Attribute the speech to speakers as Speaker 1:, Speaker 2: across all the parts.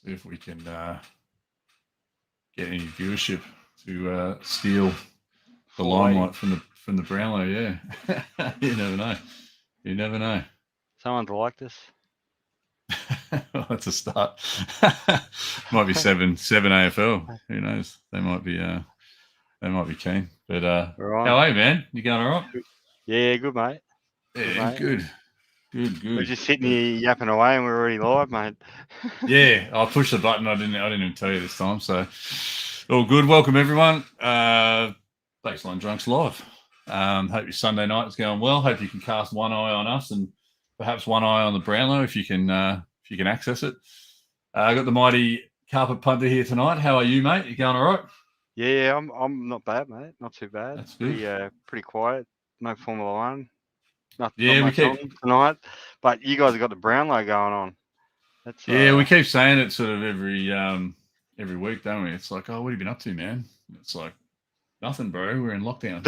Speaker 1: See if we can get any viewership to steal the limelight from the Brownlow. Yeah, you never know. You never know.
Speaker 2: Someone's liked us.
Speaker 1: Well, that's a start. Might be seven AFL. Who knows? They might be keen. But how are you, man? You going all right?
Speaker 2: Yeah, good, mate.
Speaker 1: Yeah, good.
Speaker 2: We're just sitting here yapping away, and we're already live, mate.
Speaker 1: Yeah, I pushed the button. I didn't even tell you this time. So all good. Welcome everyone. Baseline Drunks live. Hope your Sunday night is going well. Hope you can cast one eye on us and perhaps one eye on the Brownlow if you can access it. I got the mighty carpet punter here tonight. How are you, mate? You going all right?
Speaker 2: Yeah, I'm not bad, mate. Not too bad.
Speaker 1: That's good.
Speaker 2: Pretty quiet. No Formula One. Not
Speaker 1: we
Speaker 2: much on tonight. But you guys have got the Brownlow going on. That's
Speaker 1: we keep saying it sort of every week, don't we? It's like, oh, what have you been up to, man? It's like, nothing, bro. We're in lockdown.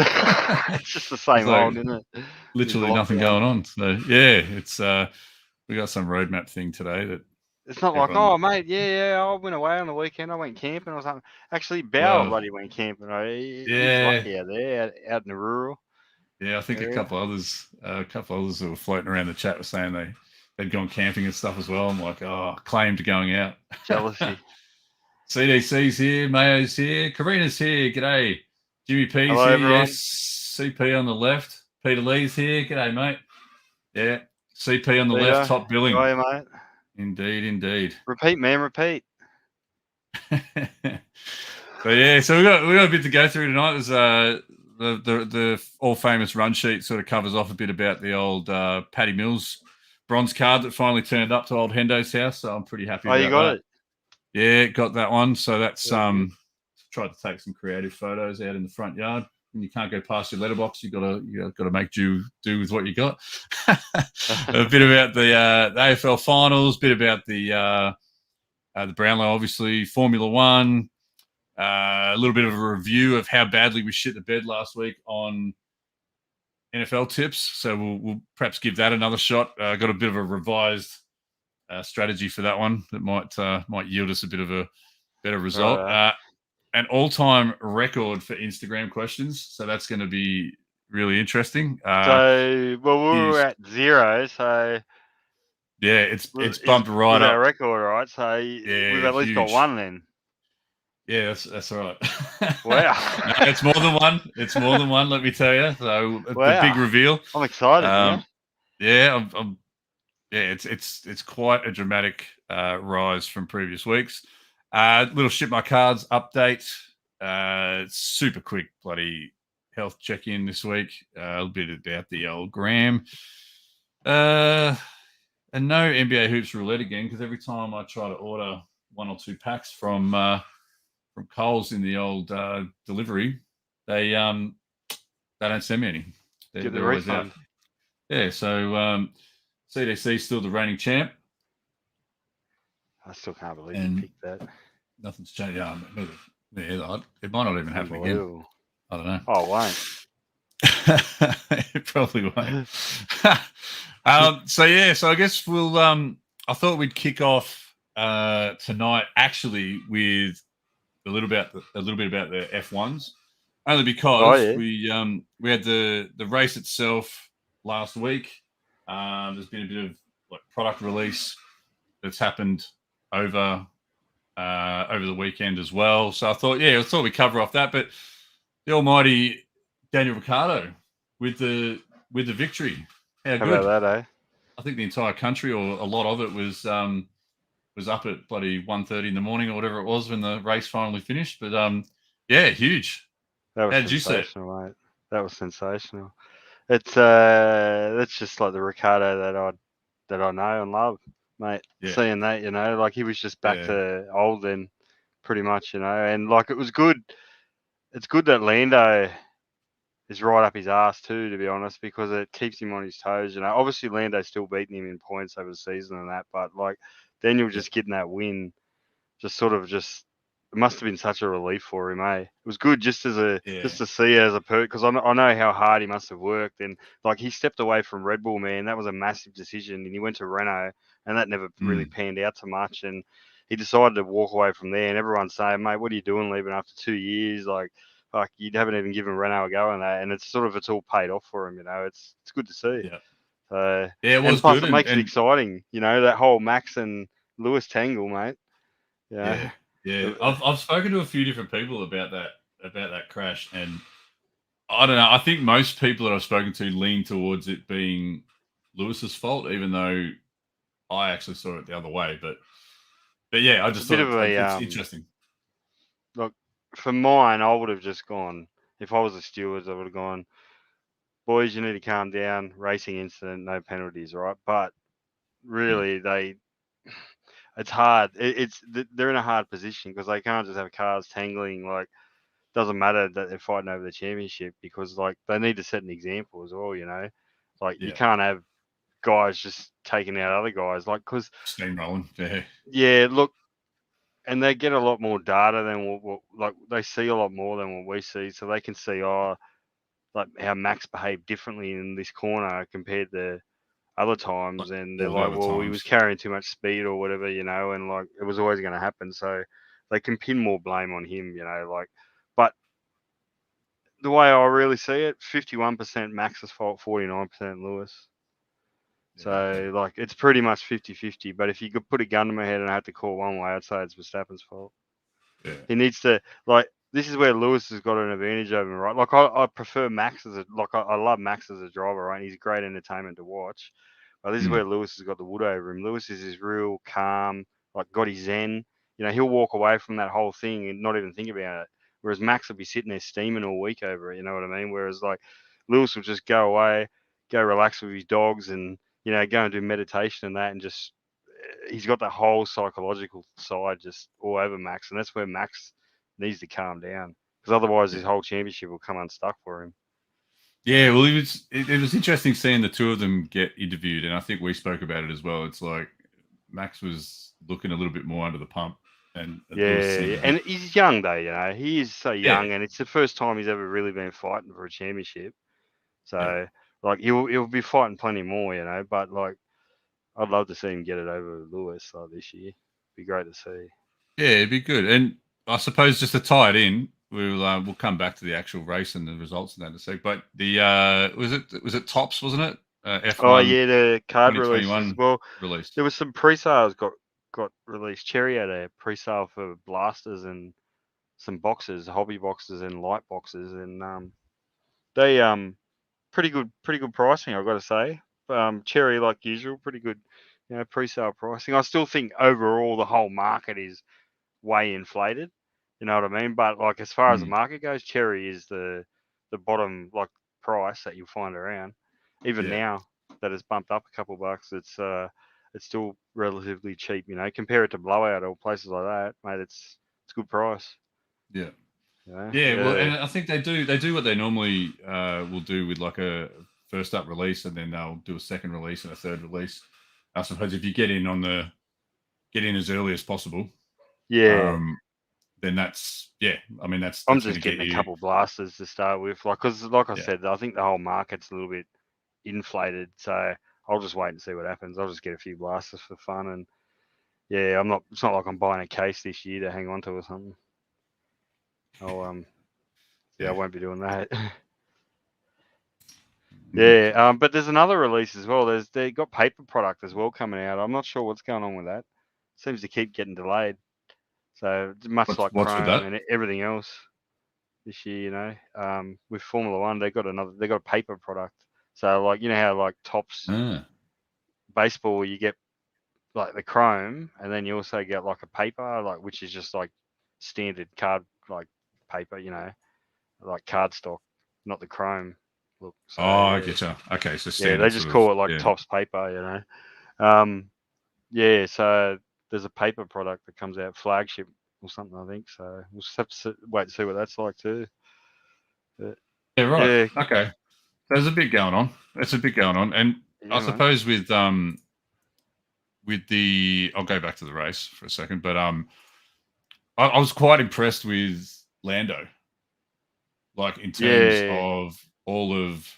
Speaker 2: It's just the same old, isn't it?
Speaker 1: Literally nothing going on. So yeah, it's we got some roadmap thing today that
Speaker 2: it's not like, oh mate, yeah, I went away on the weekend. I went camping or something. Actually, Bow bloody went camping. He's lucky out there, out in the rural.
Speaker 1: Yeah, I think a couple others who were floating around the chat were saying they'd gone camping and stuff as well. I'm like, oh, claimed going out.
Speaker 2: Jealousy.
Speaker 1: CDC's here, Mayo's here, Karina's here. G'day. Jimmy P's
Speaker 2: Hello,
Speaker 1: here.
Speaker 2: everyone.
Speaker 1: Yes. CP on the left. Peter Lee's here. G'day, mate. Yeah. CP on the left, top billing.
Speaker 2: How are you, mate?
Speaker 1: Indeed.
Speaker 2: Repeat, man, repeat.
Speaker 1: So yeah, so we got a bit to go through tonight. There's the all famous run sheet sort of covers off a bit about the old Paddy Mills bronze card that finally turned up to old Hendo's house. So I'm pretty happy.
Speaker 2: Oh, you got it?
Speaker 1: Yeah, got that one. So that's tried to take some creative photos out in the front yard. When you can't go past your letterbox, you got to make do with what you got. A bit about the AFL finals, bit about the Brownlow, obviously Formula One. A little bit of a review of how badly we shit the bed last week on NFL tips. So we'll perhaps give that another shot. Got a bit of a revised strategy for that one that might yield us a bit of a better result. An all-time record for Instagram questions. So that's going to be really interesting.
Speaker 2: We were at 0. So
Speaker 1: yeah, it's bumped right up.
Speaker 2: Our record, right? So we've at least got one then.
Speaker 1: Yeah, that's all right.
Speaker 2: Wow.
Speaker 1: No, it's more than one. It's more than one, let me tell you. So the big reveal.
Speaker 2: I'm excited.
Speaker 1: Yeah, it's quite a dramatic rise from previous weeks. Little ship my cards update. Super quick bloody health check-in this week. A bit about the old Graham. And no NBA Hoops Roulette again, because every time I try to order 1 or 2 packs from Coles in the old delivery, they don't send me any. They're always out. Yeah, so CDC still the reigning champ.
Speaker 2: I still can't believe you picked that.
Speaker 1: Nothing's changed. Yeah, it might not even happen again. I don't know.
Speaker 2: Oh, it won't.
Speaker 1: It probably won't. So I guess we'll. I thought we'd kick off tonight actually with a little bit about the F1s, only because we had the race itself last week. There's been a bit of like product release that's happened over the weekend as well. So I thought we'd cover off that. But the almighty Daniel Riccardo with the victory. How good
Speaker 2: about that, eh?
Speaker 1: I think the entire country, or a lot of it, was up at bloody 1:30 in the morning or whatever it was when the race finally finished. But huge.
Speaker 2: How did you see it? Mate. That was sensational. It's that's just like the Riccardo that I know and love, mate. Yeah. Seeing that, like he was just back to old then, pretty much, and like it was good. It's good that Lando is right up his ass too, to be honest, because it keeps him on his toes. Obviously Lando's still beating him in points over the season and that, but like Daniel just getting that win, it must have been such a relief for him, eh? It was good just to see as a because I know how hard he must have worked, and like he stepped away from Red Bull, man. That was a massive decision, and he went to Renault, and that never really panned out too much. And he decided to walk away from there, and everyone's saying, "Mate, what are you doing leaving after 2 years? Like, fuck, you haven't even given Renault a go in that." And it's all paid off for him. It's good to see.
Speaker 1: Yeah.
Speaker 2: It
Speaker 1: was
Speaker 2: plus
Speaker 1: good.
Speaker 2: it makes it exciting. That whole Max and Lewis tangle, mate.
Speaker 1: Yeah. I've spoken to a few different people about that crash, and I don't know. I think most people that I've spoken to lean towards it being Lewis's fault, even though I actually saw it the other way. But yeah, I just thought it's interesting.
Speaker 2: Look, for mine, I would have just gone, if I was the stewards, I would have gone, boys, you need to calm down. Racing incident, no penalties, right? But really, it's hard. They're in a hard position because they can't just have cars tangling. Like, doesn't matter that they're fighting over the championship because they need to set an example as well. You can't have guys just taking out other guys, because
Speaker 1: steamrolling.
Speaker 2: Yeah, look, and they get a lot more data than what they see a lot more than what we see, so they can see how Max behaved differently in this corner compared to other times, and they're like, well, he was carrying too much speed or whatever, and it was always going to happen, so they can pin more blame on him, but the way I really see it, 51% Max's fault, 49% Lewis. So, it's pretty much 50-50. But if you could put a gun to my head and I had to call one way, I'd say it's Verstappen's fault.
Speaker 1: Yeah.
Speaker 2: He needs to, this is where Lewis has got an advantage over him, right? I prefer Max I love Max as a driver, right? He's great entertainment to watch. But this is where Lewis has got the wood over him. Lewis is real calm, got his zen. He'll walk away from that whole thing and not even think about it. Whereas Max will be sitting there steaming all week over it, you know what I mean? Whereas, Lewis will just go away, go relax with his dogs and, go and do meditation and that, and just he's got that whole psychological side just all over Max, and that's where Max needs to calm down because otherwise his whole championship will come unstuck for him.
Speaker 1: Yeah, well, it was interesting seeing the two of them get interviewed, and I think we spoke about it as well. It's like Max was looking a little bit more under the pump, and
Speaker 2: and he's young though, he is so young, and it's the first time he's ever really been fighting for a championship. So he'll be fighting plenty more, but I'd love to see him get it over Lewis this year. Be great to see.
Speaker 1: Yeah, it'd be good. And I suppose just to tie it in, we'll come back to the actual race and the results in that in a sec. But the was it Tops, wasn't it?
Speaker 2: F1 the card releases. Well,
Speaker 1: released.
Speaker 2: There was some pre-sales got released. Cherry had a pre-sale for blasters and some boxes, hobby boxes and light boxes, and they pretty good pricing, I've got to say. Cherry, like usual, pretty good, pre-sale pricing. I still think overall the whole market is way inflated. You know what I mean? But as far as the market goes, Cherry is the bottom price that you'll find around. Even now that it's bumped up a couple bucks, it's still relatively cheap. Compare it to Blowout or places like that, mate. It's good price.
Speaker 1: Yeah. Well, and I think they do what they normally will do with a first up release, and then they'll do a second release and a third release. I suppose if you get in as early as possible, then that's I mean that's
Speaker 2: I'm just getting a couple blasters to start with, because I said, I think the whole market's a little bit inflated, so I'll just wait and see what happens. I'll just get a few blasters for fun, and it's not like I'm buying a case this year to hang on to or something. I won't be doing that. But there's another release as well. They got paper product as well coming out. I'm not sure what's going on with that. Seems to keep getting delayed. So much like Chrome and everything else this year, with Formula One, they got a paper product. So how Tops baseball, you get the Chrome, and then you also get a paper, which is just standard card paper, like cardstock, not the Chrome look. So,
Speaker 1: I get you. Okay, so standard.
Speaker 2: They just call it Tops paper, so there's a paper product that comes out, flagship or something, I think. So we'll just have to wait and see what that's like too.
Speaker 1: But, right. Yeah. Okay. There's a bit going on. That's a bit going on, and I suppose with I'll go back to the race for a second, but I was quite impressed with Lando, in terms of all of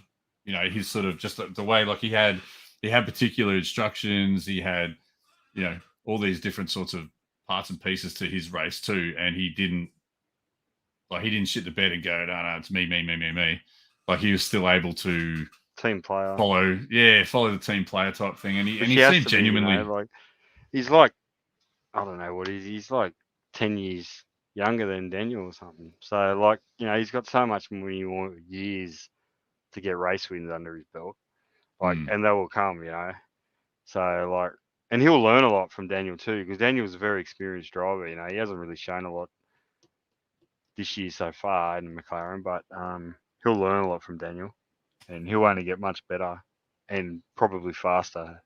Speaker 1: his sort of just the way he had particular instructions. He had all these different sorts of parts and pieces to his race too, and he didn't shit the bed and go, no, it's me. Like he was still able to
Speaker 2: team player
Speaker 1: follow the team player type thing, and he seemed genuinely
Speaker 2: like he's like I don't know what he's like 10 years younger than Daniel or something. So like he's got so much more years to get race wins under his belt, like and they will come, So like, and he'll learn a lot from Daniel too, because Daniel's a very experienced driver. He hasn't really shown a lot this year so far in McLaren, but he'll learn a lot from Daniel, and he'll only get much better and probably faster,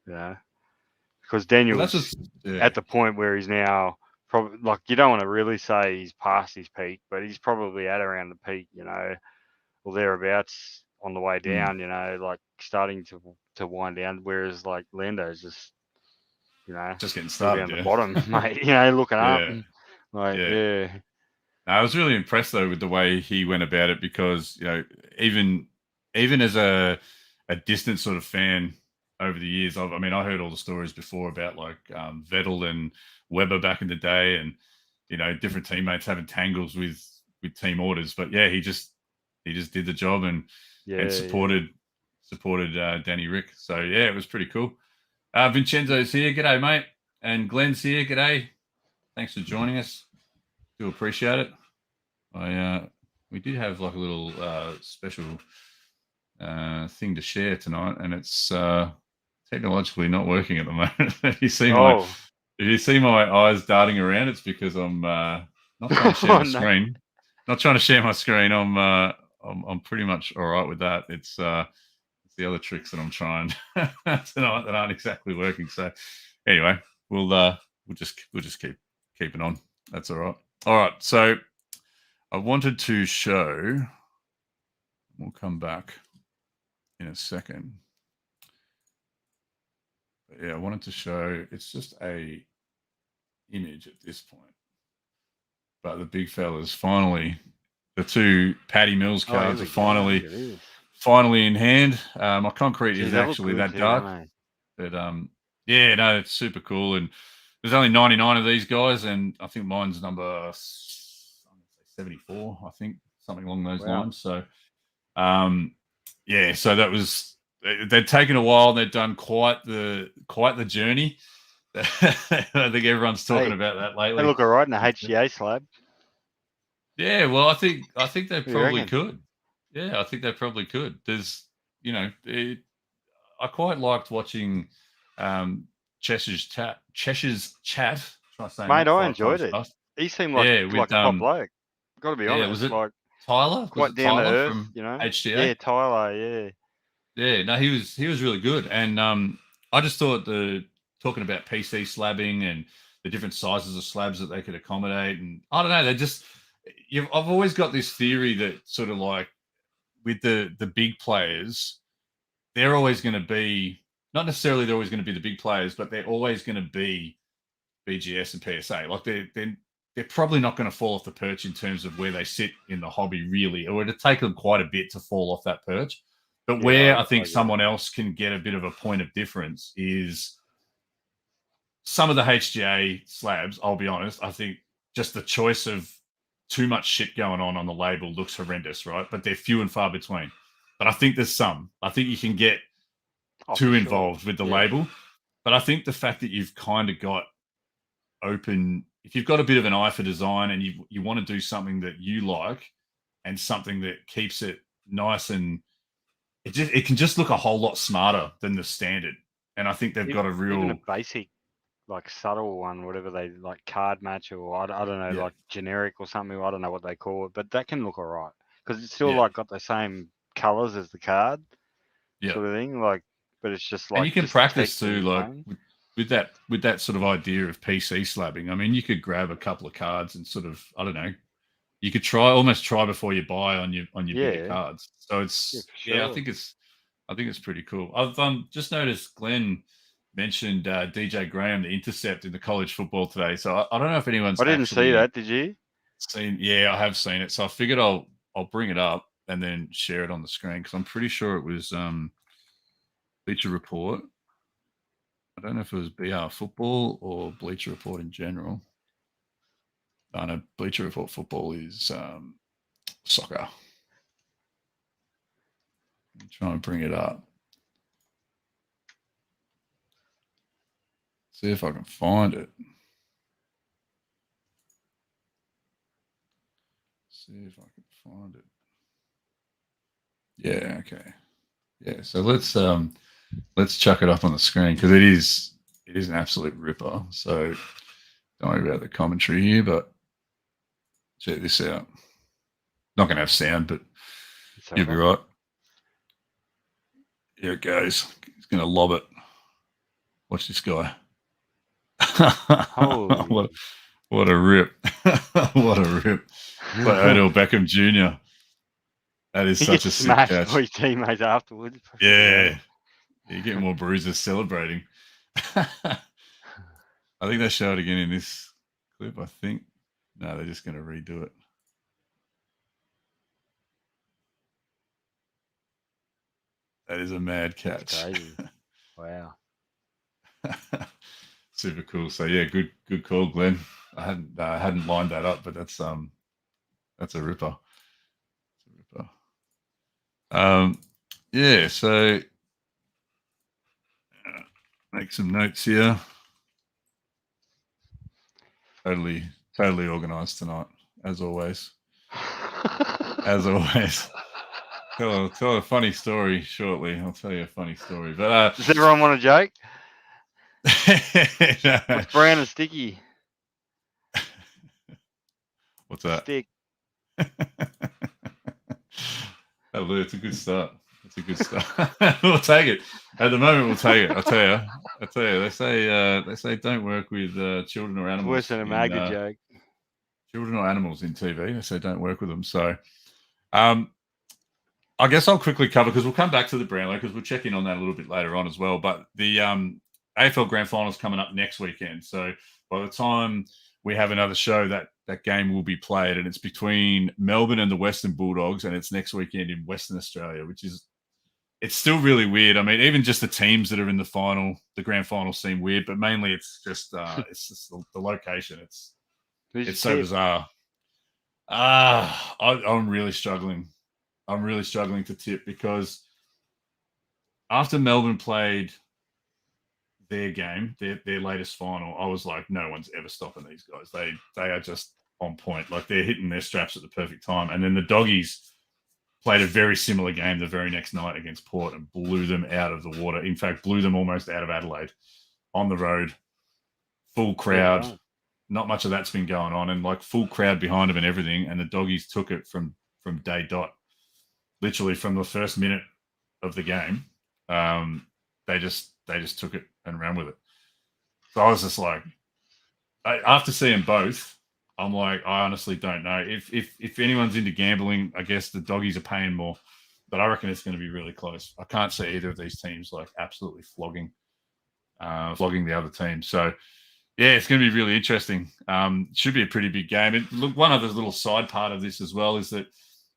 Speaker 2: because Daniel's at the point where he's now probably like you don't want to really say he's past his peak, but he's probably at around the peak, or thereabouts on the way down, like starting to wind down. Whereas like Lando's just
Speaker 1: getting started
Speaker 2: down the bottom, mate. Looking up,
Speaker 1: I was really impressed though with the way he went about it, because even as a distant sort of fan over the years, I heard all the stories before about like Vettel and Webber back in the day, and different teammates having tangles with team orders. But yeah, he just did the job and supported Danny Rick. So yeah, it was pretty cool. Vincenzo's here, g'day mate, and Glenn's here, g'day. Thanks for joining us. Do appreciate it. We did have like a little special thing to share tonight, and it's technologically not working at the moment. If you see my eyes darting around, it's because I'm not trying to share my screen. Not trying to share my screen. I'm pretty much all right with that. It's the other tricks that I'm trying tonight that aren't exactly working. So anyway, we'll just keep keeping on. That's all right. All right. So I wanted to show. We'll come back in a second. But yeah, I wanted to show. It's just a image at this point, but the big fellas finally. The two Paddy Mills cards are finally in hand. My concrete is actually that dark, but it's super cool. And there's only 99 of these guys, and I think mine's number 74. I think something along those lines. So, so that was. They'd taken a while. They'd done quite the journey. I think everyone's talking about that lately.
Speaker 2: They look all right in a HGA slab.
Speaker 1: Yeah, well, I think they probably could. Yeah, I think they probably could. There's, I quite liked watching Cheshire's chat.
Speaker 2: Mate, I enjoyed it. He seemed like a top bloke. Got to be honest.
Speaker 1: Was it like Tyler?
Speaker 2: Quite down to earth,
Speaker 1: from HGA?
Speaker 2: Yeah, Tyler. Yeah.
Speaker 1: Yeah, no, he was really good, and I just thought talking about PC slabbing and the different sizes of slabs that they could accommodate, and I don't know, they just. I've always got this theory that sort of like with the big players, they're always going to be not necessarily they're always going to be the big players, but they're always going to be BGS and PSA. Like they're probably not going to fall off the perch in terms of where they sit in the hobby, really, or it'd take them quite a bit to fall off that perch. But where I think someone else can get a bit of a point of difference is some of the HGA slabs. I'll be honest, I think just the choice of too much shit going on the label looks horrendous, right? But they're few and far between. But I think there's some. I think you can get too involved with the label. But I think the fact that you've kind of got open, if you've got a bit of an eye for design and you want to do something that you like and something that keeps it nice, and it can just look a whole lot smarter than the standard. And I think they've got a real
Speaker 2: even a basic, like subtle one, whatever they like, card match, or I don't know, like generic or something. I don't know what they call it, but that can look all right because it's still like got the same colors as the card, sort of thing. Like, but it's just like,
Speaker 1: and you can practice too, like with that sort of idea of PC slabbing. I mean, you could grab a couple of cards and sort of, I don't know, you could almost try before you buy on your bigger cards. So it's I think it's pretty cool. I've just noticed Glenn mentioned DJ Graham, the intercept in the college football today. So I don't know if anyone's.
Speaker 2: I didn't see that. Did you?
Speaker 1: I have seen it. So I figured I'll bring it up and then share it on the screen because I'm pretty sure it was Feature Report. I don't know if it was BR Football or Bleacher Report in general. I know Bleacher Report football is soccer. Let me try and bring it up. See if I can find it. See if I can find it. Yeah, okay. Yeah, so let's chuck it up on the screen because it is an absolute ripper. So don't worry about the commentary here, but check this out. Not going to have sound, but you'll be right. Here it goes. He's going to lob it. Watch this guy. What a rip. What a rip. But Odell Beckham Jr. That is such a sick catch.
Speaker 2: For your teammates afterwards.
Speaker 1: Yeah. You get more bruises celebrating. I think they show it again in this clip, I think. No, they're just going to redo it. That is a mad catch.
Speaker 2: That's crazy. Wow.
Speaker 1: Super cool. So yeah, good call, Glenn. I hadn't lined that up, but that's a ripper. Yeah, so make some notes here. Totally organized tonight, as always. As always. Tell a funny story shortly. I'll tell you a funny story. But
Speaker 2: does everyone want a joke?
Speaker 1: No.
Speaker 2: What's brown and sticky?
Speaker 1: What's that?
Speaker 2: Stick.
Speaker 1: It's a good start. It's a good start. We'll take it. At the moment, we'll take it. I'll tell you. They say don't work with children or animals.
Speaker 2: Worse than a MAGA joke.
Speaker 1: Children or animals in TV. They say don't work with them. So, I guess I'll quickly cover because we'll come back to the Brownlow because we'll check in on that a little bit later on as well. But the AFL Grand Finals coming up next weekend. So by the time we have another show, that game will be played, and it's between Melbourne and the Western Bulldogs, and it's next weekend in Western Australia, it's still really weird. I mean, even just the teams that are in the final, the grand final, seem weird, but mainly it's just the location. It's so bizarre. I'm really struggling. I'm really struggling to tip because after Melbourne played their game, their latest final, I was like, no one's ever stopping these guys. They are just on point. Like, they're hitting their straps at the perfect time. And then the Doggies played a very similar game the very next night against Port and blew them out of the water. In fact, blew them almost out of Adelaide on the road. Full crowd. Yeah, right. Not much of that's been going on, and like full crowd behind them and everything. And the Doggies took it from day dot. Literally from the first minute of the game, they just took it and ran with it. So I was just like, after seeing both, I'm like, I honestly don't know. If anyone's into gambling, I guess the Doggies are paying more, but I reckon it's going to be really close. I can't see either of these teams like absolutely flogging the other team. So yeah, it's going to be really interesting. Should be a pretty big game. And look, one other little side part of this as well is that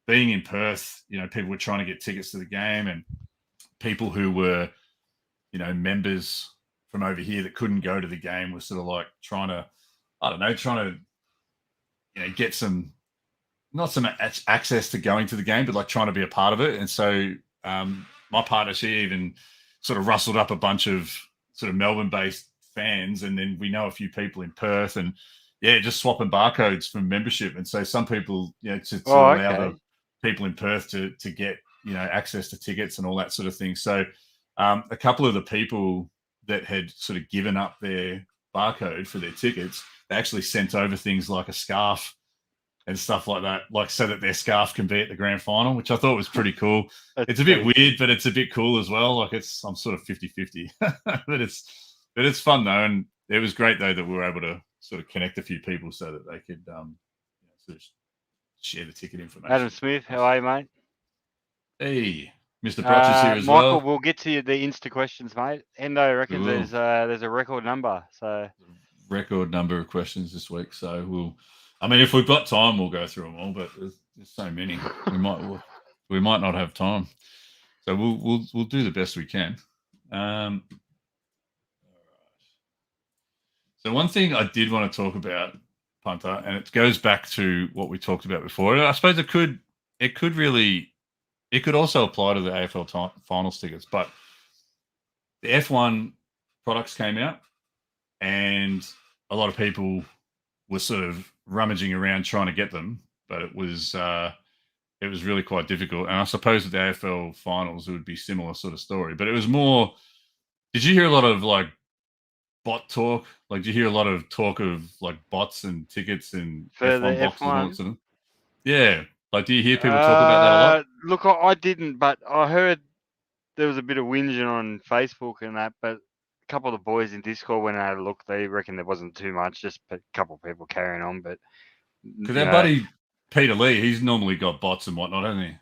Speaker 1: being in Perth, people were trying to get tickets to the game, and people who were, members from over here that couldn't go to the game were sort of like trying to get not some access to going to the game, but like trying to be a part of it. And so my partner, she even sort of rustled up a bunch of sort of Melbourne-based fans, and then we know a few people in Perth, and just swapping barcodes from membership. And so some people, to allow the people in Perth to get, access to tickets and all that sort of thing. So a couple of the people that had sort of given up their barcode for their tickets, they actually sent over things like a scarf and stuff like that, like so that their scarf can be at the grand final, which I thought was pretty cool. It's a bit weird, but it's a bit cool as well. Like I'm sort of 50-50, but it's fun though. And it was great though that we were able to sort of connect a few people so that they could sort of share the ticket information.
Speaker 2: Adam Smith, how are you, mate?
Speaker 1: Hey, Mr. Brotch is here as
Speaker 2: Michael,
Speaker 1: well.
Speaker 2: We'll get to the Insta questions, mate. Hendo reckons there's a record number. So
Speaker 1: record number of questions this week. So if we've got time, we'll go through them all. But there's so many, we might not have time. So we'll do the best we can. All right. So one thing I did want to talk about, Punter, and it goes back to what we talked about before. I suppose it could also apply to the AFL finals tickets, but the F1 products came out, and a lot of people were sort of rummaging around trying to get them, but it was really quite difficult. And I suppose with the AFL finals, it would be similar sort of story. But it was more. Did you hear a lot of like bot talk? Like, did you hear a lot of talk of like bots and tickets and
Speaker 2: For
Speaker 1: F1
Speaker 2: the
Speaker 1: boxes and all
Speaker 2: F1?
Speaker 1: that sort of? Yeah. Like, do you hear people talk about that a lot?
Speaker 2: Look, I didn't, but I heard there was a bit of whinging on Facebook and that, but a couple of the boys in Discord went and had a look. They reckon there wasn't too much, just a couple of people carrying on. But
Speaker 1: Because our buddy Peter Lee, he's normally got bots and whatnot, hasn't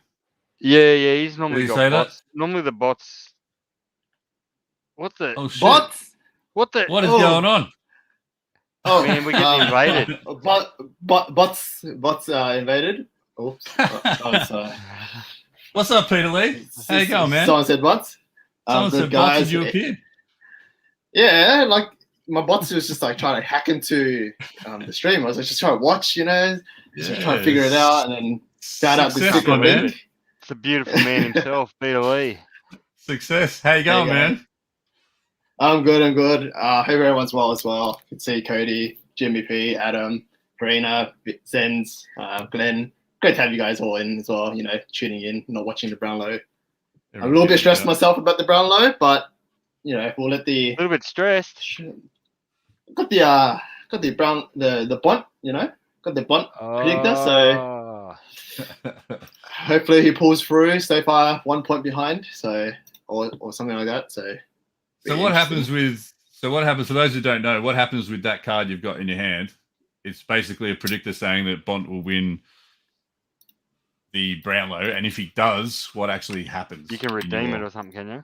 Speaker 1: he?
Speaker 2: Yeah, he's normally got bots.
Speaker 1: That?
Speaker 2: Normally the bots. What the
Speaker 1: bots?
Speaker 2: What
Speaker 1: is going on?
Speaker 2: Oh man, we're getting invaded.
Speaker 3: Bots invaded. Oops.
Speaker 1: What's up, Peter Lee? How you going, man?
Speaker 3: Someone said bots.
Speaker 1: Someone said bots and you appeared.
Speaker 3: Yeah, like my bots was just like trying to hack into the stream. I was like, just trying to watch, just trying to figure it out, and then found out the secret link.
Speaker 2: It's a beautiful man himself, Peter Lee.
Speaker 1: Success. How you going, man?
Speaker 3: I'm good. Hope everyone's well as well. You can see Cody, Jimmy P, Adam, Karina, Zenz, Glenn. Great to have you guys all in as well, tuning in, not watching the Brownlow. I'm a little bit stressed myself about the Brownlow, but, we'll let the...
Speaker 2: A little bit stressed.
Speaker 3: Got the Brown, the Bont, got the Bont predictor, so hopefully he pulls through. So far, 1 point behind, or something like that, So what happens
Speaker 1: for those who don't know, what happens with that card you've got in your hand? It's basically a predictor saying that Bont will win the Brownlow, and if he does, what actually happens?
Speaker 2: You can redeem it or something, can you?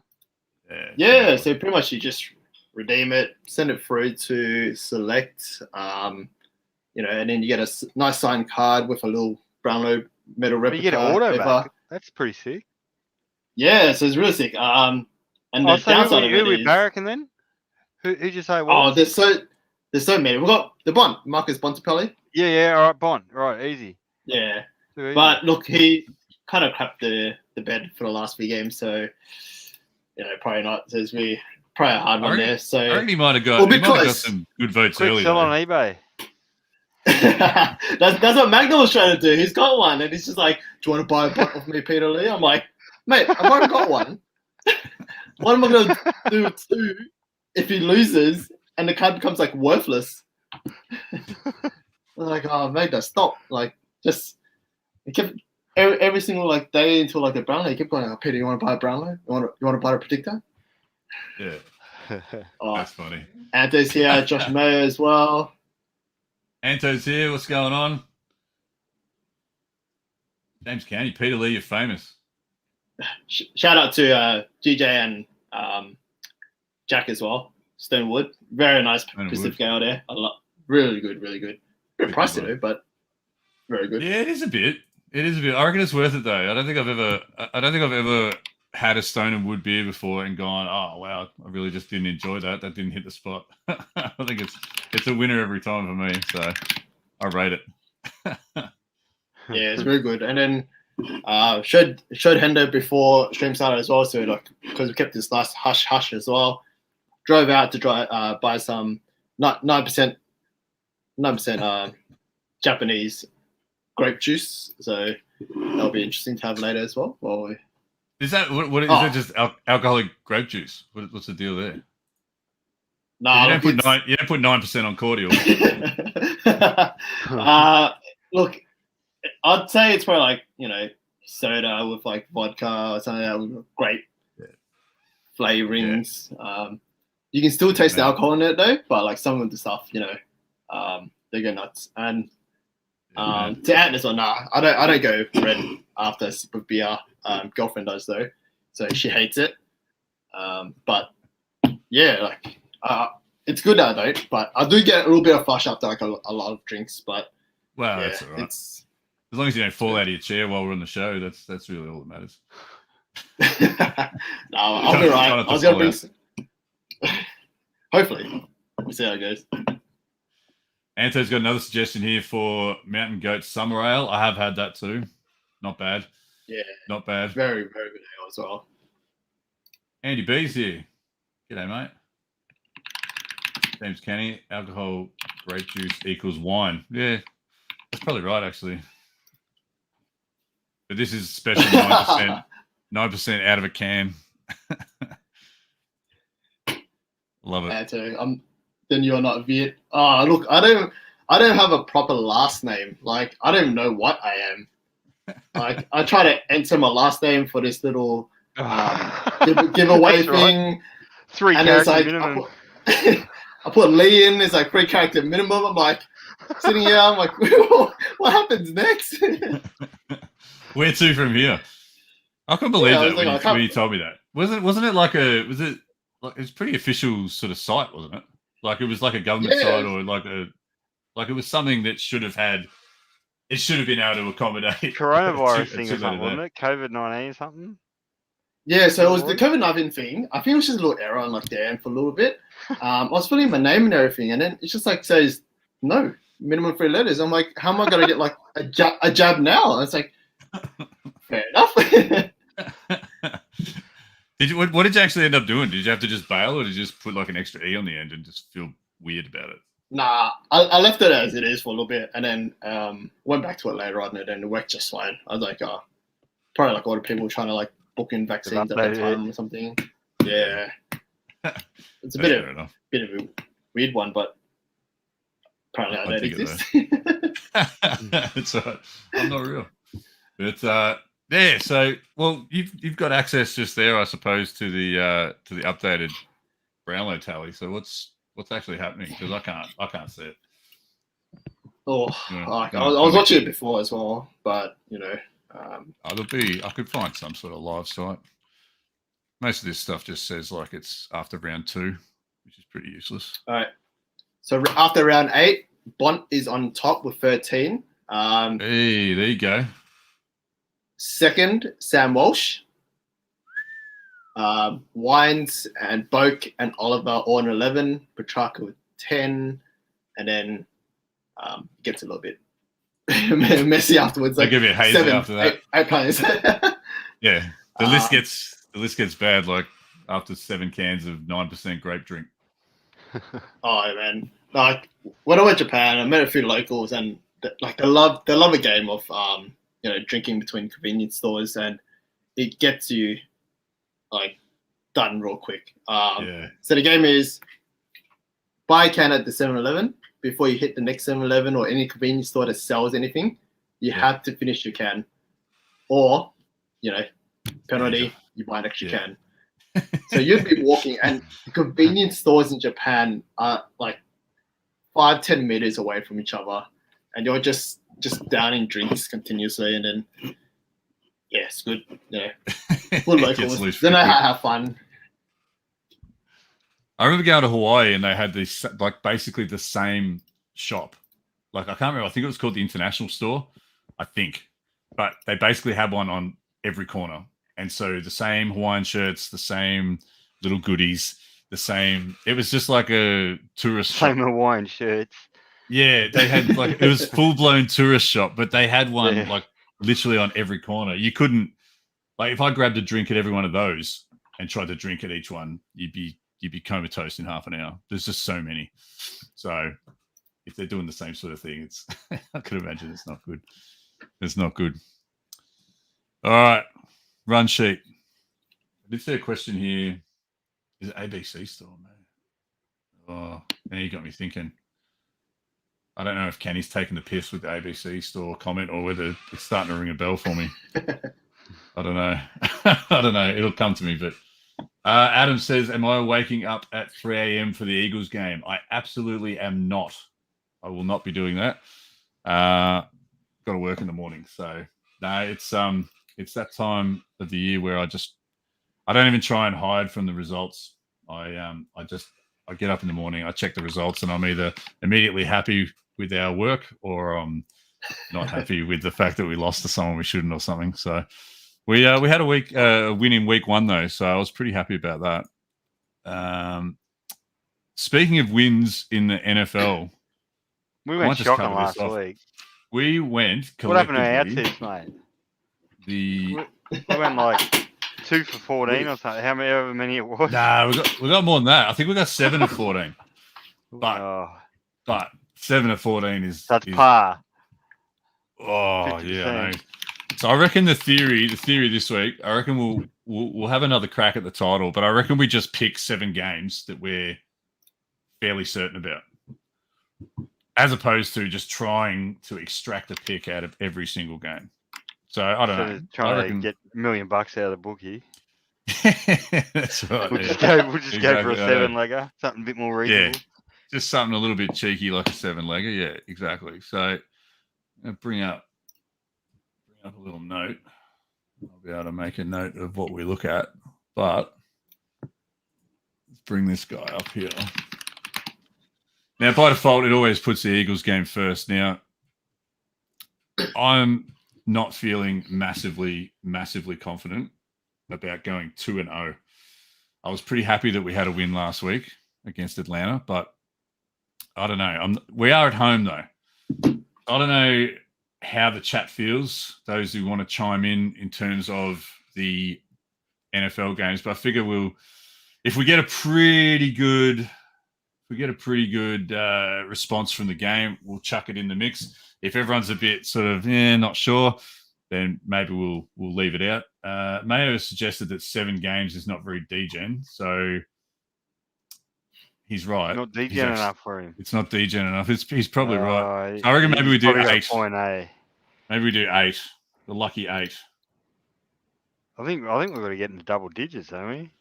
Speaker 3: Yeah, so pretty much you just redeem it, send it through to select, and then you get a nice signed card with a little Brownlow metal replica.
Speaker 2: You get an auto back. That's pretty sick.
Speaker 3: Yeah, so it's really sick. And the downside of it is...
Speaker 2: Barrack and then? Who'd you say it
Speaker 3: was? Oh, there's so many. We've got the Bont, Marcus Bontempelli.
Speaker 2: Yeah, all right, Bont. Right, easy.
Speaker 3: Yeah. Easy. But look, he kind of crapped the bed for the last few games, so, probably not. So it's probably a hard one there. So
Speaker 1: I reckon he might have got some good votes early.
Speaker 2: Sell on eBay.
Speaker 3: that's what Magna was trying to do. He's got one, and he's just like, do you want to buy a Bont off me, Peter Lee? I'm like, mate, I've already got one. What am I going to do too if he loses and the card becomes like worthless? Like, oh, mate, stop. Like, just he kept every single like day until like the Brownlow. He kept going, oh, Peter, you want to buy a Brownlow? You want to buy a predictor?
Speaker 1: Yeah. That's funny.
Speaker 3: Anto's here, Josh Mayer as well.
Speaker 2: Anto's here. What's going on?
Speaker 1: James County, Peter Lee, you're famous.
Speaker 3: Shout out to GJ and Jack as well. Stonewood, very nice Pacific out there. Really good. Bit pricey though, but very good.
Speaker 1: Yeah, it is a bit. I reckon it's worth it though. I don't think I've ever had a Stone and Wood beer before and gone, oh wow, I really just didn't enjoy that. That didn't hit the spot. I think it's a winner every time for me. So I rate it.
Speaker 3: Yeah, it's very good. And then showed Hendo before stream started as well, so like because we kept this last hush as well. Drove out to buy some 9% Japanese grape juice, so that'll be interesting to have later as well.
Speaker 1: Is that what is it? Just alcoholic grape juice? What's the deal there?
Speaker 3: No,
Speaker 1: you don't put 9% on cordial.
Speaker 3: Look, I'd say it's probably like soda with like vodka or something like that with great flavorings. Yeah. You can still taste the alcohol in it though, but like some of the stuff, they go nuts. And to add this one, I don't go red after a sip of beer. Girlfriend does though, so she hates it. But yeah, it's good that I don't. But I do get a little bit of flush after like a lot of drinks. But
Speaker 1: that's all right. As long as you don't fall out of your chair while we're on the show, that's really all that matters.
Speaker 3: No, I'll be right. I was gonna bring some... Hopefully, we'll see how it goes.
Speaker 1: Anto's got another suggestion here for Mountain Goat Summer Ale. I have had that too. Not bad.
Speaker 3: Yeah.
Speaker 1: Not bad.
Speaker 3: Very, very good ale as well.
Speaker 1: Andy B's here. G'day, mate. James Kenny, alcohol, grape juice equals wine. Yeah, that's probably right, actually. But this is special 9%, 9% out of a can. Love it.
Speaker 3: Anto, then you're not Viet. Oh, look, I don't have a proper last name. Like, I don't know what I am. Like, I try to enter my last name for this little giveaway thing.
Speaker 2: Right. 3 character minimum.
Speaker 3: I put Lee in. It's like 3 character minimum. I'm like sitting here. I'm like, what happens next?
Speaker 1: Where to from here? I couldn't believe that when you told me that. Wasn't it like it was pretty official sort of site, wasn't it? Like it was like a government site or like it was something that should have been able to accommodate
Speaker 2: coronavirus thing or something, wasn't it? COVID-19 something.
Speaker 3: Yeah, so it was the COVID-19 thing. I think it was just a little error on like the end for a little bit. I was putting my name and everything, and then it's just like says no minimum 3 letters. I'm like, how am I gonna get like a jab now? And it's like, fair enough.
Speaker 1: What did you actually end up doing? Did you have to just bail, or did you just put like an extra E on the end and just feel weird about it?
Speaker 3: Nah, I left it as it is for a little bit, and then went back to it later on, and then it worked just fine. I was like, probably like a lot of people trying to like book in vaccines at that time or something. Yeah, it's a bit of a weird one, but apparently I don't exist.
Speaker 1: It's I'm not real. But yeah, so you've got access just there, I suppose, to the updated Brownlow tally. So what's actually happening? Because I can't see it.
Speaker 3: Oh, I was watching it before as well, but you know,
Speaker 1: I could find some sort of live site. Most of this stuff just says like it's after round 2, which is pretty useless.
Speaker 3: All right. So after round 8, Bont is on top with 13.
Speaker 1: Hey, there you go.
Speaker 3: Second, Sam Walsh. Wines and Boak and Oliver all on 11. Petrarca with 10. And then gets a little bit messy afterwards.
Speaker 1: Like give you a hazy
Speaker 3: 7,
Speaker 1: after that.
Speaker 3: 8 players.
Speaker 1: Yeah. The list gets bad like after 7 cans of 9% grape drink.
Speaker 3: Oh man. Like when I went to Japan, I met a few locals and they love a game of drinking between convenience stores, and it gets you like done real quick. So the game is buy a can at the 7-Eleven before you hit the next 7-Eleven or any convenience store that sells anything. You have to finish your can, or penalty, you buy an extra can. So you'd be walking, and the convenience stores in Japan are like 5-10 meters away from each other, and you're just downing drinks continuously, and then it's good. Full locals. Then I have fun.
Speaker 1: I remember going to Hawaii, and they had this like basically the same shop. Like I can't remember. I think it was called the International Store. I think, but they basically had one on every corner. And so the same Hawaiian shirts, the same little goodies, the same. It was just like a tourist shop.
Speaker 2: Same Hawaiian shirts.
Speaker 1: Yeah, they had like it was full blown tourist shop, but they had one like literally on every corner. You couldn't like if I grabbed a drink at every one of those and tried to drink at each one, you'd be comatose in half an hour. There's just so many. So if they're doing the same sort of thing, it's I could imagine it's not good. It's not good. All right. Run sheet. I did see a question here. Is it ABC store, man? Oh, now you got me thinking. I don't know if Kenny's taking the piss with the ABC store comment or whether it's starting to ring a bell for me. I don't know. I don't know. It'll come to me. But Adam says, am I waking up at 3 a.m. for the Eagles game? I absolutely am not. I will not be doing that. Got to work in the morning. So, no, it's that time of the year where I don't even try and hide from the results. I get up in the morning, I check the results, and I'm either immediately happy with our work or I'm not happy with the fact that we lost to someone we shouldn't or something. So we had a win in week 1 though, so I was pretty happy about that. Speaking of wins in the NFL,
Speaker 2: We went shocking last week.
Speaker 1: We went collectively.
Speaker 2: What happened to our tips, mate? We went like 2 for 14 or something. However many it was.
Speaker 1: Nah, we got more than that. I think we got 7 of 14. But 7 of 14 is
Speaker 2: par.
Speaker 1: Oh
Speaker 2: 50%.
Speaker 1: yeah. I know. So I reckon the theory this week, I reckon we'll have another crack at the title, but I reckon we just pick 7 games that we're fairly certain about, as opposed to just trying to extract a pick out of every single game. So I don't know.
Speaker 2: Trying to get $1 million out of the bookie.
Speaker 1: That's right.
Speaker 2: We'll just go for a 7-legger, something a bit more reasonable.
Speaker 1: Yeah, just something a little bit cheeky like a 7-legger. Yeah, exactly. So I'll bring up a little note. I'll be able to make a note of what we look at. But let's bring this guy up here. Now, by default, it always puts the Eagles game first. Now, I'm not feeling massively confident about going 2-0. I was pretty happy that we had a win last week against Atlanta, but I don't know. We are at home, though. I don't know how the chat feels, those who want to chime in terms of the NFL games, but I figure if we get a pretty good response from the game, we'll chuck it in the mix. If everyone's a bit sort of not sure, then maybe we'll leave it out. Mayo suggested that 7 games is not very degen, so he's right.
Speaker 2: Not degen enough for him.
Speaker 1: It's not degen enough. He's probably right. I reckon maybe we do 8. Maybe we do 8. The lucky 8.
Speaker 2: I think we've got to get into double digits, don't we?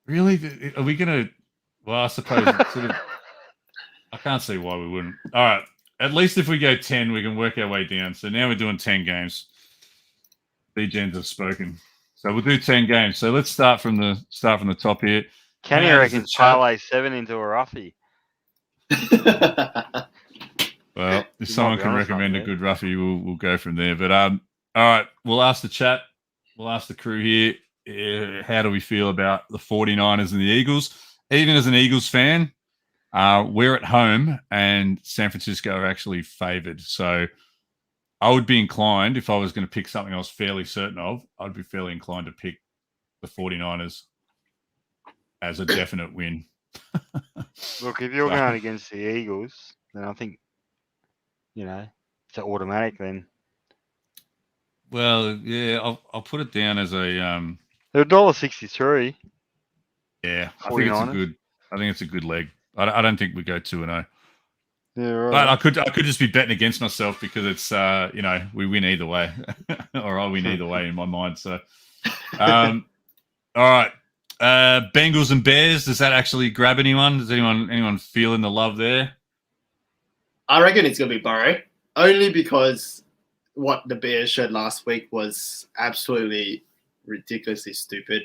Speaker 1: Really? Are we going to? Well, I suppose sort of. I can't see why we wouldn't. All right. At least if we go 10, we can work our way down. So now we're doing 10 games. Degens have spoken. So we'll do 10 games. So let's start from the top here.
Speaker 2: Kenny reckons parlay 7 into a roughie.
Speaker 1: Well, if someone can recommend a good roughie, we'll go from there. But all right, we'll ask the chat. We'll ask the crew here. How do we feel about the 49ers and the Eagles? Even as an Eagles fan, we're at home and San Francisco are actually favored. So I would be inclined, if I was going to pick something I was fairly certain of, I'd be fairly inclined to pick the 49ers as a definite win.
Speaker 2: Look, if you're going against the Eagles, then I think, it's automatic then.
Speaker 1: Well, yeah, I'll put it down as a
Speaker 2: they're $1.63.
Speaker 1: Yeah, I think it's a good leg. I don't think we go 2-0.
Speaker 2: Yeah, right.
Speaker 1: But I could just be betting against myself because it's we win either way, or I win either way in my mind. So, all right, Bengals and Bears. Does that actually grab anyone? Does anyone feeling the love there?
Speaker 3: I reckon it's gonna be Burrow, only because what the Bears showed last week was absolutely ridiculously stupid.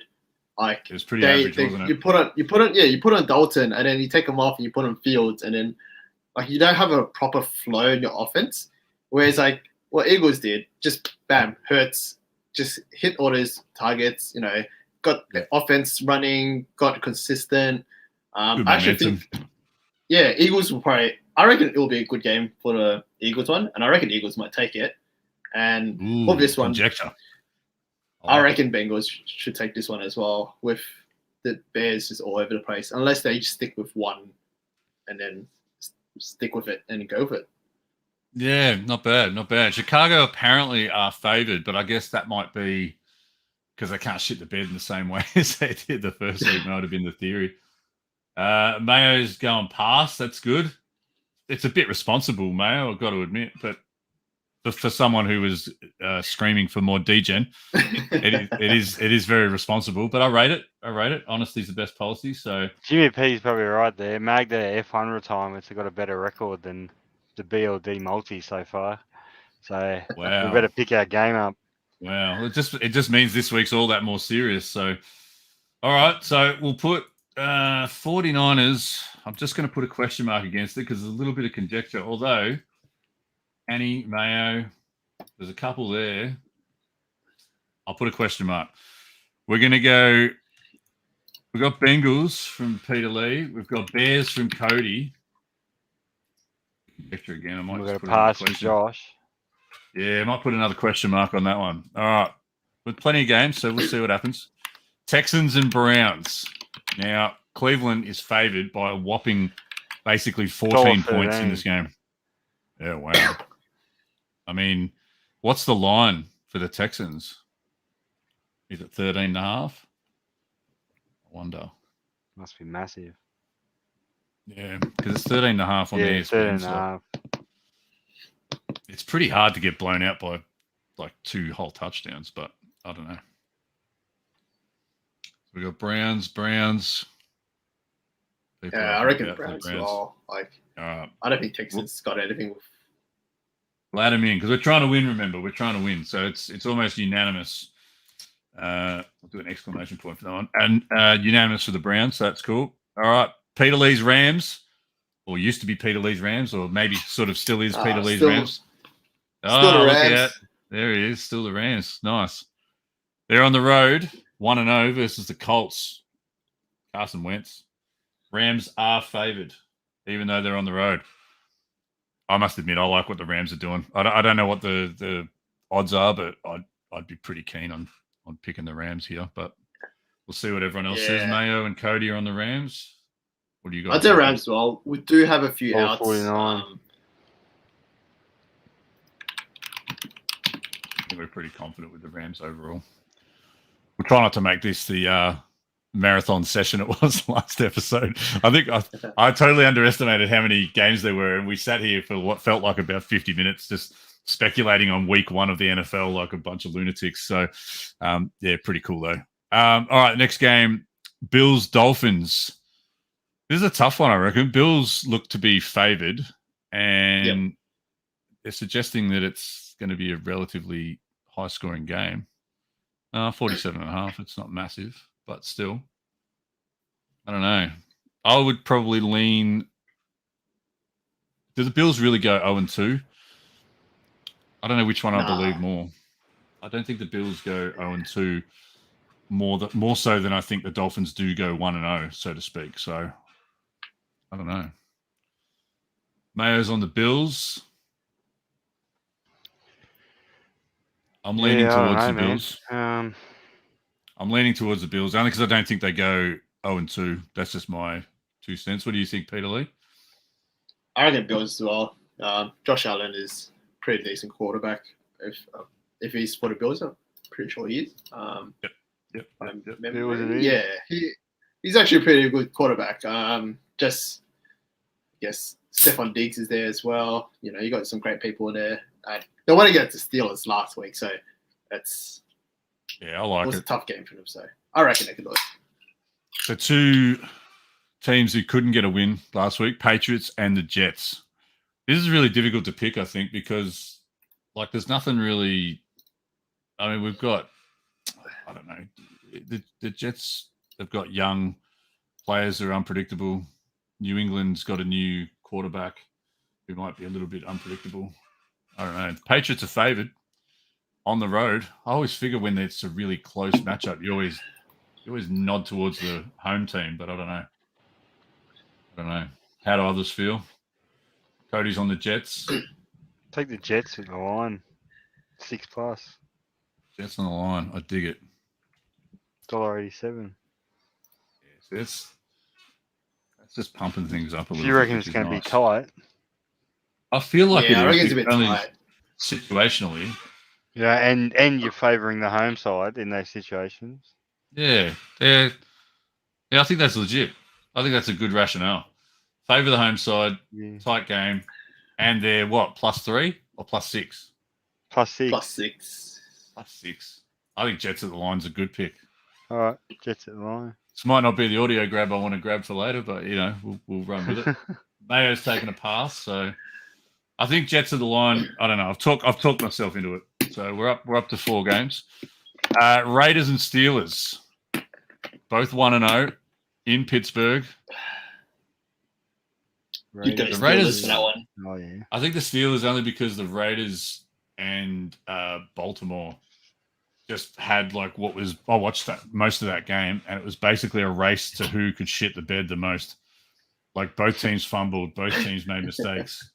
Speaker 3: Like
Speaker 1: it was pretty average, wasn't it?
Speaker 3: You put on Dalton, and then you take him off, and you put on Fields, and then like you don't have a proper flow in your offense. Whereas like what Eagles did, just bam, Hurts, just hit all those targets. Got the offense running, got consistent. I actually think, Eagles will probably. I reckon it will be a good game for the Eagles one, and I reckon Eagles might take it. And for this one,
Speaker 1: conjecture.
Speaker 3: I reckon Bengals should take this one as well, with the Bears just all over the place, unless they just stick with one and then stick with it and go with it.
Speaker 1: Yeah, not bad. Chicago apparently are favored, but I guess that might be because they can't shit the bed in the same way as they did the first week. Might have been the theory. Mayo's going past. That's good. It's a bit responsible, Mayo, I've got to admit, but for someone who was screaming for more degen, it is very responsible. But I rate it. Honesty's the best policy. So
Speaker 2: Jimmy P's probably right there. Magda F1 retirements have got a better record than the BLD multi so far. So we better pick our game up.
Speaker 1: Wow, it just means this week's all that more serious. So all right, so we'll put 49ers. I'm just going to put a question mark against it because there's a little bit of conjecture. Although Annie, Mayo, there's a couple there. I'll put a question mark. We're going to go. We've got Bengals from Peter Lee. We've got Bears from Cody. Extra again. I might
Speaker 2: We're
Speaker 1: just
Speaker 2: going to
Speaker 1: put another
Speaker 2: pass to
Speaker 1: question.
Speaker 2: Josh.
Speaker 1: Yeah, I might put another question mark on that one. All right. With plenty of games, so we'll see what happens. Texans and Browns. Now, Cleveland is favored by a whopping basically 14 points in this game. Yeah, wow. I mean, what's the line for the Texans? Is it 13.5? I wonder.
Speaker 2: Must be massive.
Speaker 1: Yeah, because it's 13.5 on the ESPN.
Speaker 2: 13.5.
Speaker 1: It's pretty hard to get blown out by like 2 whole touchdowns, but I don't know. We got Browns. People
Speaker 3: Yeah, I reckon Browns as well. Like, I don't think Texans got anything with.
Speaker 1: Let them in because we're trying to win. Remember, we're trying to win, so it's almost unanimous. I'll do an exclamation point for that one, and unanimous for the Browns. So that's cool. All right, Peter Lee's Rams, or used to be Peter Lee's Rams, or maybe sort of still is Peter Lee's Rams.
Speaker 3: Still the Rams.
Speaker 1: Look at there he is, still the Rams. Nice. They're on the road, 1-0 versus the Colts. Carson Wentz. Rams are favored, even though they're on the road. I must admit, I like what the Rams are doing. I don't know what the odds are, but I'd be pretty keen on picking the Rams here. But we'll see what everyone else says. Mayo and Cody are on the Rams. What do you got?
Speaker 3: I'd say Rams as well. We do have a few outs.
Speaker 2: 49.
Speaker 1: I think we're pretty confident with the Rams overall. We'll try not to make this the marathon session it was last episode. I think I totally underestimated how many games there were, and we sat here for what felt like about 50 minutes just speculating on week 1 of the NFL like a bunch of lunatics. So, yeah, pretty cool though. All right, next game, Bills-Dolphins. This is a tough one, I reckon. Bills look to be favored, and they're suggesting that it's going to be a relatively high-scoring game. 47.5. It's not massive, but still. I don't know. I would probably lean. Do the Bills really go 0-2? I don't know which one I believe more. I don't think the Bills go 0-2 more so than I think the Dolphins do go 1-0, so to speak. So I don't know. Mayo's on the Bills. I'm leaning towards the Bills. I'm leaning towards the Bills only because I don't think they go 0-2. That's just my 2 cents. What do you think, Peter Lee?
Speaker 3: I reckon Bills as well. Josh Allen is a pretty decent quarterback. If he's for the Bills, I'm pretty sure he is.
Speaker 1: Yep.
Speaker 3: Yeah, he's actually a pretty good quarterback. Just, I guess, Stephon Diggs is there as well. You know, you got some great people there. They want to get to Steelers last week, so that's
Speaker 1: I like it.
Speaker 3: A tough game for them, so I reckon they could do it.
Speaker 1: So 2 teams who couldn't get a win last week, Patriots and the Jets. This is really difficult to pick, I think, because like there's nothing really. I mean, we've got, I don't know, the Jets have got young players who are unpredictable. New England's got a new quarterback who might be a little bit unpredictable. I don't know. The Patriots are favored on the road. I always figure when it's a really close matchup, you always nod towards the home team, but I don't know. How do others feel? Cody's on the Jets.
Speaker 2: Take the Jets in the line. 6+.
Speaker 1: Jets on the line. I dig it.
Speaker 2: $1.87.
Speaker 1: Yes, that's just pumping things up a little bit.
Speaker 2: You reckon it's going to be tight?
Speaker 1: I feel like
Speaker 3: I reckon it's a bit tight.
Speaker 1: Situationally.
Speaker 2: Yeah, and you're favouring the home side in those situations.
Speaker 1: Yeah, I think that's legit. I think that's a good rationale. Favour the home side, tight game, and they're what, +3 or +6?
Speaker 2: +6.
Speaker 3: +6.
Speaker 1: I think Jets at the line's a good pick.
Speaker 2: All right, Jets at the line.
Speaker 1: This might not be the audio grab I want to grab for later, but you know we'll run with it. Mayo's taken a pass, so I think Jets at the line. I don't know. I've talked myself into it. So we're up to 4 games. Raiders and Steelers, both 1-0 in Pittsburgh.
Speaker 3: The
Speaker 1: Raiders
Speaker 3: for that one.
Speaker 2: Oh yeah.
Speaker 1: I think the Steelers only because the Raiders and Baltimore just had like I watched most of that game, and it was basically a race to who could shit the bed the most. Like both teams fumbled, both teams made mistakes.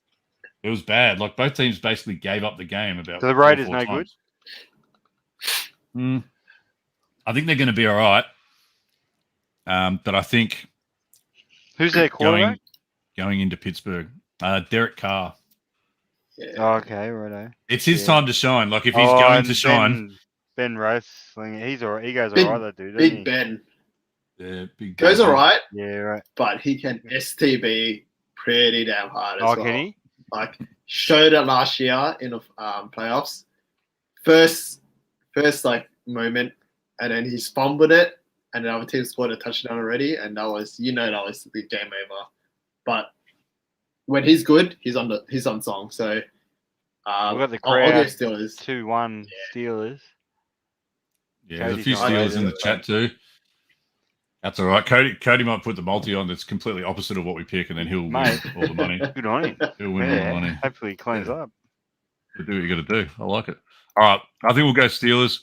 Speaker 1: It was bad. Like both teams basically gave up the game about.
Speaker 2: So the Raiders
Speaker 1: 3 or 4
Speaker 2: no
Speaker 1: times. I think they're going to be all right. But I think
Speaker 2: who's their quarterback
Speaker 1: going into Pittsburgh? Derek Carr.
Speaker 3: Yeah.
Speaker 2: Oh, okay, righto.
Speaker 1: It's his time to shine. Like if he's going to shine,
Speaker 2: Ben Roethlisberger, he's all right. He goes
Speaker 3: Big-
Speaker 2: all right, that dude.
Speaker 3: Big Ben
Speaker 1: yeah, big
Speaker 3: goes all right,
Speaker 2: Yeah, right.
Speaker 3: but he can STB pretty damn hard as well.
Speaker 2: Can he?
Speaker 3: Like showed it last year in the playoffs. First like moment, and then he's fumbled it, and the other team scored a touchdown already, and that was the game over. But when he's good, he's on song. So
Speaker 2: We've got the
Speaker 3: I'll go
Speaker 2: crowd.
Speaker 3: Steelers.
Speaker 2: 2-1 Steelers.
Speaker 1: Yeah, there's a
Speaker 2: Cody's
Speaker 1: few
Speaker 2: not
Speaker 1: Steelers in
Speaker 3: over.
Speaker 1: the chat too. That's all right. Cody might put the multi on that's completely opposite of what we pick, and then he'll win
Speaker 2: Mate.
Speaker 1: all the money.
Speaker 2: Good on him.
Speaker 1: He'll win all the money.
Speaker 2: Hopefully he cleans up.
Speaker 1: You do what you got to do. I like it. All right. I think we'll go Steelers.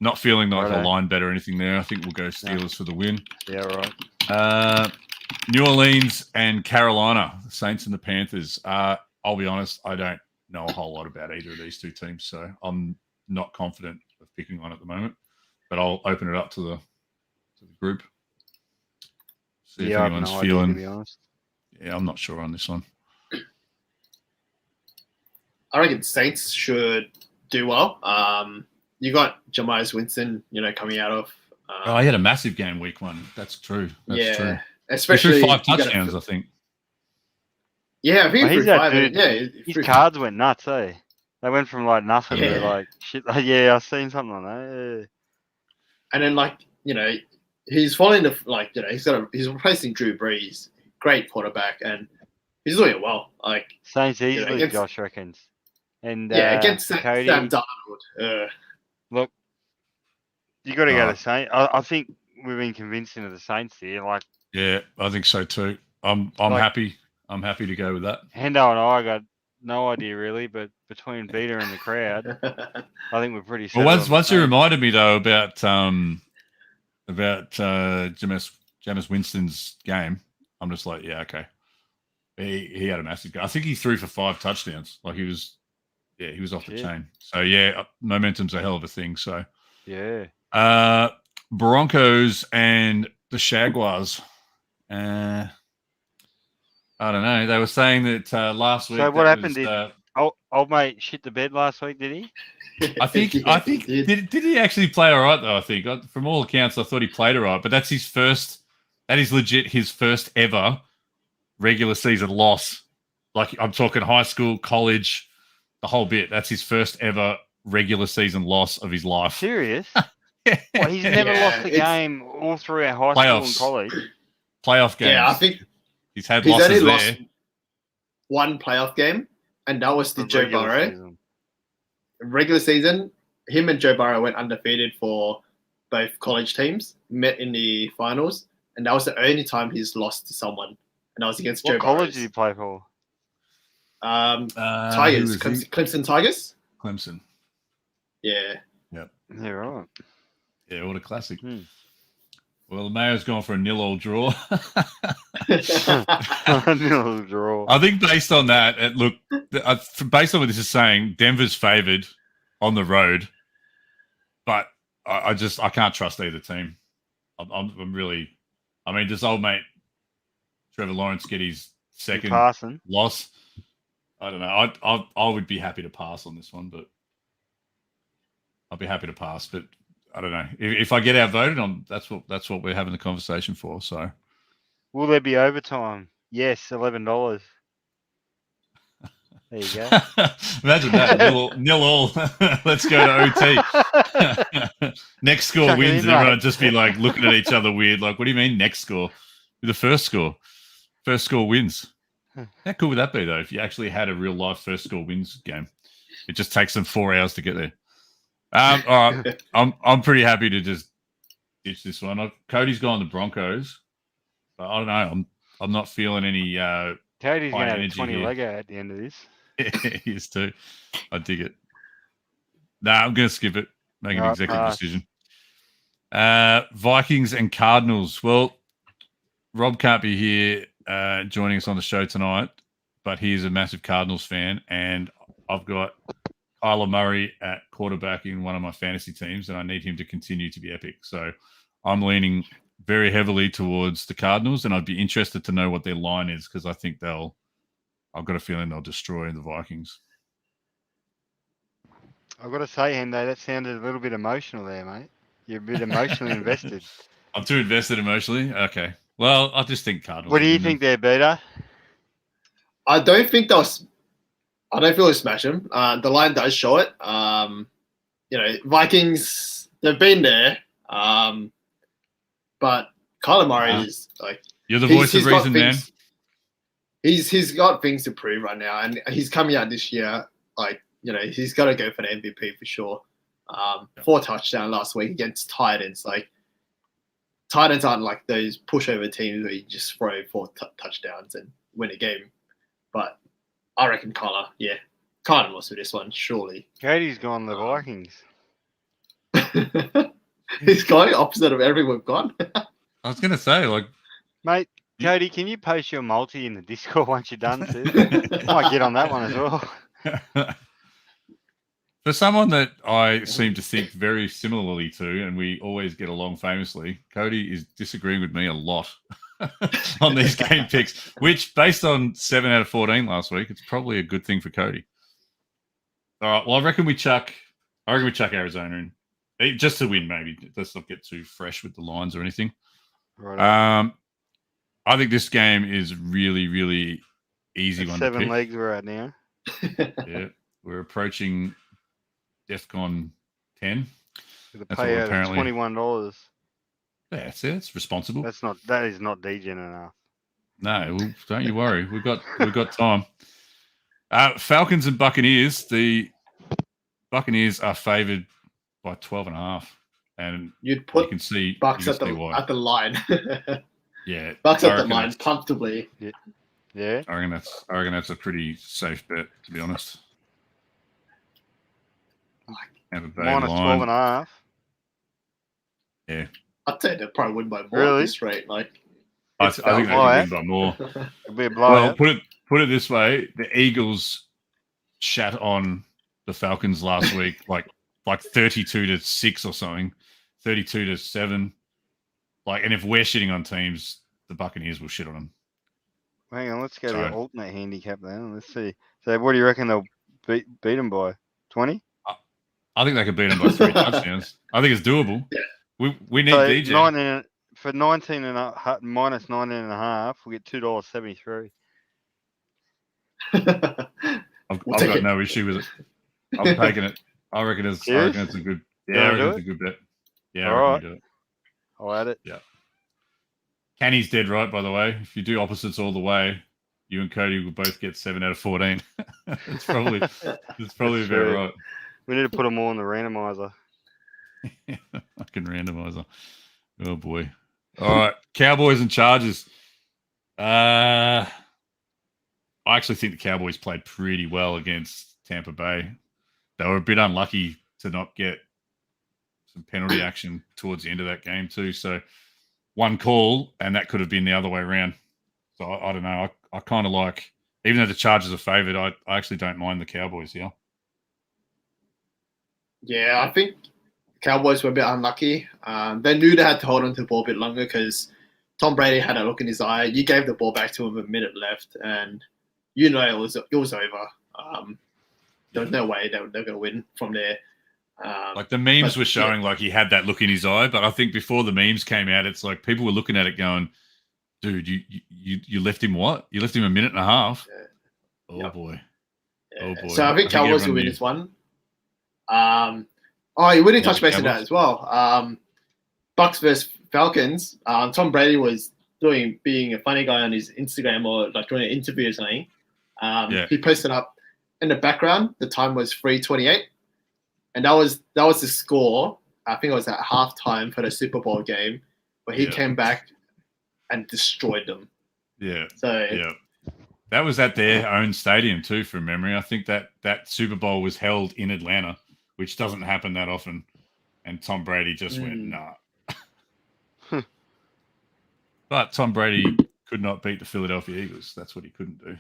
Speaker 1: Not feeling like a line bet or anything there. I think we'll go Steelers for the win.
Speaker 2: Yeah, right.
Speaker 1: New Orleans and Carolina, the Saints and the Panthers. I'll be honest, I don't know a whole lot about either of these two teams, so I'm not confident of picking one at the moment. But I'll open it up to the group. See if anyone's feeling.
Speaker 2: To be honest.
Speaker 1: Yeah, I'm not sure on this one.
Speaker 3: I reckon Saints should do well. You got Jamaice Winston, coming out of.
Speaker 1: He had a massive game week 1. That's true. That's true.
Speaker 3: Especially
Speaker 1: he threw 5 touchdowns, I think.
Speaker 3: Yeah, I think
Speaker 2: Well,
Speaker 3: he
Speaker 2: he's
Speaker 3: threw
Speaker 2: that
Speaker 3: 5.
Speaker 2: dude.
Speaker 3: Yeah,
Speaker 2: His cards went nuts, eh? They went from like nothing to like shit. Yeah, I've seen something like that.
Speaker 3: And then he's following he's replacing Drew Brees, great quarterback, and he's doing it well. Like
Speaker 2: Saints easily,
Speaker 3: against,
Speaker 2: Josh reckons. And
Speaker 3: against
Speaker 2: Cody,
Speaker 3: Sam Darnold.
Speaker 2: Look, you got to go to Saints. I think we've been convinced into the Saints here. Like,
Speaker 1: yeah, I think so too. I'm happy. I'm happy to go with that.
Speaker 2: Hendo and I got no idea really, but between Beta and the crowd, I think we're pretty.
Speaker 1: Well, once you reminded me though about Jamaice Winston's game, I'm just like, yeah, okay. He had a massive game. I think he threw for 5 touchdowns. Like he was off the chain. So yeah, momentum's a hell of a thing. So
Speaker 2: yeah.
Speaker 1: Broncos and the Jaguars. I don't know. They were saying that last week.
Speaker 2: So what happened? Did old mate shit the bed last week? Did he?
Speaker 1: I think did he actually play all right though? I think from all accounts, I thought he played all right. But that's his first. That is legit his first ever regular season loss. Like I'm talking high school, college, the whole bit. That's his first ever regular season loss of his life.
Speaker 2: Serious? Well, he's never lost a game all through our high school and college.
Speaker 1: Playoff games.
Speaker 3: Yeah, I think
Speaker 1: he's had losses
Speaker 3: only
Speaker 1: there.
Speaker 3: Lost one playoff game, and that was to Joe Burrow. Regular season, him and Joe Burrow went undefeated for both college teams, met in the finals, and that was the only time he's lost to someone, and that was against Joe Burrow.
Speaker 2: What college did he play for?
Speaker 3: Tigers, Clemson Tigers.
Speaker 1: Clemson.
Speaker 3: Yeah.
Speaker 1: Yep.
Speaker 2: Yeah, right.
Speaker 1: Yeah, what a classic. Well, the Mayo's gone for a 0-0 draw.
Speaker 2: 0-0 draw.
Speaker 1: I think based on that, based on what this is saying, Denver's favoured on the road, but I can't trust either team. I'm really, I mean, does old mate Trevor Lawrence get his second loss? I don't know. I would be happy to pass on this one, but I'll be happy to pass, but I don't know. If I get outvoted on, that's what we're having the conversation for. So,
Speaker 2: will there be overtime? Yes, $11. There you go.
Speaker 1: Imagine that 0-0. Let's go to OT. Next score wins, and everyone would just be like looking at each other weird. Like, what do you mean next score? The first score wins. How cool would that be though? If you actually had a real life first score wins game, it just takes them 4 hours to get there. All right, I'm pretty happy to just ditch this one. Cody's gone the Broncos, but I don't know. I'm not feeling any.
Speaker 2: Cody's going to have a 20
Speaker 1: here.
Speaker 2: Lego at the end of this.
Speaker 1: He is too. I dig it. Nah, I'm going to skip it. Make an executive decision. Vikings and Cardinals. Well, Rob can't be here joining us on the show tonight, but he is a massive Cardinals fan, and I've got Kyler Murray at quarterback in one of my fantasy teams, and I need him to continue to be epic. So I'm leaning very heavily towards the Cardinals, and I'd be interested to know what their line is because I think I've got a feeling they'll destroy the Vikings.
Speaker 2: I've got to say, Hendo, that sounded a little bit emotional there, mate. You're a bit emotionally invested.
Speaker 1: I'm too invested emotionally? Okay. Well, I just think Cardinals.
Speaker 2: What do you think there, Peter?
Speaker 3: I don't think they'll. I don't feel they'll smash them. The line does show it. Vikings, they've been there. But Kyler Murray is like.
Speaker 1: You're the voice of reason, man.
Speaker 3: He's got things to prove right now, and he's coming out this year. Like, he's got to go for the MVP for sure. 4 touchdowns last week against Titans. Like, Titans aren't like those pushover teams where you just throw 4 touchdowns and win a game. But I reckon Cardinals for this one, surely.
Speaker 2: Cody's gone the Vikings.
Speaker 3: He's going opposite of everyone we've gone.
Speaker 1: I was going to say, like...
Speaker 2: Mate, Cody, can you post your multi in the Discord once you're done, too? I might get on that one as well.
Speaker 1: For someone that I seem to think very similarly to, and we always get along famously, Cody is disagreeing with me a lot on these game picks, which, based on 7 out of 14 last week, it's probably a good thing for Cody. All right, well, I reckon we chuck Arizona in, just to win, maybe. Let's not get too fresh with the lines or anything.
Speaker 2: Right.
Speaker 1: I think this game is really, really easy one to pick.
Speaker 2: 7 legs we're at now.
Speaker 1: Yeah, we're approaching DEFCON 10.
Speaker 2: With a payout of $21.
Speaker 1: Yeah, it's responsible.
Speaker 2: That is not degen enough.
Speaker 1: No, don't you worry. We've got time. Falcons and Buccaneers. The Buccaneers are favoured by 12.5, and
Speaker 3: you can
Speaker 1: see
Speaker 3: Bucks at the line.
Speaker 1: Yeah,
Speaker 3: Bucks at the line comfortably.
Speaker 2: Yeah.
Speaker 1: I reckon that's a pretty safe bet, to be honest.
Speaker 2: Minus 12.5.
Speaker 1: Yeah.
Speaker 3: I'd say they'll probably win by more at this rate. Like,
Speaker 1: I think they can win by more.
Speaker 2: It'll be a blowout.
Speaker 1: Well, put it this way: the Eagles shat on the Falcons last week, like 32-6 or something, 32-7. Like, and if we're shitting on teams, the Buccaneers will shit on them.
Speaker 2: Hang on, let's go to the alternate handicap then. Let's see. So, what do you reckon they'll beat them by? 20?
Speaker 1: I think they could beat them by 3 touchdowns. I think it's doable.
Speaker 3: Yeah.
Speaker 1: We need DJ.
Speaker 2: For 19 and a, minus 19.5, we get $2.73.
Speaker 1: I've got no issue with it. I'm taking it. I reckon it's a good. Yeah, I reckon it's a good bet. Yeah, I reckon we do it.
Speaker 2: I'll add it.
Speaker 1: Yeah. Canny's dead right, by the way. If you do opposites all the way, you and Cody will both get 7 out of 14. It's probably about right.
Speaker 2: We need to put them all in the randomizer.
Speaker 1: Fucking randomizer. Oh boy. All right, Cowboys and Chargers. I actually think the Cowboys played pretty well against Tampa Bay. They were a bit unlucky to not get some penalty action towards the end of that game too. So one call, and that could have been the other way around. So I don't know. I kind of like, even though the Chargers are favoured, I actually don't mind the Cowboys here.
Speaker 3: Yeah, I think Cowboys were a bit unlucky. They knew they had to hold on to the ball a bit longer because Tom Brady had a look in his eye. You gave the ball back to him a minute left, and it was over. There was no way they're going to win from there.
Speaker 1: Like the memes were showing like he had that look in his eye, but I think before the memes came out, it's like people were looking at it going, dude, you left him what? You left him a minute and a half? Yeah. Oh, boy.
Speaker 3: Yeah.
Speaker 1: Oh, boy.
Speaker 3: So I think Cowboys will win this one. We didn't touch base on that as well. Bucks versus Falcons. Tom Brady was being a funny guy on his Instagram or like doing an interview or something. He posted up in the background. The time was 3:28, and that was the score. I think it was at halftime for the Super Bowl game, where he came back and destroyed them. Yeah. So
Speaker 1: that was at their own stadium too, from memory. I think that Super Bowl was held in Atlanta, which doesn't happen that often. And Tom Brady just went, nah. But Tom Brady could not beat the Philadelphia Eagles. That's what he couldn't do.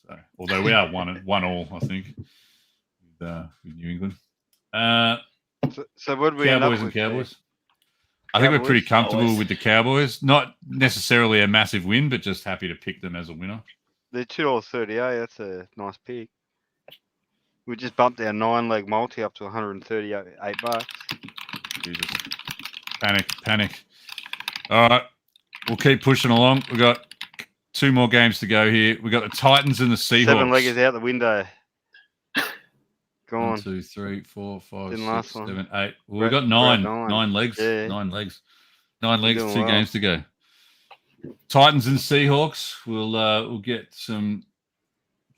Speaker 1: So, although we are 1-1 I think, with New England.
Speaker 2: So what do we
Speaker 1: Cowboys and Cowboys? I think we're pretty comfortable with the Cowboys. Not necessarily a massive win, but just happy to pick them as a winner.
Speaker 2: They're $2.38. That's a nice pick. We just bumped our 9-leg multi up to $138.
Speaker 1: Jesus. Panic. All right. We'll keep pushing along. We've got 2 more games to go here. We've got the Titans and the Seahawks.
Speaker 2: 7-leggers out the window. Gone.
Speaker 1: 1, 2, 3, 4, 5,
Speaker 2: Didn't
Speaker 1: 6,
Speaker 2: last one.
Speaker 1: 7, 8. Well, we've got 9 legs.
Speaker 2: Yeah.
Speaker 1: 9 legs. 9 legs, 2
Speaker 2: well.
Speaker 1: games to go. Titans and Seahawks. We'll get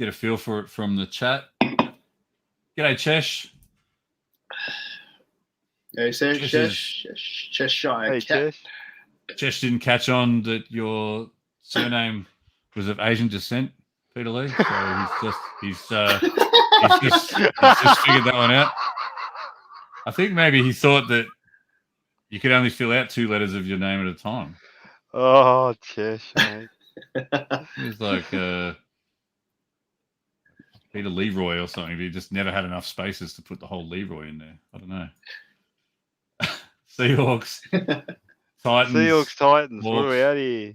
Speaker 1: a feel for it from the chat. G'day, Chesh.
Speaker 3: Yeah, say
Speaker 2: Hey, Chesh.
Speaker 1: Chesh didn't catch on that your surname was of Asian descent, Peter Lee. So he's just figured that one out. I think maybe he thought that you could only fill out 2 letters of your name at a time.
Speaker 2: Oh, Chesh, mate.
Speaker 1: It was like Peter Leroy or something. But he just never had enough spaces to put the whole Leroy in there. I don't know. Seahawks, Titans.
Speaker 2: Seahawks, Titans.
Speaker 1: Hawks.
Speaker 2: What are we out here?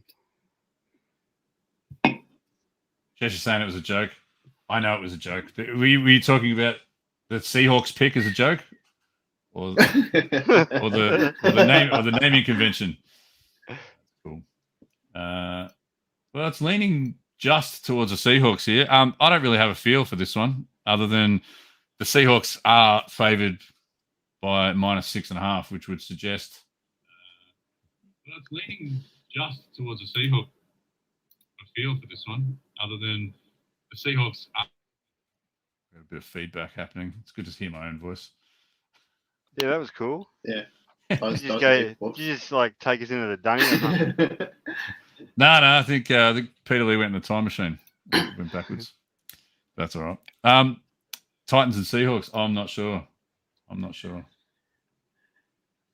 Speaker 1: Chesh is saying it was a joke. I know it was a joke. But were you talking about the Seahawks pick as a joke? Or the naming convention? Cool. Well, it's leaning just towards the Seahawks here. I don't really have a feel for this one, other than the Seahawks are favoured by -6.5, which would suggest. Well, it's leaning just towards the Seahawks. A feel for this one, other than the Seahawks are. Got a bit of feedback happening. It's good to hear my own voice.
Speaker 2: Yeah, that was cool.
Speaker 3: Yeah.
Speaker 2: Did you just like take us into the dunny or something?
Speaker 1: No, I think Peter Lee went in the time machine. Went backwards. That's all right. Titans and Seahawks. I'm not sure.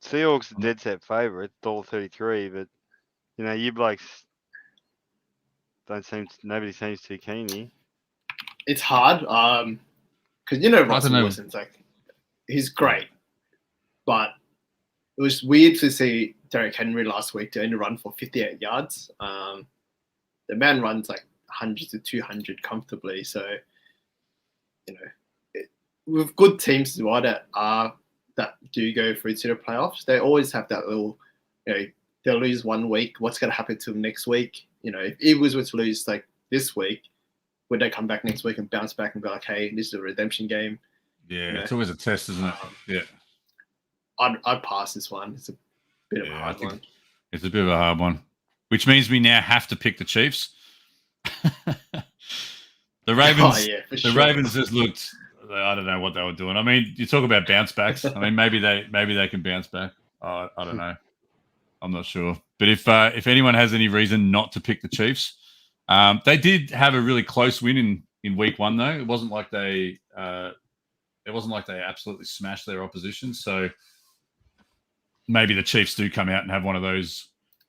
Speaker 2: Seahawks are dead set favourite, $1.33, but you blokes nobody seems too keen here.
Speaker 3: It's hard, because Russell Wilson's he's great, but it was weird to see Derrick Henry last week to only run for 58 yards. The man runs 100 to 200 comfortably, so with good teams as well that do go through to the playoffs, they always have that little, they'll lose 1 week. What's going to happen to them next week? If Eagles were to lose this week, would they come back next week and bounce back and be like, hey, this is a redemption game?
Speaker 1: Yeah, it's always a test, isn't it? Yeah.
Speaker 3: I'd pass this one. It's a bit of a hard one.
Speaker 1: It's a bit of a hard one, which means we now have to pick the Chiefs. The Ravens, Ravens just looked. I don't know what they were doing. I mean, you talk about bounce backs. I mean, maybe they can bounce back. I don't know. I'm not sure. But if anyone has any reason not to pick the Chiefs, they did have a really close win in week 1 though. It wasn't like they absolutely smashed their opposition. So maybe the Chiefs do come out and have one of those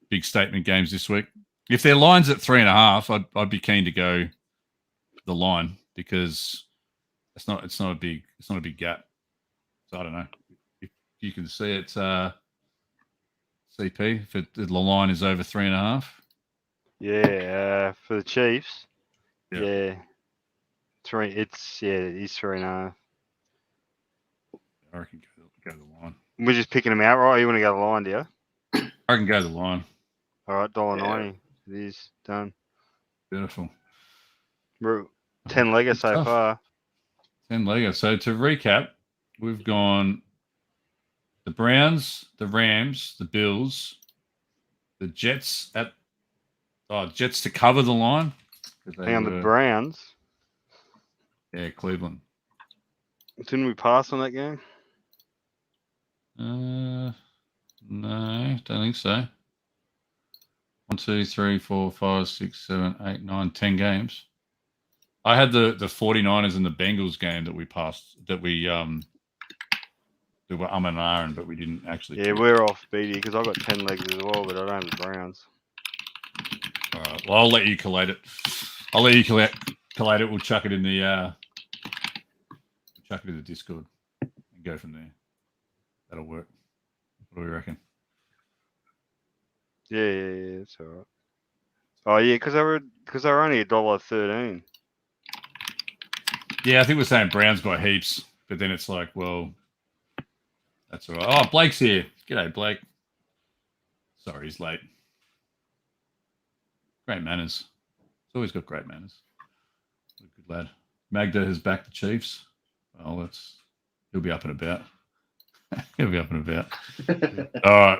Speaker 1: big statement games this week. If their line's at 3.5, I'd be keen to go the line, because it's not a big gap. So I don't know if you can see it, CP. If the line is over 3.5.
Speaker 2: Yeah, for the Chiefs.
Speaker 1: Yep.
Speaker 2: Yeah, 3. It is 3.5.
Speaker 1: I reckon go the line.
Speaker 2: We're just picking them out, right? You want to go the line, do you?
Speaker 1: I can go the line.
Speaker 2: All right, $1.90. It is done.
Speaker 1: Beautiful.
Speaker 2: We're 10-legger so far.
Speaker 1: 10-legger. So to recap, we've gone the Browns, the Rams, the Bills, the Jets Jets to cover the line.
Speaker 2: Hang on, the Browns.
Speaker 1: Yeah, Cleveland.
Speaker 2: Didn't we pass on that game?
Speaker 1: No, don't think so. 1, 2, 3, 4, 5, 6, 7, 8, 9, 10 games. I had the 49ers and the Bengals game that we passed, that we and ahhing, but we didn't actually.
Speaker 2: Yeah, we're off, BD, because I've got 10 legs as well, but I don't have the Browns.
Speaker 1: All right. Well, I'll let you collate it. I'll let you collate it. We'll chuck it in the Discord and go from there. That'll work. What do we reckon?
Speaker 2: Yeah, that's all right. Oh yeah, because they were only $1.13.
Speaker 1: Yeah, I think we're saying Brown's got heaps, but then it's like, well, that's all right. Oh, Blake's here. G'day, Blake. Sorry, he's late. Great manners. He's always got great manners. Good lad. Magda has backed the Chiefs. Oh, he'll be up and about. He'll be up and about. All right,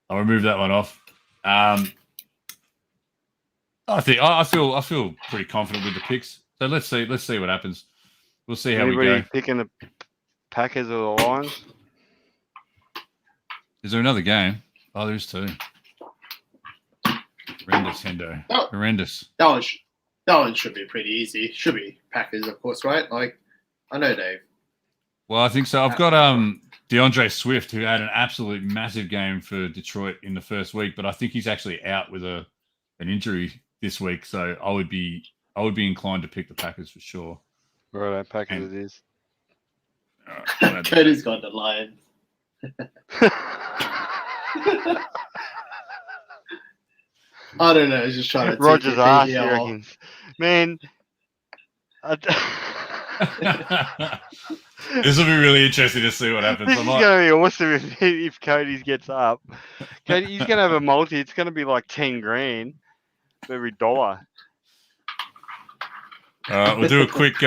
Speaker 1: I'll remove that one off. I feel pretty confident with the picks. So let's see what happens. We'll see how we go.
Speaker 2: Picking the Packers or the Lions?
Speaker 1: Is there another game? Oh, there's two. Horrendous, Hendo.
Speaker 3: Oh.
Speaker 1: Horrendous.
Speaker 3: That one should be pretty easy. Should be Packers, of course, right? Like, I know, Dave.
Speaker 1: Well, I think so. I've got DeAndre Swift, who had an absolute massive game for Detroit in the first week, but I think he's actually out with an injury this week. So I would be inclined to pick the Packers for sure.
Speaker 2: Right, Packers it is.
Speaker 3: Right, Cody's got the Lions. I don't know. I was just trying to.
Speaker 2: Roger's ass, you reckon? Man.
Speaker 1: This will be really interesting to see what happens.
Speaker 2: This is going to be awesome if Cody's gets up. Cody, he's going to have a multi. It's going to be like 10 grand for every dollar.
Speaker 1: We'll do a quick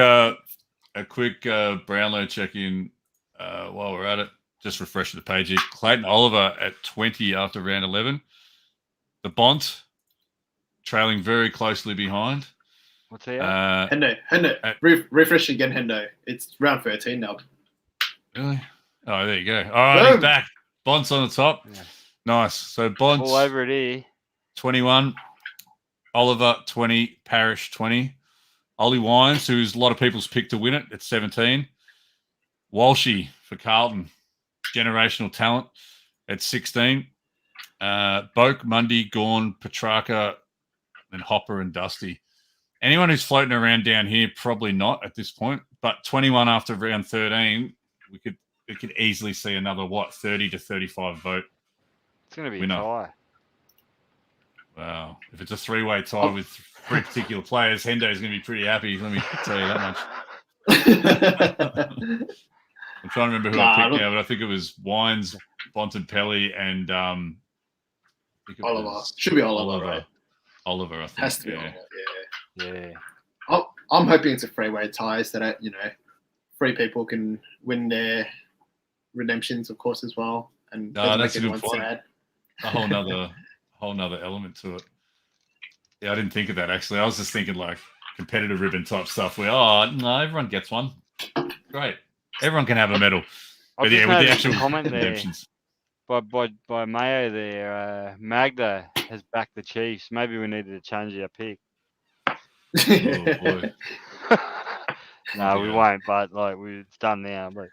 Speaker 1: Brownlow check-in while we're at it. Just refreshing the page here. Clayton Oliver at 20 after round 11. The Bont trailing very closely behind.
Speaker 2: What's he
Speaker 3: at? Hendo. Refresh again, Hendo. It's round 13 now.
Speaker 1: Really? Oh, there you go. All right, he's back. Bont's on the top. Yeah. Nice. So Bont's
Speaker 2: all over it here.
Speaker 1: 21. Oliver, 20. Parrish, 20. Ollie Wines, who's a lot of people's pick to win it, at 17. Walshy for Carlton. Generational talent at 16. Boak, Mundy, Gorn, Petrarca, and Hopper and Dusty. Anyone who's floating around down here, probably not at this point. But 21 after round 13, we could easily see another 30 to 35 vote.
Speaker 2: It's going to be
Speaker 1: winner.
Speaker 2: A tie.
Speaker 1: Wow! If it's a three-way tie with three particular players, Hendo's going to be pretty happy. Let me tell you that much. I'm trying to remember who I picked now, but I think it was Wines, Bontempelli, and
Speaker 3: Oliver. Should be Oliver, right?
Speaker 1: Oliver, I think.
Speaker 3: Has to be Oliver.
Speaker 2: Yeah.
Speaker 3: I'm hoping it's a three-way tie so that three people can win their redemptions, of course, as well, and
Speaker 1: that's a good point.
Speaker 3: Sad.
Speaker 1: A whole nother element to it. Yeah, I didn't think of that actually. I was just thinking like competitive ribbon type stuff where no, everyone gets one. Great. Everyone can have a medal. But yeah, with the actual
Speaker 2: comment redemptions. There by Mayo there, Magda has backed the Chiefs. Maybe we needed to change our pick.
Speaker 1: Oh boy.
Speaker 2: No, we won't, but it's done now. But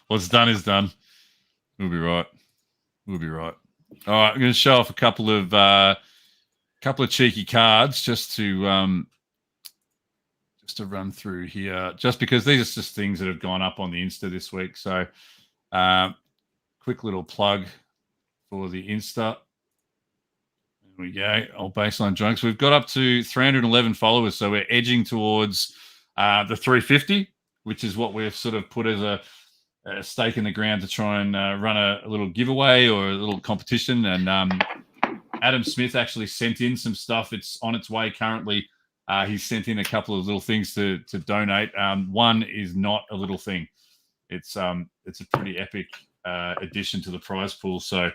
Speaker 1: what's done is done. We'll be right. All right, I'm going to show off a couple of cheeky cards just to run through here, just because these are just things that have gone up on the Insta this week. So, quick little plug for the Insta. There we go. Old baseline drunks. We've got up to 311 followers, so we're edging towards the 350, which is what we've sort of put as a stake in the ground to try and run a little giveaway or a little competition. And Adam Smith actually sent in some stuff. It's on its way currently. He's sent in a couple of little things to donate. One is not a little thing. It's a pretty epic addition to the prize pool. So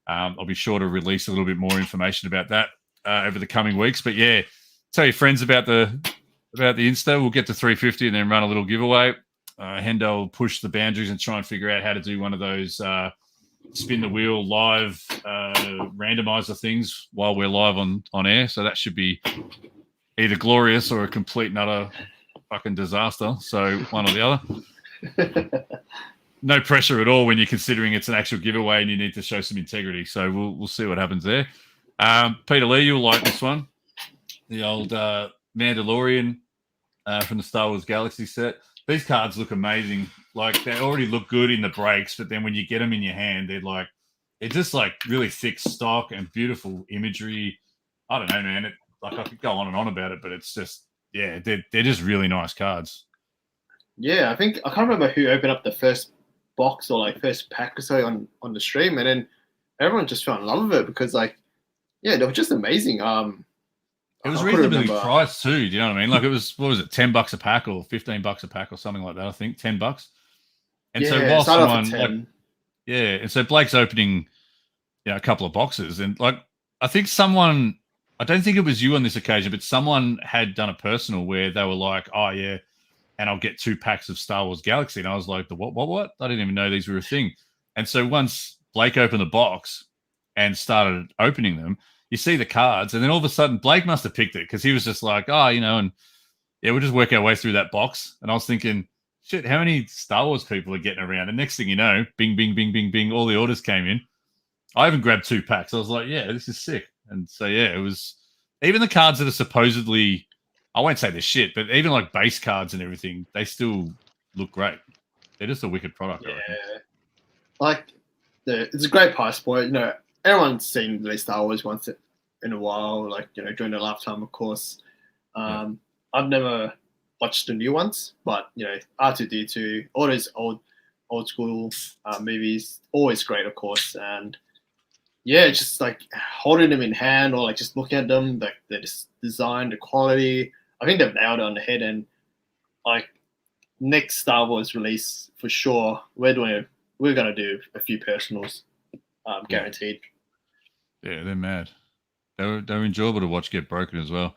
Speaker 1: I'll be sure to release a little bit more information about that over the coming weeks. But yeah, tell your friends about the Insta. We'll get to 350 and then run a little giveaway. Hendo will push the boundaries and try and figure out how to do one of those spin the wheel live randomizer things while we're live on air. So that should be either glorious or a complete and utter fucking disaster. So one or the other. No pressure at all when you're considering it's an actual giveaway and you need to show some integrity. So we'll see what happens there. Peter Lee, you'll like this one. The old Mandalorian from the Star Wars Galaxy set. These cards look amazing. Like, they already look good in the breaks, but then when you get them in your hand, they're just like really thick stock and beautiful imagery. I don't know, man. I could go on and on about it, but it's just, yeah, they're just really nice cards.
Speaker 3: Yeah, I can't remember who opened up the first box or like first pack or so on the stream, and then everyone just fell in love with it because like, yeah, they were just amazing.
Speaker 1: It was reasonably priced too. Do you know what I mean? Like, it was, what was it, $10 a pack or $15 a pack or something like that? I think $10. And
Speaker 3: yeah,
Speaker 1: so while someone, like, yeah, and so Blake's opening, a couple of boxes, and like, I think someone, I don't think it was you on this occasion, but someone had done a personal where they were like, oh yeah, and I'll get 2 packs of Star Wars Galaxy, and I was like, the what? I didn't even know these were a thing. And so once Blake opened the box and started opening them, you see the cards, and then all of a sudden Blake must have picked it because he was just like, oh, and yeah, we'll just work our way through that box. And I was thinking, shit, how many Star Wars people are getting around? And next thing you know, bing, bing, bing, bing, bing, all the orders came in. I even grabbed 2 packs. I was like, yeah, this is sick. And so, yeah, it was even the cards that are supposedly, I won't say they're shit, but even like base cards and everything, they still look great. They're just a wicked product.
Speaker 3: Yeah. Like, it's a great price point. Everyone's seen the Star Wars once in a while, like, during their lifetime, of course. I've never watched the new ones, but, R2-D2, all those old school movies, always great, of course. And yeah, just like holding them in hand or like just looking at them, like the design, the quality, I think they've nailed it on the head. And like next Star Wars release for sure, we're gonna do a few personals, guaranteed.
Speaker 1: Yeah, they're mad. They're enjoyable to watch get broken as well.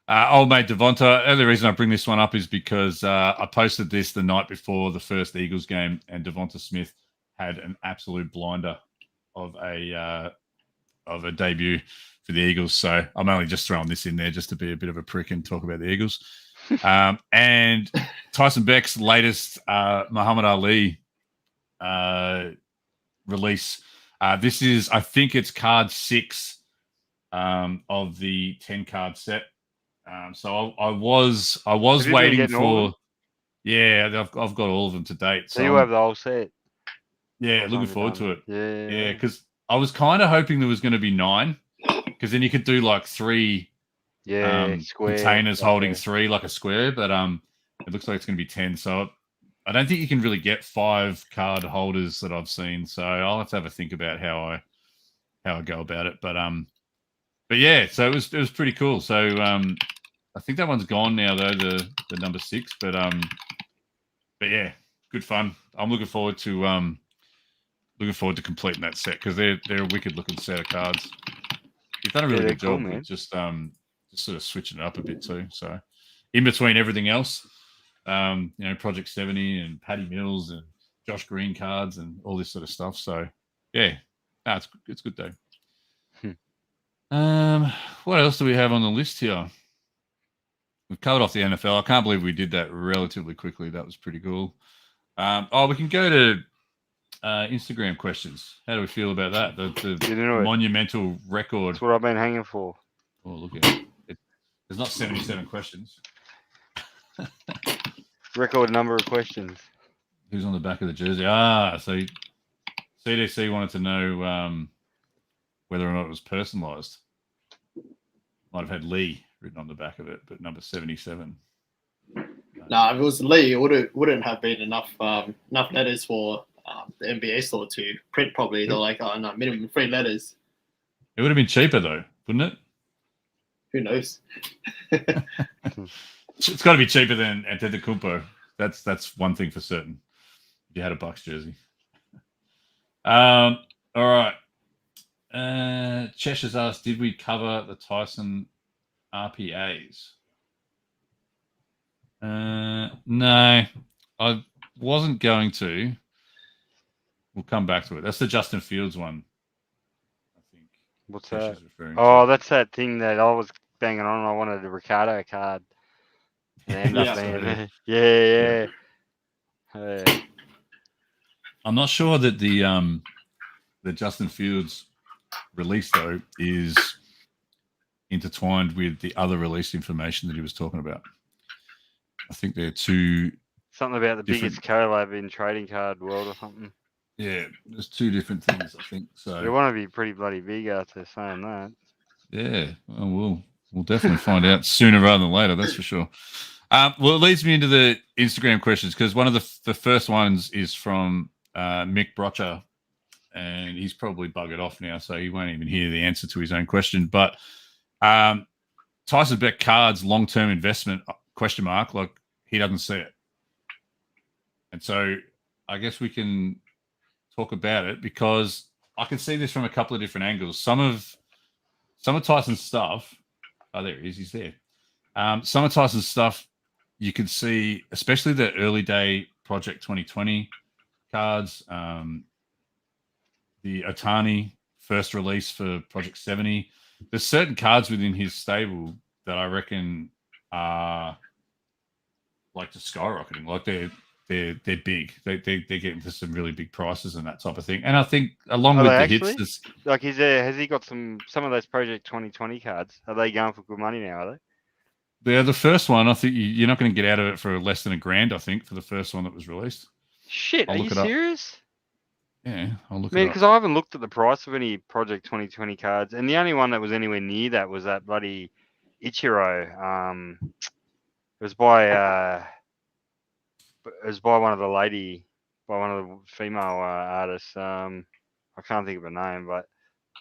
Speaker 1: Old mate Devonta, the only reason I bring this one up is because I posted this the night before the first Eagles game, and Devonta Smith had an absolute blinder of a debut for the Eagles. So I'm only just throwing this in there just to be a bit of a prick and talk about the Eagles. And Tyson Beck's latest Muhammad Ali release. This is, I think it's card 6 of the 10 card set. So I was waiting for. Yeah, I've got all of them to date.
Speaker 2: So you have the whole set.
Speaker 1: Yeah, looking forward to it.
Speaker 2: Yeah,
Speaker 1: because I was kind of hoping there was going to be 9, because then you could do like 3
Speaker 2: square
Speaker 1: containers holding 3 like a square, but it looks like it's going to be 10. So I don't think you can really get 5 card holders that I've seen. So I'll have to have a think about how I go about it. But yeah, so it was pretty cool. So I think that one's gone now though, the number 6. But yeah, good fun. I'm looking forward to completing that set because they're a wicked looking set of cards. You've done a really good job, man. Just sort of switching it up a bit too. So in between everything else, Project 70 and Paddy Mills and Josh Green cards and all this sort of stuff. So yeah, it's good though. What else do we have on the list here? We've covered off the NFL. I can't believe we did that relatively quickly. That was pretty cool. We can go to Instagram questions. How do we feel about that? The monumental record.
Speaker 2: That's what I've been hanging for.
Speaker 1: Oh, look at it. There's not 77 questions.
Speaker 2: Record number of questions.
Speaker 1: Who's on the back of the jersey? So CDC wanted to know whether or not it was personalised. Might have had Lee written on the back of it, but number 77.
Speaker 3: No, if it was Lee, it wouldn't have been enough letters for the NBA store to print. Probably they're like, oh no, minimum 3 letters.
Speaker 1: It would have been cheaper though, wouldn't it?
Speaker 3: Who knows?
Speaker 1: It's got to be cheaper than Antetokounmpo. That's one thing for certain. If you had a Bucks jersey. All right. Cheshire's asked, did we cover the Tyson RPAs? No, I wasn't going to. We'll come back to it. That's the Justin Fields one, I think.
Speaker 2: What's that? Oh, that's that thing that I was banging on. I wanted a Riccardo card. Yeah.
Speaker 1: I'm not sure that the Justin Fields release though is intertwined with the other released information that he was talking about. I think they're two.
Speaker 2: Something about the biggest collab in trading card world or something.
Speaker 1: Yeah, there's two different things, I think. So
Speaker 2: you want to be pretty bloody big after saying that.
Speaker 1: Yeah, well, we'll definitely find out sooner rather than later. That's for sure. Well, it leads me into the Instagram questions because one of the first ones is from Mick Brocher, and he's probably buggered off now, so he won't even hear the answer to his own question. But Tyson Beck cards long-term investment ? Like he doesn't see it, and so I guess we can talk about it because I can see this from a couple of different angles. Some of Tyson's stuff. Oh, there he is. He's there. Some of Tyson's stuff you can see, especially the early day Project 2020 cards. The Otani first release for Project 70. There's certain cards within his stable that I reckon are like just skyrocketing. Like they're big. They're getting to some really big prices and that type of thing. And I think along with the hits,
Speaker 2: like has he got some of those Project 2020 cards? Are they going for good money now? Are they?
Speaker 1: The first one, I think you're not going to get out of it for less than $1,000. I think for the first one that was released.
Speaker 2: Shit, are you serious?
Speaker 1: Yeah, I'll look.
Speaker 2: Man, because I haven't looked at the price of any Project 2020 cards, and the only one that was anywhere near that was that bloody Ichiro. It was by one of the female artists. I can't think of her name, but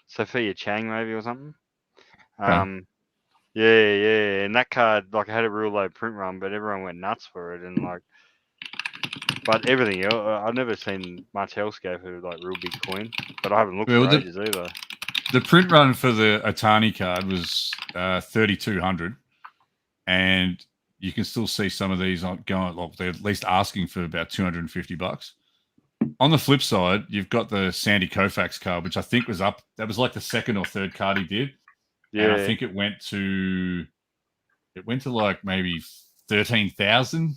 Speaker 2: Sophia Chang maybe or something. Yeah, and that card like had a real low print run, but everyone went nuts for it, and like. But everything else, I've never seen much else go for like real big coin. But I haven't looked for ages either.
Speaker 1: The print run for the Otani card was 3,200, and you can still see some of these going. Like they're at least asking for about $250. On the flip side, you've got the Sandy Koufax card, which I think was up. That was like the second or third card he did. Yeah, and I think it went to like maybe 13,000.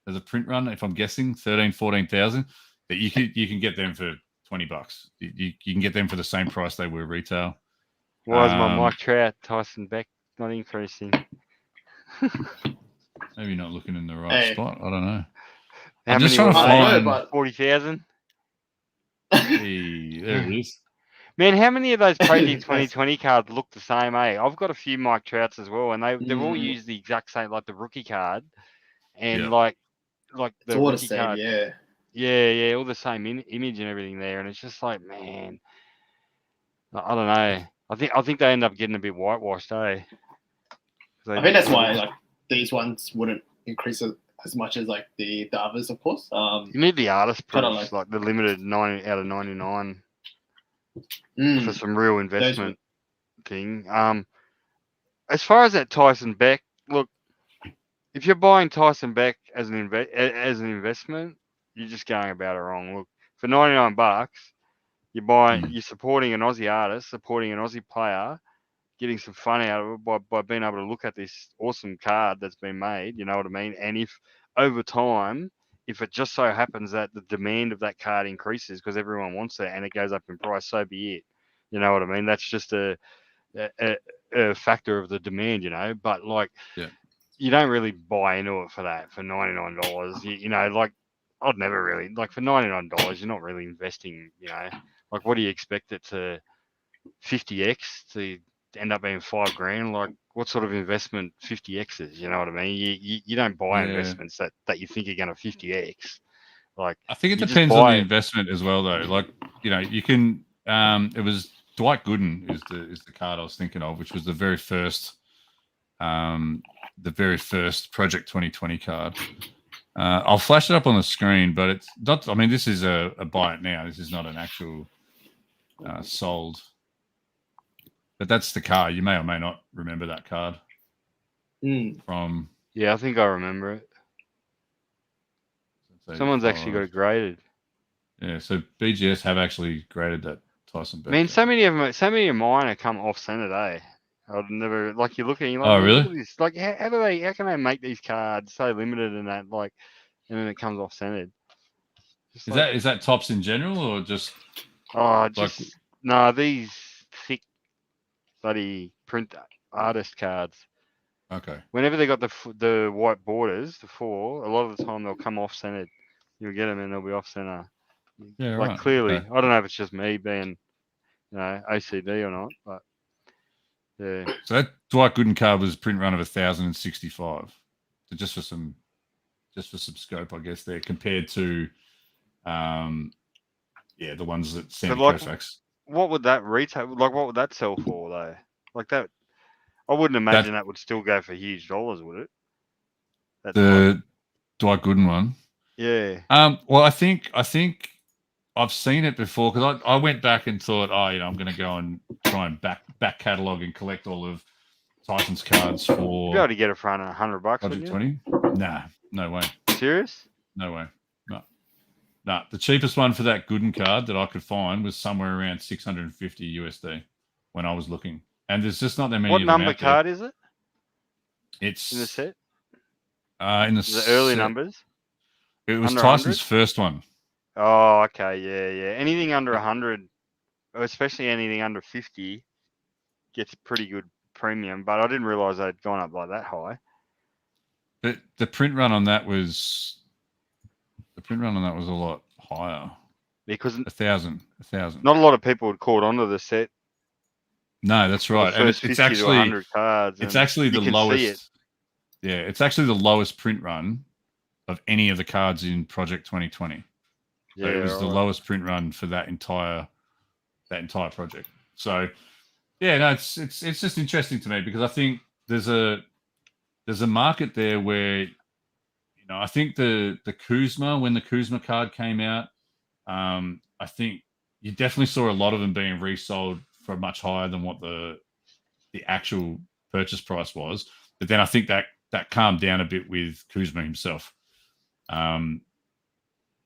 Speaker 1: As a print run, if I'm guessing 14,000, that you can get them for $20. You can get them for the same price they were retail.
Speaker 2: Why is my Mike Trout, Tyson Beck not increasing?
Speaker 1: Maybe not looking in the right spot. I don't know.
Speaker 2: I'm just trying to find 40,000.
Speaker 1: Hey, there it is.
Speaker 2: Man, how many of those Project 2020 cards look the same? I've got a few Mike Trouts as well, and they've all used the exact same, like the rookie card, and like the rookie card, yeah, all the same image and everything there, and it's just like, man, I don't know. I think they end up getting a bit whitewashed, eh?
Speaker 3: I think that's why like these ones wouldn't increase as much as like the others, of course.
Speaker 2: You need the artist proofs, like the limited 90 out of 99 for some real investment thing. As far as that Tyson Beck, look. If you're buying Tyson Beck as an investment, you're just going about it wrong. Look, for $99, you're supporting an Aussie artist, supporting an Aussie player, getting some fun out of it by being able to look at this awesome card that's been made. You know what I mean? And if over time, if it just so happens that the demand of that card increases because everyone wants it and it goes up in price, so be it. You know what I mean? That's just a factor of the demand, you know. But like. Yeah. You don't really buy into it for that, for $99. You know, like I'd never really like for $99. You're not really investing. You know, like what do you expect it to 50x to end up being $5,000? Like what sort of investment 50x is? You know what I mean? You don't buy investments that you think are going to 50x. Like
Speaker 1: I think it depends on the investment as well, though. Like you know, you can. It was Dwight Gooden is the card I was thinking of, which was the very first. The very first Project 2020 card. I'll flash it up on the screen, but it's not. I mean, this is a buy it now. This is not an actual sold. But that's the card. You may or may not remember that card. From
Speaker 2: I think I remember it. Someone's actually got it graded.
Speaker 1: Yeah, so BGS have actually graded that Tyson Beck.
Speaker 2: I mean, so many of mine have come off centered, eh? I'd never like you look at. You're like,
Speaker 1: oh really?
Speaker 2: Look at this. Like, how can they make these cards so limited and that like, and then it comes off centered?
Speaker 1: Is that tops in general or just?
Speaker 2: Oh, just no. These thick bloody print artist cards.
Speaker 1: Okay.
Speaker 2: Whenever they got the white borders, the 4, a lot of the time they'll come off centered. You'll get them and they'll be off center.
Speaker 1: Yeah,
Speaker 2: like
Speaker 1: right.
Speaker 2: clearly,
Speaker 1: Okay.
Speaker 2: I don't know if it's just me being, OCD or not, but yeah.
Speaker 1: So that Dwight Gooden card was print run of 1,065. So just for some scope, I guess there compared to, the ones that Sandy Koufax.
Speaker 2: What would that retail? Like, what would that sell for though? Like that, I wouldn't imagine that would still go for huge dollars, would it?
Speaker 1: The Dwight Gooden one.
Speaker 2: Yeah.
Speaker 1: Well, I think I've seen it before because I went back and thought, I'm going to go and try and back catalog and collect all of Tyson's cards for.
Speaker 2: You'd be able to get it for $100.
Speaker 1: Budget 20? Nah, no way.
Speaker 2: Serious?
Speaker 1: No way. No. The cheapest one for that Gooden card that I could find was somewhere around $650 USD when I was looking, and there's just not that many.
Speaker 2: What
Speaker 1: of them
Speaker 2: number
Speaker 1: out there.
Speaker 2: card is it?
Speaker 1: It's
Speaker 2: in the set.
Speaker 1: In
Speaker 2: the early numbers.
Speaker 1: It was
Speaker 2: under
Speaker 1: Tyson's
Speaker 2: 100?
Speaker 1: first one.
Speaker 2: Oh, okay, yeah. Anything under 100, especially anything under 50, gets a pretty good premium. But I didn't realize they'd gone up like that high.
Speaker 1: But the print run on that was a lot higher.
Speaker 2: Because
Speaker 1: 1,000.
Speaker 2: Not a lot of people had caught onto the set.
Speaker 1: No, that's right. And it's actually
Speaker 2: 100 cards.
Speaker 1: It's actually the lowest. Yeah, it's actually the lowest print run of any of the cards in Project 2020. So it was the lowest print run for that entire project. So yeah, no, it's just interesting to me because I think there's a market there where I think the Kuzma, when the Kuzma card came out, I think you definitely saw a lot of them being resold for much higher than what the actual purchase price was. But then I think that calmed down a bit with Kuzma himself.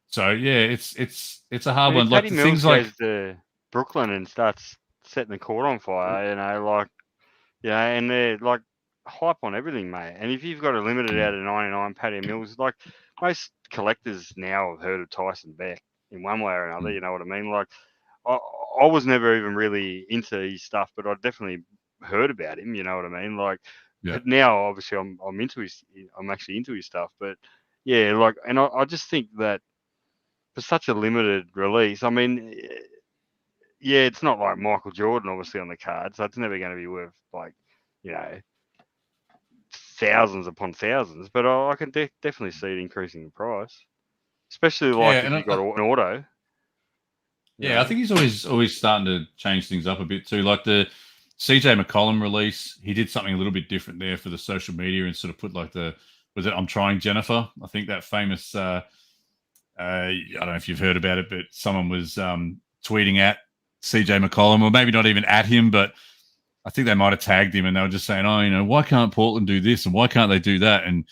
Speaker 1: So yeah, it's a hard one. Like
Speaker 2: Paddy Mills goes to Brooklyn and starts setting the court on fire, and they're like hype on everything, mate. And if you've got a limited out of 99 Paddy Mills, like most collectors now have heard of Tyson Beck in one way or another. You know what I mean? Like I was never even really into his stuff, but I definitely heard about him. You know what I mean? Like, but now obviously I'm actually into his stuff. But yeah, like, and I just think that for such a limited release, I mean, yeah, it's not like Michael Jordan obviously on the card, so it's never going to be worth like, thousands upon thousands. But I can definitely see it increasing in price, especially like if you've got an auto.
Speaker 1: Yeah, I think he's always starting to change things up a bit too. Like the CJ McCollum release, he did something a little bit different there for the social media and sort of put like I'm trying Jennifer. I think that famous, I don't know if you've heard about it, but someone was tweeting at CJ McCollum, or maybe not even at him, but I think they might have tagged him and they were just saying, why can't Portland do this and why can't they do that? And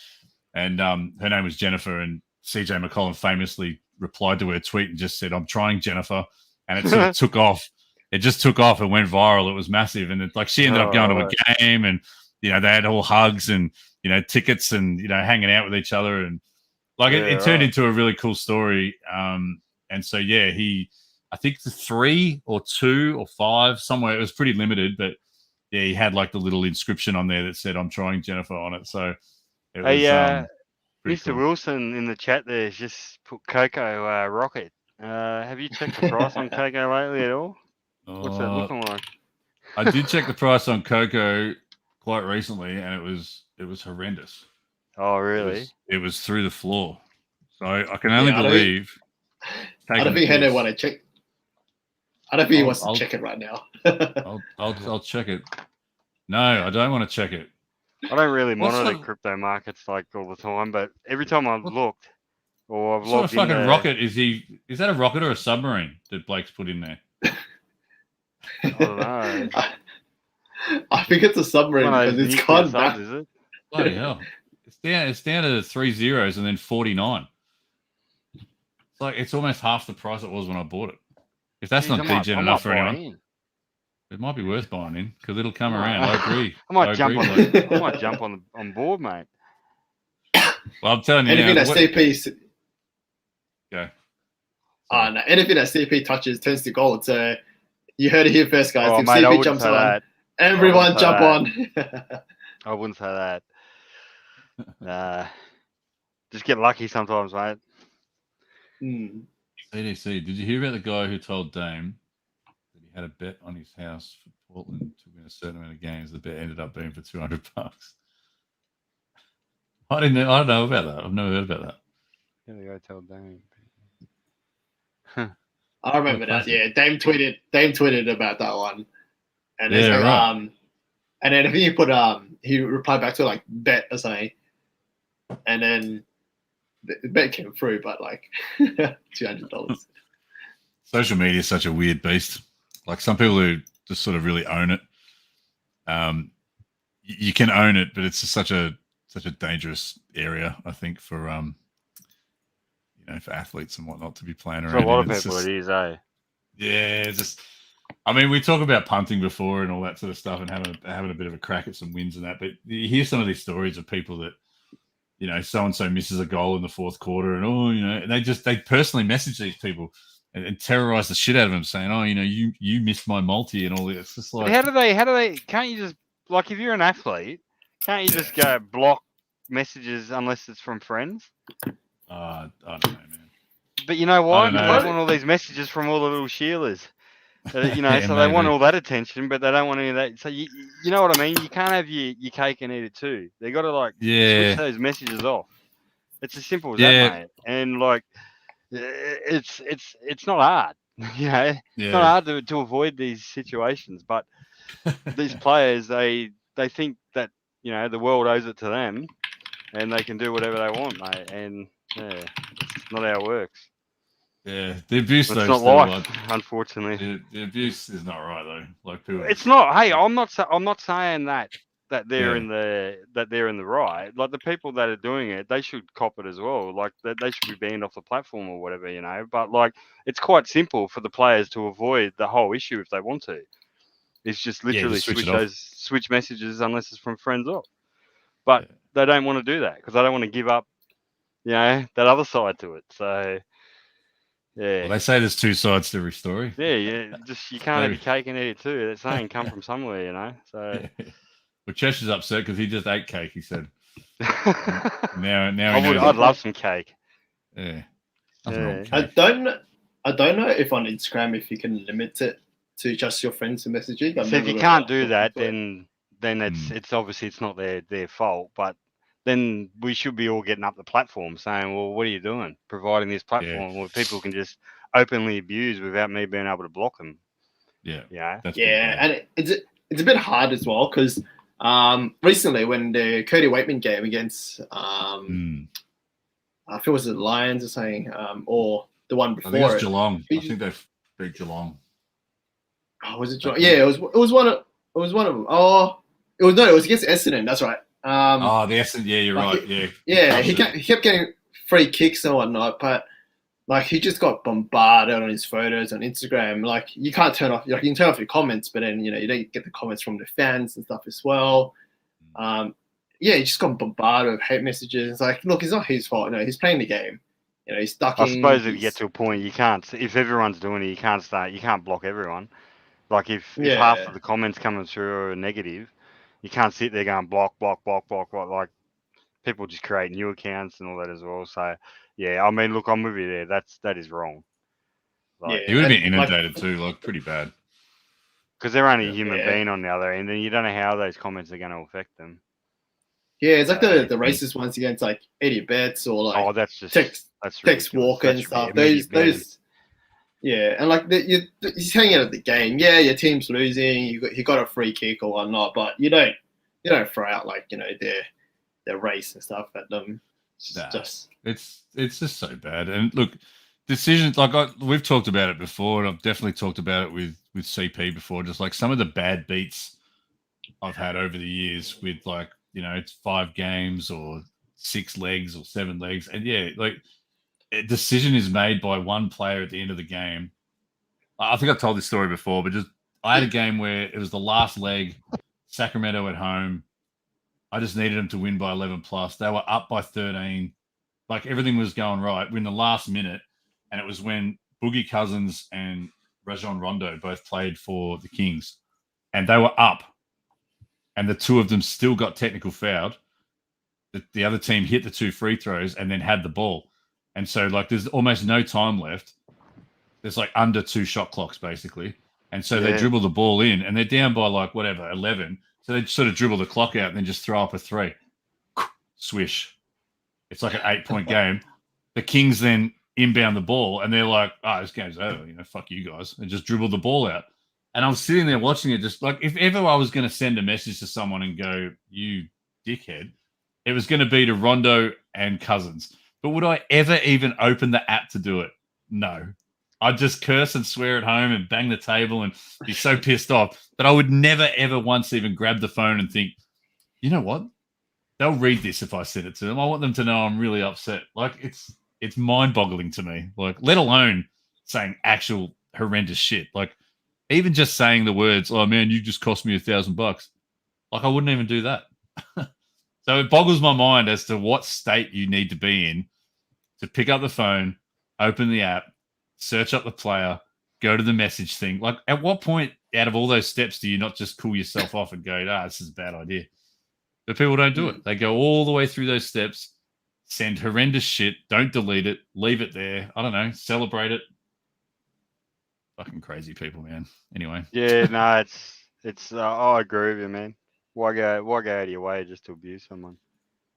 Speaker 1: her name was Jennifer, and CJ McCollum famously replied to her tweet and just said, "I'm trying Jennifer," and it sort of took off. It just took off and went viral. It was massive, and she ended up going to a game, and they had all hugs and tickets and hanging out with each other, and like it turned into a really cool story. And so I think the 3 or 2 or 5 somewhere, it was pretty limited, but yeah, he had like the little inscription on there that said, "I'm trying Jennifer" on it. So it was.
Speaker 2: Mr. Cool. Wilson in the chat there has just put Coco Rocket. Have you checked the price on Coco lately at all? What's that looking like?
Speaker 1: I did check the price on Coco quite recently, and it was horrendous.
Speaker 2: Oh, really?
Speaker 1: It was through the floor. So I can only believe.
Speaker 3: I don't think Hendo want to check. I don't think he wants to check it right now.
Speaker 1: I'll check it. No, I don't want to check it.
Speaker 2: I don't really monitor crypto markets like all the time, but every time I've looked or I've logged in.
Speaker 1: What fucking rocket is he? Is that a rocket or a submarine that Blake's put in there?
Speaker 2: I don't know.
Speaker 3: I think it's a submarine because it's gone back.
Speaker 2: Is it?
Speaker 1: Bloody hell! It's down to 3 zeros and then 49. It's like it's almost half the price it was when I bought it. If that's not degen enough for anyone. It might be worth buying in because it'll come around. I agree.
Speaker 2: I might jump on board, mate.
Speaker 1: Well, I'm telling you,
Speaker 3: anything that CP.
Speaker 1: Go.
Speaker 3: No, anything that CP touches turns to gold. So you heard it here first, guys. If
Speaker 2: mate,
Speaker 3: CP jumps on Everyone jump on.
Speaker 2: I wouldn't say that. Just get lucky sometimes, mate.
Speaker 1: CDC, did you hear about the guy who told Dame that he had a bet on his house for Portland to win a certain amount of games? The bet ended up being for $200. I don't know about that. I've never heard about that.
Speaker 2: Yeah, the guy told Dame.
Speaker 3: I remember that. Yeah, Dame tweeted about that one, and it's like,
Speaker 1: right.
Speaker 3: and then I think he replied back to like bet or something, and then the bet came through, but like $200.
Speaker 1: Social media is such a weird beast. Like some people who just sort of really own it. You can own it, but it's just such a dangerous area, I think, for for athletes and whatnot to be playing around.
Speaker 2: For a lot of people, it is, eh?
Speaker 1: Yeah, I mean, we talk about punting before and all that sort of stuff, and having a bit of a crack at some wins and that. But you hear some of these stories of people that, so and so misses a goal in the fourth quarter, and and they personally message these people and terrorize the shit out of them, saying, you missed my multi and all this. It's just like,
Speaker 2: how do they? Can't you just, like, if you're an athlete, can't you just go block messages unless it's from friends?
Speaker 1: I don't know, man.
Speaker 2: But you know what?
Speaker 1: They
Speaker 2: want all these messages from all the little Sheilas. So
Speaker 1: maybe.
Speaker 2: They want all that attention, but they don't want any of that. So you know what I mean? You can't have your cake and eat it too. They got to switch those messages off. It's as simple as that, mate. And like, it's not hard. It's not hard to avoid these situations. But these players, they think that the world owes it to them, and they can do whatever they want, mate. And it's not how it works.
Speaker 1: Yeah, the abuse
Speaker 2: it's not life, unfortunately.
Speaker 1: The abuse is not right though. Like people,
Speaker 2: it's not. Hey, I'm not saying that they're in the right. Like the people that are doing it, they should cop it as well. Like they should be banned off the platform or whatever, But like, it's quite simple for the players to avoid the whole issue if they want to. It's just literally switch messages unless it's from friends off. But they don't want to do that because they don't want to give up, that other side to it. So. Yeah.
Speaker 1: Well, they say there's two sides to every story.
Speaker 2: Yeah. Just you can't have your cake and eat it too. That saying come from somewhere, So.
Speaker 1: Well, Chesh's upset because he just ate cake. He said. now
Speaker 2: I'd love some cake.
Speaker 1: Yeah.
Speaker 3: Cake. I don't know if on Instagram if you can limit it to just your friends and messaging.
Speaker 2: So if you can't do that, then it's obviously it's not their fault, but. Then we should be all getting up the platform saying, well, what are you doing? Providing this platform where people can just openly abuse without me being able to block them.
Speaker 1: Yeah.
Speaker 3: And it's a bit hard as well because recently when the Cody Waitman game against, I think it was the Lions or something, or the one before
Speaker 1: I think it was Geelong. I think they beat Geelong.
Speaker 3: Oh, was it Geelong? Yeah, it was one of them. Oh, it was against Essendon. That's right.
Speaker 1: The Essendon. Yeah, you're right.
Speaker 3: Yeah. He kept getting free kicks and whatnot, but like he just got bombarded on his photos on Instagram. Like you can't turn off. Like you can turn off your comments, but then you don't get the comments from the fans and stuff as well. He just got bombarded with hate messages. It's like, look, it's not his fault. No, he's playing the game. He's ducking.
Speaker 2: I suppose if you get to a point, you can't. If everyone's doing it, you can't block everyone. Like if half of the comments coming through are negative. You can't sit there going block. Like people just create new accounts and all that as well. So I mean, look, I'm with you there. That is wrong.
Speaker 1: Like, he would have been inundated too, like pretty bad.
Speaker 2: Because they're only a human being on the other end, and you don't know how those comments are going to affect them.
Speaker 3: Yeah, it's like the racist ones against like Eddie Betts or like
Speaker 2: that's just
Speaker 3: Tex Walker and stuff. Those. Yeah, and like he's hanging out at the game. Yeah, your team's losing. You got a free kick or whatnot, but you don't throw out like their race and stuff at them.
Speaker 1: It's just so bad. And look, decisions like we've talked about it before, and I've definitely talked about it with CP before. Just like some of the bad beats I've had over the years with like it's 5 games or 6 legs or 7 legs, and like. A decision is made by one player at the end of the game. I think I've told this story before, but I had a game where it was the last leg, Sacramento at home. I just needed them to win by 11 plus. They were up by 13. Like everything was going right. We're in the last minute, and it was when Boogie Cousins and Rajon Rondo both played for the Kings, and they were up and the two of them still got technical fouled. The other team hit the 2 free throws and then had the ball. And so, like, there's almost no time left. There's, like, under 2 shot clocks, basically. And so they dribble the ball in, and they're down by, like, 11. So they sort of dribble the clock out and then just throw up a 3. Swish. It's like an 8-point game. The Kings then inbound the ball, and they're like, this game's over. Fuck you guys. And just dribble the ball out. And I was sitting there watching it, just like, if ever I was going to send a message to someone and go, you dickhead, it was going to be to Rondo and Cousins. But would I ever even open the app to do it? No. I'd just curse and swear at home and bang the table and be so pissed off. But I would never, ever once even grab the phone and think, you know what? They'll read this if I send it to them. I want them to know I'm really upset. Like, it's mind-boggling to me. Like, let alone saying actual horrendous shit. Like, even just saying the words, oh, man, you just cost me $1,000. Like, I wouldn't even do that. So it boggles my mind as to what state you need to be in to pick up the phone, open the app, search up the player, go to the message thing. Like, at what point out of all those steps do you not just cool yourself off and go, this is a bad idea? But people don't do it. They go all the way through those steps, send horrendous shit, don't delete it, leave it there. I don't know, celebrate it. Fucking crazy people, man. Anyway.
Speaker 2: Yeah, no, it's. I agree with you, man. Why go out of your way just to abuse someone?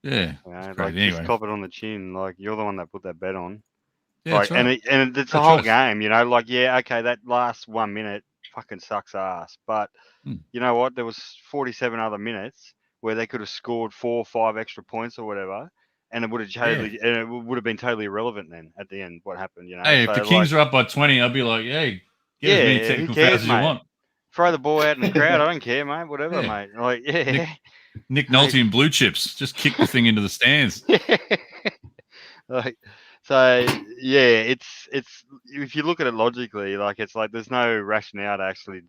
Speaker 1: Yeah.
Speaker 2: Like, just cop it on the chin. Like, you're the one that put that bet on.
Speaker 1: Yeah,
Speaker 2: like,
Speaker 1: right.
Speaker 2: and it's a whole game, Like, yeah, okay, that last 1 minute fucking sucks ass. But you know what? There was 47 other minutes where they could have scored 4 or 5 extra points or whatever, and it would have and it would have been totally irrelevant then at the end. What happened?
Speaker 1: Hey, if the Kings are up by 20, I'd be like, get as many technical fouls as you want.
Speaker 2: Throw the ball out in the crowd. I don't care, mate. Whatever, mate. Like,
Speaker 1: Nick Nolte and Blue Chips. Just kick the thing into the stands.
Speaker 2: Like, so it's if you look at it logically, like, it's like there's no rationale to actually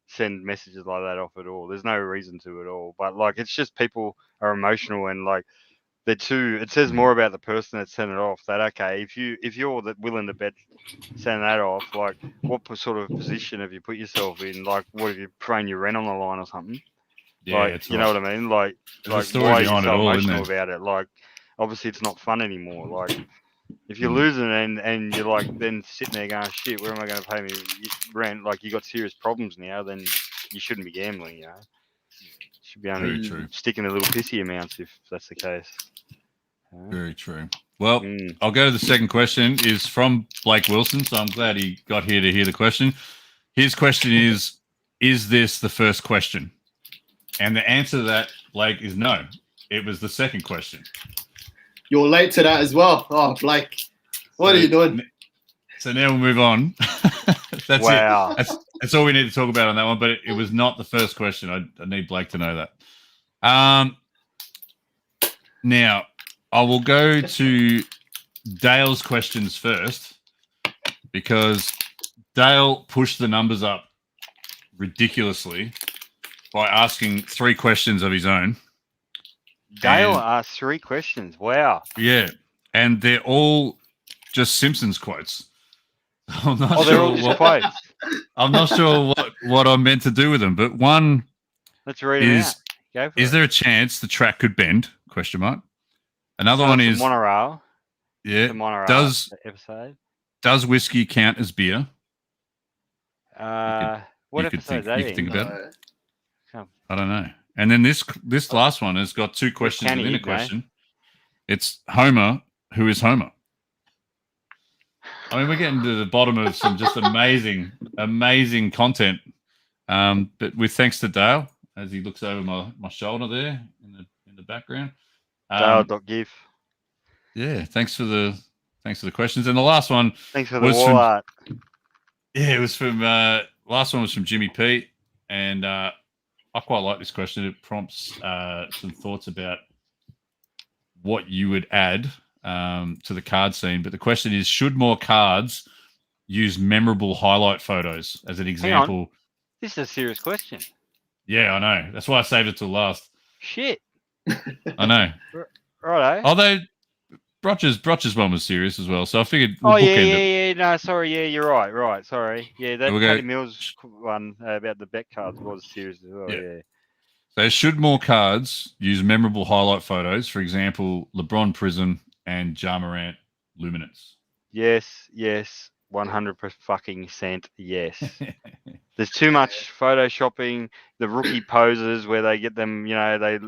Speaker 2: send messages like that off at all. There's no reason to at all. But like, it's just people are emotional and like they're too. It says more about the person that sent it off. That okay, if you're willing to bet send that off, like, what sort of position have you put yourself in? Like, what have you thrown your rent on the line or something?
Speaker 1: Yeah,
Speaker 2: like, you know what I mean? Like why are you so emotional about it? Like, obviously it's not fun anymore. Like, if you're losing and you're like then sitting there going, shit, where am I going to pay me rent? Like, you got serious problems now, then you shouldn't be gambling. You should be only sticking to little pissy amounts if that's the case.
Speaker 1: Very true. Well, I'll go to the second question. Is from Blake Wilson, so I'm glad he got here to hear the question. His question is this the first question? And the answer to that, Blake, is no. It was the second question.
Speaker 3: You're late to that as well. Oh, Blake, what are you doing?
Speaker 1: So now we'll move on. That's it. That's all we need to talk about on that one, but it was not the first question. I need Blake to know that. Now, I will go to Dale's questions first because Dale pushed the numbers up ridiculously by asking 3 questions of his own.
Speaker 2: Dale asked 3 questions. Wow.
Speaker 1: Yeah. And they're all just Simpsons quotes. I'm not
Speaker 2: they're all just quotes.
Speaker 1: I'm not sure what I'm meant to do with them, but one
Speaker 2: Let's read it out. Go for
Speaker 1: is
Speaker 2: it.
Speaker 1: there a chance the track could bend? ? Another one is
Speaker 2: monorail.
Speaker 1: Yeah.
Speaker 2: The monorail episode.
Speaker 1: Does whiskey count as beer?
Speaker 2: What episode is that?
Speaker 1: You could think about it. I don't know. And then this last one has got 2 questions within a question. It's Homer. Who is Homer? I mean, we're getting to the bottom of some just amazing content. But with thanks to Dale, as he looks over my shoulder there in the background.
Speaker 2: Dale.gif.
Speaker 1: Yeah, thanks for the questions. And the last one.
Speaker 2: Thanks for the wall art.
Speaker 1: Yeah, it was from last one was from Jimmy P. And I quite like this question. It prompts some thoughts about what you would add to the card scene. But the question is, should more cards use memorable highlight photos as an example?
Speaker 2: Hang on. This is a serious question.
Speaker 1: Yeah, I know. That's why I saved it till last.
Speaker 2: Shit.
Speaker 1: I know.
Speaker 2: Righto.
Speaker 1: Although Brotch's one was serious as well, so I figured.
Speaker 2: No, sorry. Yeah, you're right. Right, sorry. Yeah, that Paddy Mills one about the Beck cards was serious as well. Yeah.
Speaker 1: So should more cards use memorable highlight photos? For example, LeBron Prism and Ja Morant Luminance.
Speaker 2: Yes, 100% yes. There's too much photoshopping. The rookie poses where they get them, they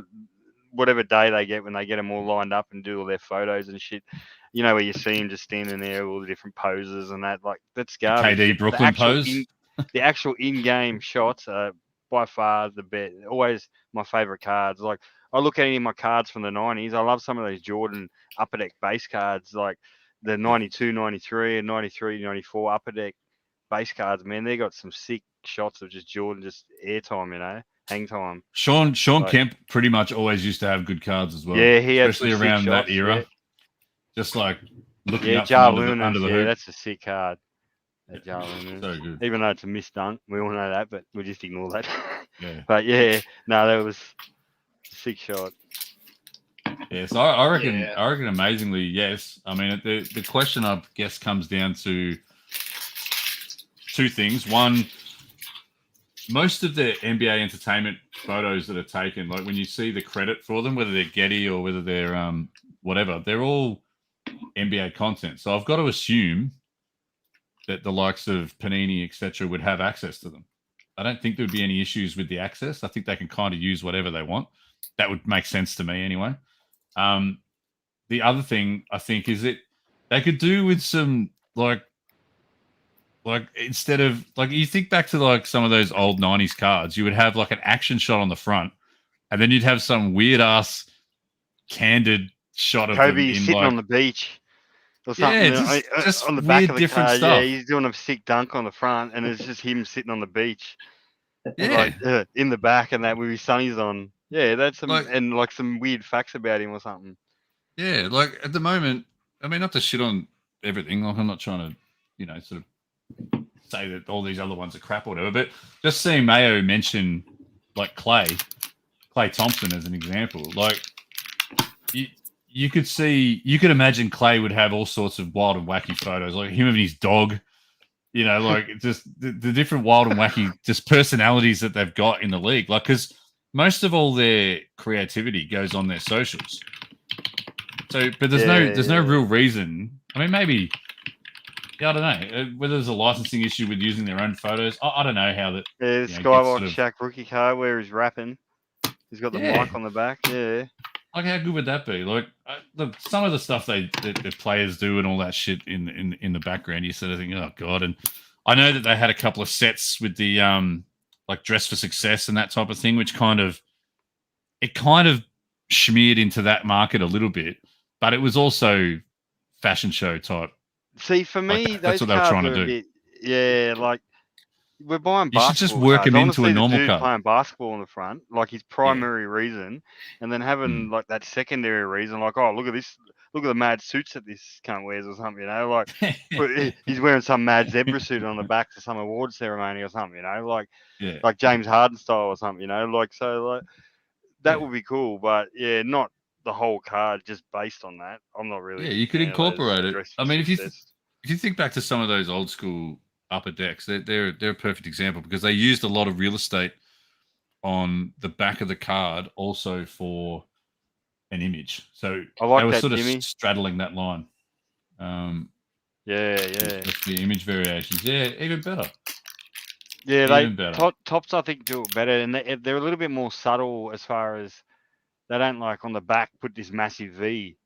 Speaker 2: whatever day they get when they get them all lined up and do all their photos and shit. Where you see him just standing there, all the different poses and that. Like that's garbage.
Speaker 1: KD Brooklyn pose.
Speaker 2: The actual in-game shots are by far the best. Always my favorite cards. Like I look at any of my cards from the 90s. I love some of those Jordan Upper Deck base cards, like the 92, 93, and 93, 94 Upper Deck base cards. Man, they got some sick shots of just Jordan, just airtime, hang time.
Speaker 1: Sean Kemp pretty much always used to have good cards as well.
Speaker 2: Yeah, he had
Speaker 1: especially around that era.
Speaker 2: Yeah.
Speaker 1: Just like looking up
Speaker 2: Ja
Speaker 1: under the hoop.
Speaker 2: That's a sick card. Ja Luminance.
Speaker 1: So good.
Speaker 2: Even though it's a missed dunk, we all know that, but we'll just ignore that.
Speaker 1: Yeah.
Speaker 2: But yeah, no, that was a sick shot.
Speaker 1: Yeah, so I reckon amazingly, yes. I mean, the question, I guess, comes down to two things. One, most of the NBA entertainment photos that are taken, like when you see the credit for them, whether they're Getty or whether they're whatever, they're all NBA content. So I've got to assume that the likes of Panini, etc., would have access to them. I don't think there would be any issues with the access. I think they can kind of use whatever they want. That would make sense to me anyway. The other thing I think is that they could do with some like instead of like you think back to like some of those old 90s cards, you would have like an action shot on the front, and then you'd have some weird ass candid shot of
Speaker 2: Kobe
Speaker 1: them
Speaker 2: sitting on the beach or something.
Speaker 1: Yeah, just
Speaker 2: on the back of the
Speaker 1: different
Speaker 2: card.
Speaker 1: stuff.
Speaker 2: Yeah, he's doing a sick dunk on the front, and it's just him sitting on the beach.
Speaker 1: Yeah,
Speaker 2: like, in the back, and that with his sunnies on. Yeah, that's some and like some weird facts about him or something.
Speaker 1: Yeah, like at the moment, I mean, not to shit on everything. Like I'm not trying to, sort of say that all these other ones are crap or whatever. But just seeing Mayo mention like Clay Thompson as an example, like you could imagine Clay would have all sorts of wild and wacky photos, like him and his dog. Like just the different wild and wacky just personalities that they've got in the league. Like, because most of all their creativity goes on their socials. So, but there's no real reason. I mean, maybe, I don't know whether there's a licensing issue with using their own photos. I don't know how that.
Speaker 2: Yeah, the Skywalk Shaq rookie card where he's rapping. He's got the mic on the back. Yeah.
Speaker 1: Like, how good would that be? Like, look, some of the stuff the players do and all that shit in the background, you sort of think, oh god. And I know that they had a couple of sets with the like Dress for Success and that type of thing, which kind of smeared into that market a little bit, but it was also fashion show type.
Speaker 2: See, for me,
Speaker 1: like that's what they were trying to do.
Speaker 2: Like we're buying
Speaker 1: basketball. You should just work him into a normal card.
Speaker 2: Playing basketball on the front, like his primary reason, and then having like that secondary reason, like, oh, look at this, look at the mad suits that this cunt wears or something, like he's wearing some mad zebra suit on the back to some award ceremony or something, like James Harden style or something, that would be cool, but not the whole card just based on that. I'm not really.
Speaker 1: Yeah, you could incorporate it. I mean, if you think back to some of those old school upper decks, they're a perfect example because they used a lot of real estate on the back of the card also for an image. So they were sort of straddling that line. The image variations. Yeah, even better.
Speaker 2: Yeah, Tops I think do it better, and they're a little bit more subtle as far as they don't like on the back put this massive V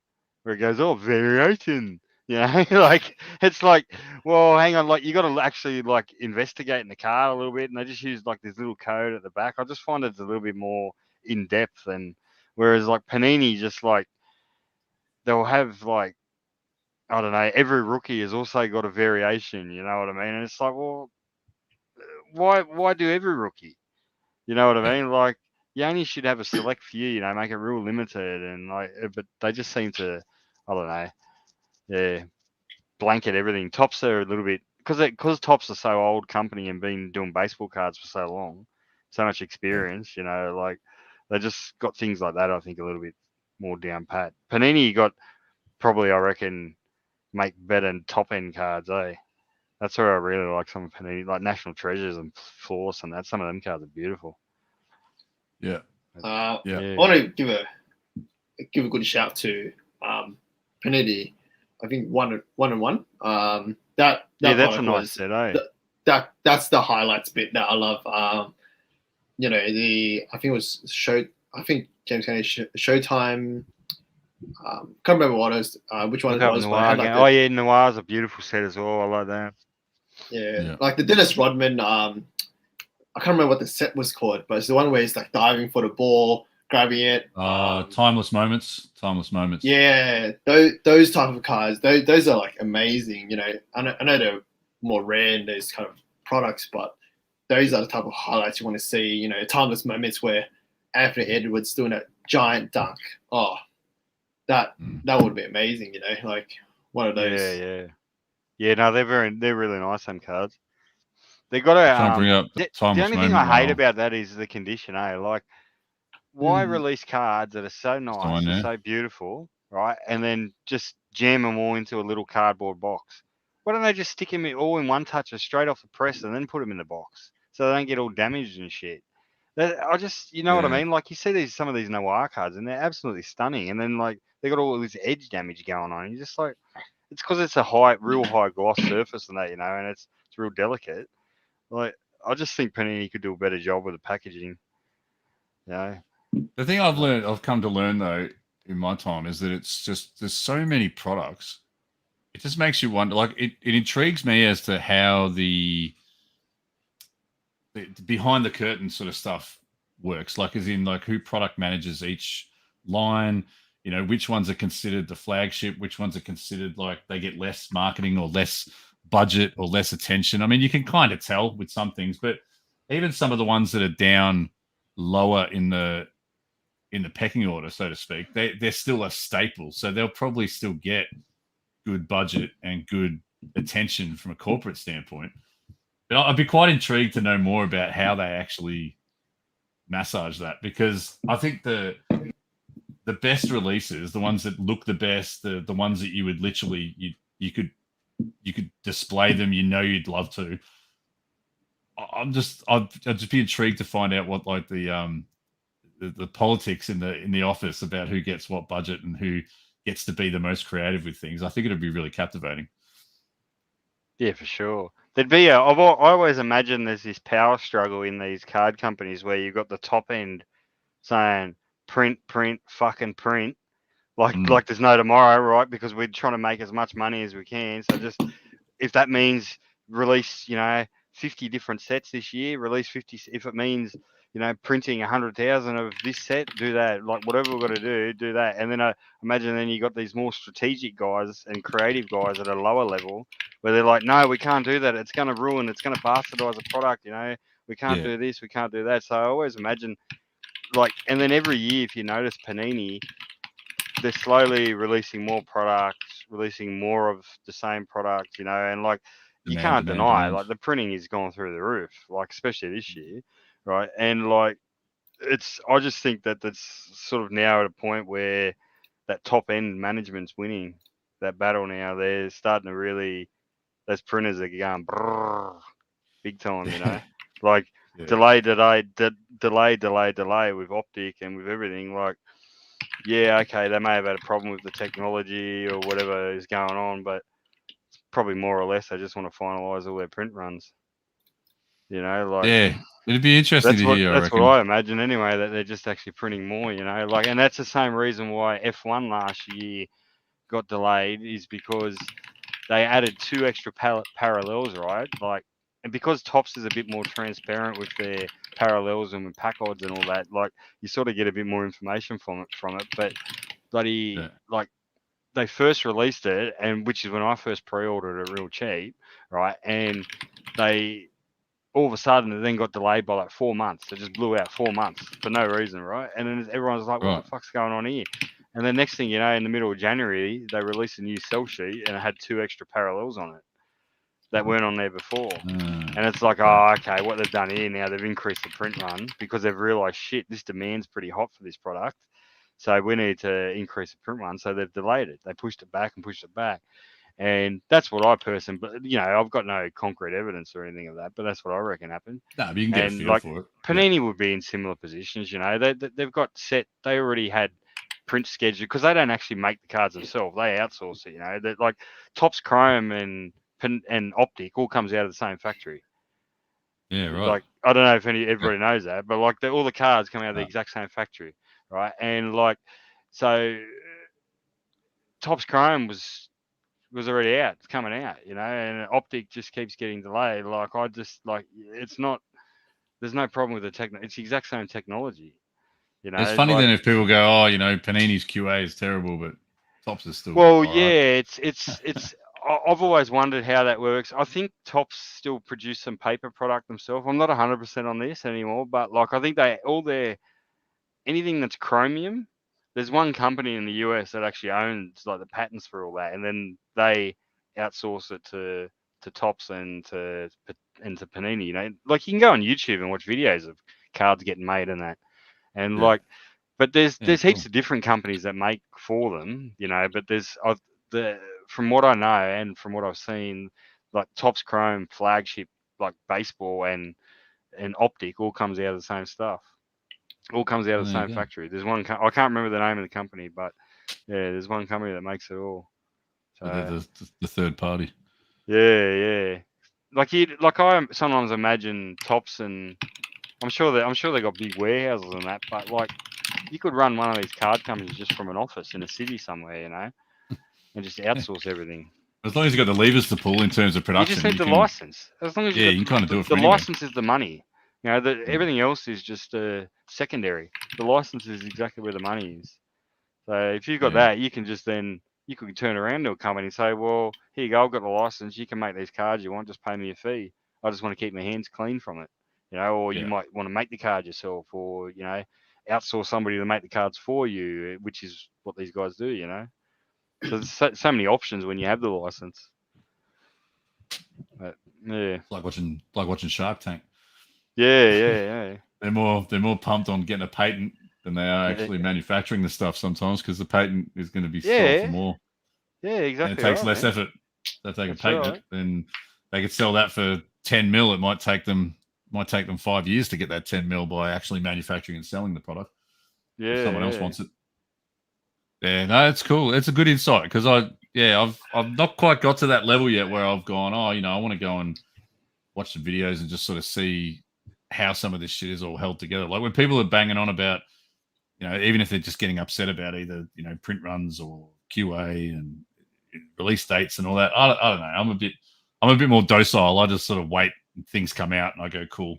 Speaker 2: where it goes, oh, variation. Like it's like, well, hang on, like you got to actually like investigate in the card a little bit, and they just use like this little code at the back. I just find it's a little bit more in depth, and whereas like Panini, just like they'll have like, I don't know, every rookie has also got a variation. You know what I mean? And it's like, well, why do every rookie? You know what I mean? Like you only should have a select few. Make it real limited, and but they just seem to, I don't know. Yeah, blanket everything. Tops are a little bit because Tops are so old company and been doing baseball cards for so long, so much experience. Like they just got things like that. I think a little bit more down pat. Panini got probably, I reckon, make better top end cards. That's where I really like some Panini, like National Treasures and Force and that. Some of them cards are beautiful.
Speaker 1: Yeah,
Speaker 3: I want to give a good shout to Panini. I think one and one. That's
Speaker 2: a nice set, eh?
Speaker 3: That's the highlights bit that I love. I think it was James Kennedy Showtime. Can't remember what it was, which one it was.
Speaker 2: Noir, Noir's a beautiful set as well. I like that.
Speaker 3: Yeah, like the Dennis Rodman. I can't remember what the set was called, but it's the one where he's like diving for the ball, grabbing it.
Speaker 1: Timeless moments.
Speaker 3: Yeah, those type of cards. Those are like amazing. I know they're more rare in those kind of products, but those are the type of highlights you want to see. Timeless moments where Anthony Edwards doing a giant dunk. Oh, that would be amazing. Like one of those.
Speaker 2: Yeah. No, they're really nice. Some cards. They got to
Speaker 1: bring up the
Speaker 2: only thing I hate about that is the condition. Like, why release cards that are so nice and so beautiful, right? And then just jam them all into a little cardboard box. Why don't they just stick them all in one toucher straight off the press and then put them in the box so they don't get all damaged and shit? What I mean? Like, you see some of these Noir cards and they're absolutely stunning, and then like they got all this edge damage going on. And you're just like, it's because it's a real high gloss surface and that, and it's real delicate. Like, I just think Panini could do a better job with the packaging. The
Speaker 1: thing I've come to learn though in my time is that it's just there's so many products. It just makes you wonder. Like, it intrigues me as to how the behind the curtain sort of stuff works. Like, as in, like, who product manages each line. Which ones are considered the flagship, which ones are considered like they get less marketing or less budget or less attention. I mean, you can kind of tell with some things, but even some of the ones that are down lower in the pecking order, so to speak, they're still a staple. So they'll probably still get good budget and good attention from a corporate standpoint. But I'd be quite intrigued to know more about how they actually massage that, because I think the best releases, the ones that look the best, the ones that you would literally you could display them, you'd love to. I'd just be intrigued to find out what like the politics in the office about who gets what budget and who gets to be the most creative with things. I think it'd be really captivating.
Speaker 2: Yeah, for sure. There'd be I always imagine there's this power struggle in these card companies where you've got the top end saying print, fucking print. Like there's no tomorrow, right? Because we're trying to make as much money as we can. So just, if that means release, 50 different sets this year, release 50. If it means, printing 100,000 of this set, do that. Like, whatever we've got to do that. And then I imagine then you got these more strategic guys and creative guys at a lower level where they're like, no, we can't do that. It's going to ruin. It's going to bastardize a product. We can't do this. We can't do that. So I always imagine, like, and then every year, if you notice Panini, they're slowly releasing more products, releasing more of the same product, and like, you can't deny, like, the printing is going through the roof, like, especially this year, right? And like, I just think that that's sort of now at a point where that top end management's winning that battle now. They're starting to really, those printers are going big time, like delay with Optic and with everything. Like, yeah, okay, they may have had a problem with the technology or whatever is going on, but it's probably more or less they just want to finalise all their print runs.
Speaker 1: Like, it'd be interesting to hear.
Speaker 2: That's what I imagine anyway, that they're just actually printing more, like, and that's the same reason why F1 last year got delayed, is because they added 2 extra parallels, right? Like, and because Topps is a bit more transparent with their parallels and with pack odds and all that, like, you sort of get a bit more information from it. But bloody, like, they first released it, and which is when I first pre-ordered it real cheap, right? And they all of a sudden it then got delayed by like 4 months. It just blew out 4 months for no reason, right? And then everyone's like, what the fuck's going on here? And the next thing you know, in the middle of January, they released a new sell sheet and it had 2 extra parallels on it that weren't on there before. And it's like, oh, okay, what they've done here now, they've increased the print run because they've realised, shit, this demand's pretty hot for this product. So we need to increase the print run. So they've delayed it. They pushed it back and pushed it back. And that's what I personally, but I've got no concrete evidence or anything of that, but that's what I reckon happened.
Speaker 1: No, but you can get a feel for it.
Speaker 2: Panini would be in similar positions. They've got they already had print schedule because they don't actually make the cards themselves. They outsource it. They're like Topps Chrome and Optic all comes out of the same factory.
Speaker 1: Yeah, right.
Speaker 2: Like I don't know if everybody knows that, but like all the cards come out of the exact same factory, right? And like so, Topps Chrome was already out. It's coming out, and Optic just keeps getting delayed. Like I just it's not. There's no problem with the technology. It's the exact same technology.
Speaker 1: It's funny then if people go, oh, Panini's QA is terrible, but Topps is still.
Speaker 2: Well, yeah, it's. I've always wondered how that works. I think Topps still produce some paper product themselves. I'm not 100% on this anymore, but like I think anything that's chromium. There's one company in the US that actually owns like the patents for all that, and then they outsource it to Topps and to Panini. Like you can go on YouTube and watch videos of cards getting made and that, and but there's heaps of different companies that make for them, But there's from what I know and from what I've seen, like Topps Chrome, Flagship, like baseball and Optic all comes out of the same stuff. All comes out of the same factory. There's one. I can't remember the name of the company, but yeah, there's one company that makes it all.
Speaker 1: So the third party.
Speaker 2: Yeah. Like I sometimes imagine Topps, and I'm sure they got big warehouses and that, but like you could run one of these card companies just from an office in a city somewhere, and just outsource everything.
Speaker 1: As long as you've got the levers to pull in terms of production.
Speaker 2: You just need the license. As long as
Speaker 1: you can kind of do it.
Speaker 2: The license is the money. Everything else is just secondary. The license is exactly where the money is. So if you've got that, you can just then you could turn around to a company and say, well, here you go, I've got the license. You can make these cards you want. Just pay me a fee. I just want to keep my hands clean from it. Or you might want to make the card yourself, or outsource somebody to make the cards for you, which is what these guys do. So there's so many options when you have the license. But, yeah,
Speaker 1: like watching Shark Tank.
Speaker 2: Yeah.
Speaker 1: They're more pumped on getting a patent than they are actually manufacturing the stuff sometimes, because the patent is going to be sold for more.
Speaker 2: Yeah, exactly.
Speaker 1: And it takes less effort. They take a patent, then they could sell that for 10 mil. It might take them 5 years to get that 10 mil by actually manufacturing and selling the product.
Speaker 2: Yeah,
Speaker 1: if someone else wants it. Yeah, no, it's cool. It's a good insight, because I've not quite got to that level yet where I've gone, I want to go and watch some videos and just sort of see how some of this shit is all held together. Like when people are banging on about, even if they're just getting upset about either, print runs or QA and release dates and all that. I don't know. I'm a bit more docile. I just sort of wait and things come out and I go, cool.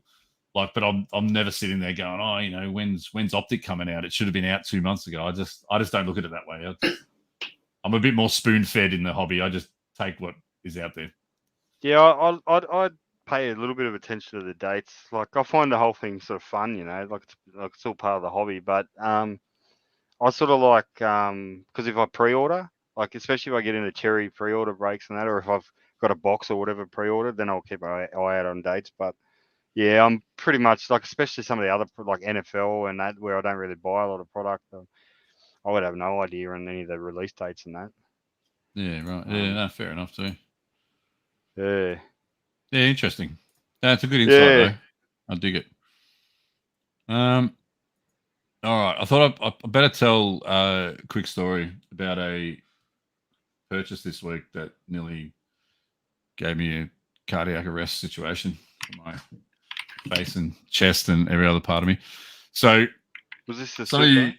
Speaker 1: Like, but I'm never sitting there going, when's Optic coming out? It should have been out 2 months ago. I just don't look at it that way. I'm a bit more spoon fed in the hobby. I just take what is out there.
Speaker 2: Yeah, I'd pay a little bit of attention to the dates. Like I find the whole thing sort of fun, like it's all part of the hobby. But I sort of like because if I pre-order, like especially if I get into cherry pre-order breaks and that, or if I've got a box or whatever pre-ordered, then I'll keep an eye out on dates. But yeah, I'm pretty much like, especially some of the other like NFL and that, where I don't really buy a lot of product. I would have no idea on any of the release dates and that.
Speaker 1: Yeah, right. Yeah, no, fair enough too.
Speaker 2: Yeah.
Speaker 1: Yeah, interesting. That's a good insight, though. I dig it. All right. I thought I better tell a quick story about a purchase this week that nearly gave me a cardiac arrest situation for my face and chest and every other part of me. So,
Speaker 2: was this the
Speaker 1: some of you?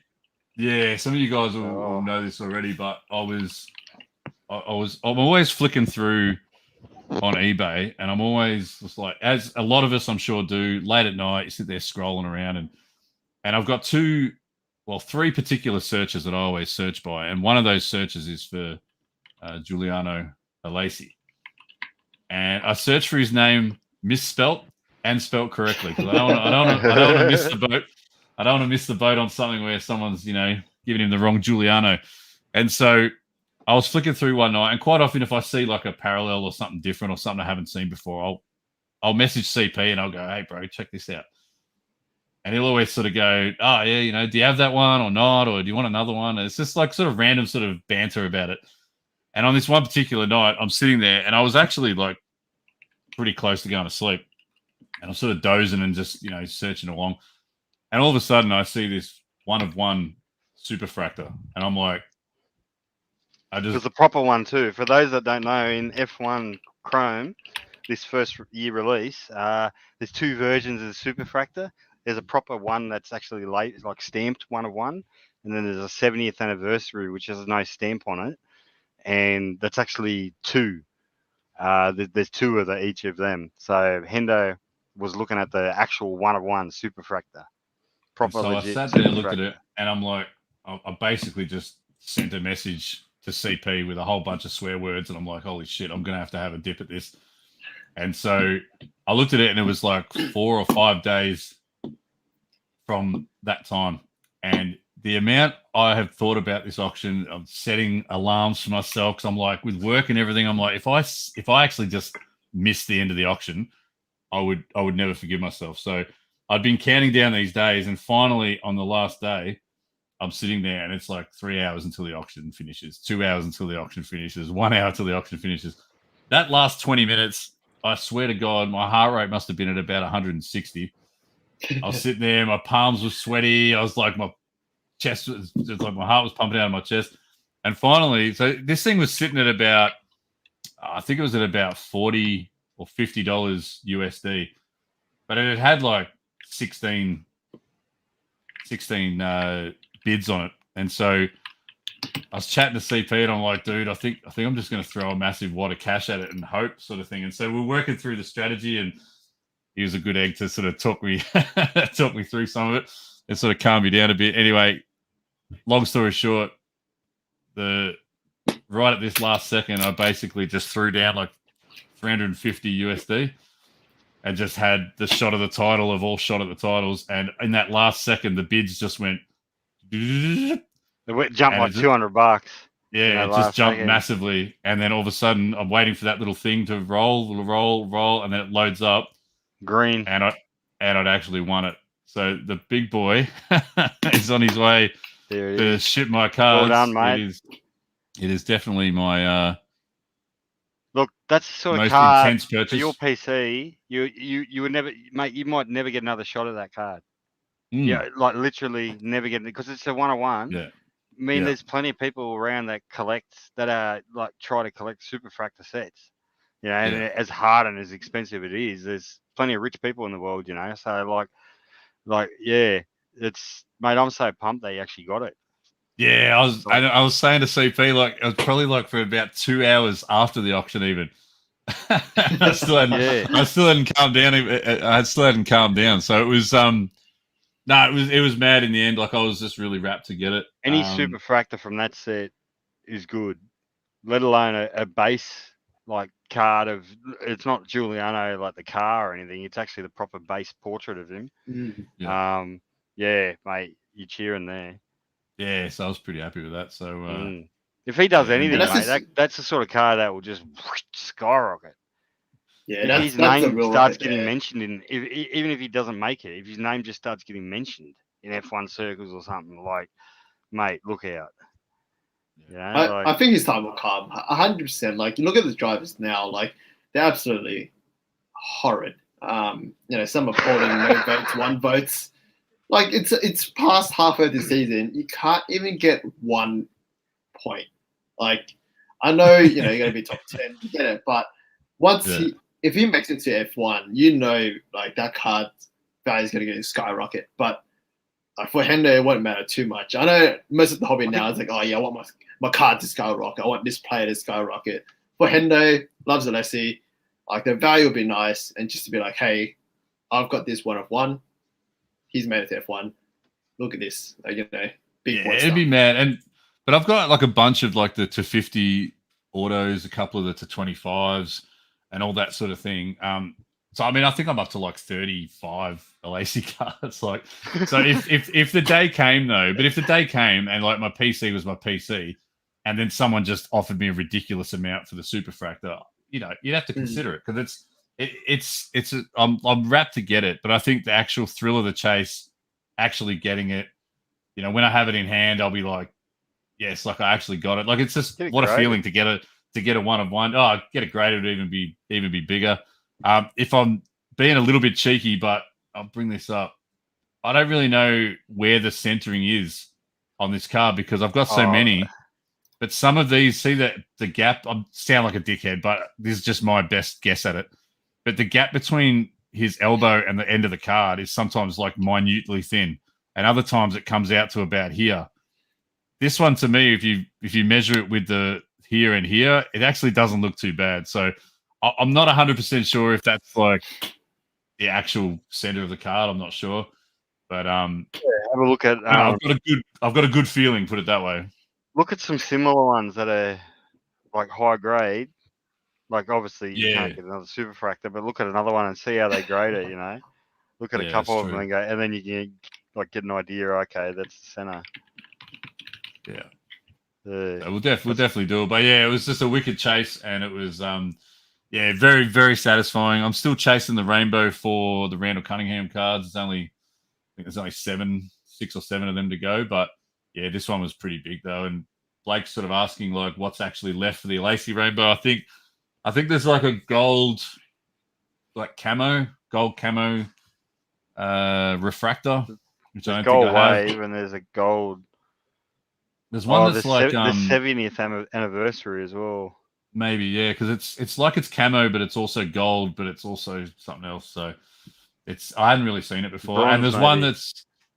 Speaker 1: Yeah, some of you guys will know this already, but I'm always flicking through on eBay, and I'm always just like, as a lot of us I'm sure do, late at night you sit there scrolling around, and I've got three particular searches that I always search by, and one of those searches is for Giuliano Alesi, and I search for his name misspelt and spelt correctly, because I don't want to miss the boat. I don't want to miss the boat on something where someone's giving him the wrong Giuliano. And so I was flicking through one night, and quite often if I see like a parallel or something different or something I haven't seen before, I'll message CP and I'll go, hey bro, check this out. And he'll always sort of go, oh yeah, do you have that one or not? Or do you want another one? And it's just like sort of random sort of banter about it. And on this one particular night, I'm sitting there, and I was actually like pretty close to going to sleep, and I'm sort of dozing and just searching along, and all of a sudden I see this 1-of-1 Superfractor, and I'm like,
Speaker 2: There's a proper one too. For those that don't know, in F1 Chrome, this first year release, there's 2 versions of the Superfractor. There's a proper one that's actually like stamped 1-of-1, and then there's a 70th anniversary which has no stamp on it, and that's actually 2. There's 2 of each of them. So Hendo was looking at the actual 1-of-1 Superfractor. Proper
Speaker 1: so
Speaker 2: legit.
Speaker 1: I sat there and looked at it, and I'm like, I basically just sent a message to CP with a whole bunch of swear words, and I'm like, holy shit, I'm gonna have to have a dip at this. And so I looked at it, and it was like 4 or 5 days from that time, and the amount I have thought about this auction, I'm setting alarms for myself because I'm like, with work and everything, I'm like, if I actually just missed the end of the auction, I would never forgive myself. So I'd been counting down these days, and finally on the last day, I'm sitting there, and it's like 3 hours until the auction finishes, 2 hours until the auction finishes, 1 hour until the auction finishes. That last 20 minutes, I swear to God, my heart rate must have been at about 160. I was sitting there, my palms were sweaty. I was like, my chest was like, my heart was pumping out of my chest. And finally, so this thing was sitting at about, I think it was at about $40 or $50 USD, but it had like 16 bids on it. And so I was chatting to CP, and I'm like, dude, I think I'm just going to throw a massive wad of cash at it and hope, sort of thing. And so we're working through the strategy, and he was a good egg to sort of talk me through some of it and sort of calm me down a bit. Anyway, long story short, right at this last second, I basically just threw down like 350 USD and just had the shot of the title of all shot at the titles. And in that last second, the bids just went.
Speaker 2: It jumped like $200.
Speaker 1: Yeah, it just jumped massively. And then all of a sudden, I'm waiting for that little thing to roll, and then it loads up.
Speaker 2: Green.
Speaker 1: And I'd actually won it. So the big boy is on his way to ship my cards.
Speaker 2: Well done, mate.
Speaker 1: It is definitely my
Speaker 2: look. That's the sort
Speaker 1: most
Speaker 2: of card
Speaker 1: intense purchase
Speaker 2: for your PC. You would never, mate. You might never get another shot at that card. Yeah, like literally never get it because it's a 1-of-1.
Speaker 1: Yeah.
Speaker 2: I mean, there's plenty of people around that are like try to collect Superfractor sets. And as hard and as expensive it is, there's plenty of rich people in the world. So it's mate. I'm so pumped they actually got it.
Speaker 1: Yeah, I was saying to CP, like, it was probably like for about 2 hours after the auction even. I still hadn't calmed down. I still hadn't calmed down. So it was it was mad in the end. Like, I was just really rapt to get it.
Speaker 2: Any Superfractor from that set is good, let alone a base like card of. It's not Giuliano like the car or anything. It's actually the proper base portrait of him. Mate, you're cheering there.
Speaker 1: Yeah, so I was pretty happy with that. So
Speaker 2: if he does anything, mate, that's the sort of car that will just skyrocket.
Speaker 3: Yeah,
Speaker 2: if his name starts getting mentioned even if he doesn't make it, if his name just starts getting mentioned in F1 circles or something, like, mate, look out.
Speaker 3: I think his time will come. 100%. Like, you look at the drivers now, like, they're absolutely horrid. Some are polling no votes, 1 votes. Like, it's past halfway of the season. You can't even get 1 point. Like, I know, you're going to be top 10, you get it, but once if he makes it to F1, like, that card's value is going to skyrocket. But for Hendo, it won't matter too much. I know most of the hobby now is like, oh yeah, I want my card to skyrocket. I want this player to skyrocket. For Hendo, loves Alesi. Like, the value will be nice, and just to be like, hey, I've got this 1-of-1. He's made it to F1. Look at this, big boy
Speaker 1: it'd be mad. But I've got like a bunch of like the to 50 autos, a couple of the to 25s, and all that sort of thing. So I mean, I think I'm up to like 35 Alesi cards. Like, so if the day came though, but if the day came and like my PC was my PC, and then someone just offered me a ridiculous amount for the Superfractor, you'd have to consider it, because I'm rapt to get it, but I think the actual thrill of the chase, actually getting it, when I have it in hand, I'll be like, yes, like I actually got it. Like it's just
Speaker 2: Get it
Speaker 1: what a
Speaker 2: graded.
Speaker 1: feeling to get a 1 of 1. Oh, get it graded would even be bigger. If I'm being a little bit cheeky, but I'll bring this up. I don't really know where the centering is on this card because I've got so many. But some of these, see that the gap. I sound like a dickhead, but this is just my best guess at it. But the gap between his elbow and the end of the card is sometimes like minutely thin, and other times it comes out to about here. This one, to me, if you measure it with the here and here, it actually doesn't look too bad. So I'm not 100% sure if that's like the actual center of the card. I'm not sure, but
Speaker 2: have a look at.
Speaker 1: I've got a good feeling. Put it that way.
Speaker 2: Look at some similar ones that are like high grade. Like obviously you can't get another Superfractor, but look at another one and see how they grade it. Look at a couple of them and go, and then you can like get an idea. Okay, that's the center.
Speaker 1: Yeah. We'll definitely do it. But yeah, it was just a wicked chase, and it was very, very satisfying. I'm still chasing the rainbow for the Randall Cunningham cards. I think there's only 6 or 7 of them to go. But yeah, this one was pretty big though. And Blake's sort of asking like what's actually left for the Alesi rainbow. I think there's like a gold camo refractor, which I don't think I have.
Speaker 2: Wave, and there's a gold.
Speaker 1: There's one that's like
Speaker 2: the 70th anniversary as well.
Speaker 1: Maybe, yeah, because it's like it's camo, but it's also gold, but it's also something else. So I hadn't really seen it before.
Speaker 2: Bronze,
Speaker 1: and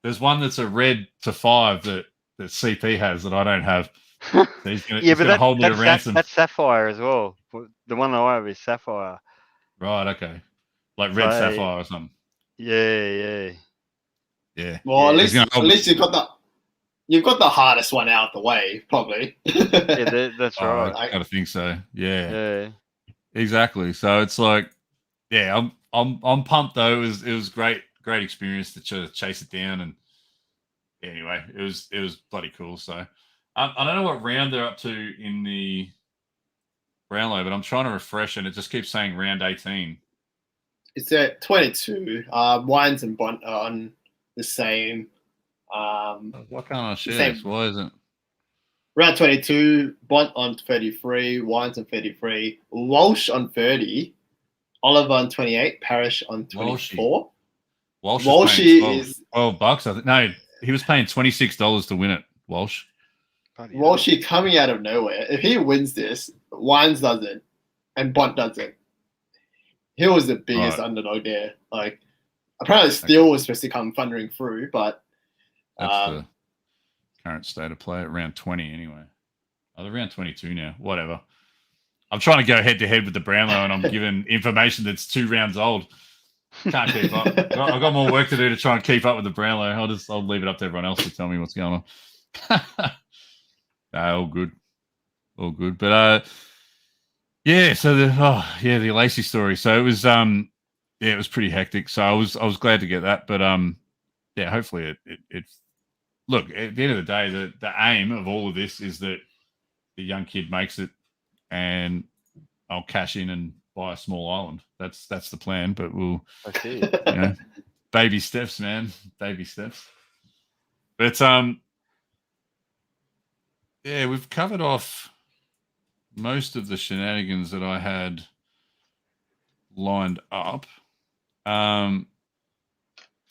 Speaker 1: there's one that's a red to 5 that CP has that I don't have. So he's gonna hold me to ransom.
Speaker 2: That's sapphire as well. The one I have is sapphire.
Speaker 1: Right. Okay. Like red sapphire or something.
Speaker 2: Yeah.
Speaker 3: Well, at least you've got the hardest one out the way, probably.
Speaker 2: Yeah, that's right.
Speaker 1: I gotta think so. Yeah. Exactly. So it's like, yeah, I'm pumped though. It was great experience to chase it down, and anyway, it was bloody cool. So I don't know what round they're up to in the Brownlow, but I'm trying to refresh, and it just keeps saying round 18.
Speaker 3: It's at 22. Wines and Bont are on the same.
Speaker 1: Why can't I share this? Why isn't
Speaker 3: round 22? Bont on 33. Wines on 33. Walsh on 30. Oliver on 28. Parrish on 24.
Speaker 1: Walshy is $12. No, he was paying $26 to win it. Walshy
Speaker 3: coming out of nowhere. If he wins this, Wines doesn't, and Bont doesn't. He was the biggest underdog there. Like, apparently Steele was supposed to come thundering through, but
Speaker 1: that's the current state of play at round 20 anyway. Oh, they're round 22 now. Whatever. I'm trying to go head to head with the Brownlow, and I'm given information that's 2 rounds old. Can't keep up. I've got more work to do to try and keep up with the Brownlow. I'll leave it up to everyone else to tell me what's going on. All good. But yeah, so the Alesi story. So it was it was pretty hectic. So I was glad to get that. But yeah, hopefully it look, at the end of the day, the aim of all of this is that the young kid makes it, and I'll cash in and buy a small island. That's the plan. But we'll baby steps, man. Baby steps. But yeah, we've covered off most of the shenanigans that I had lined up. From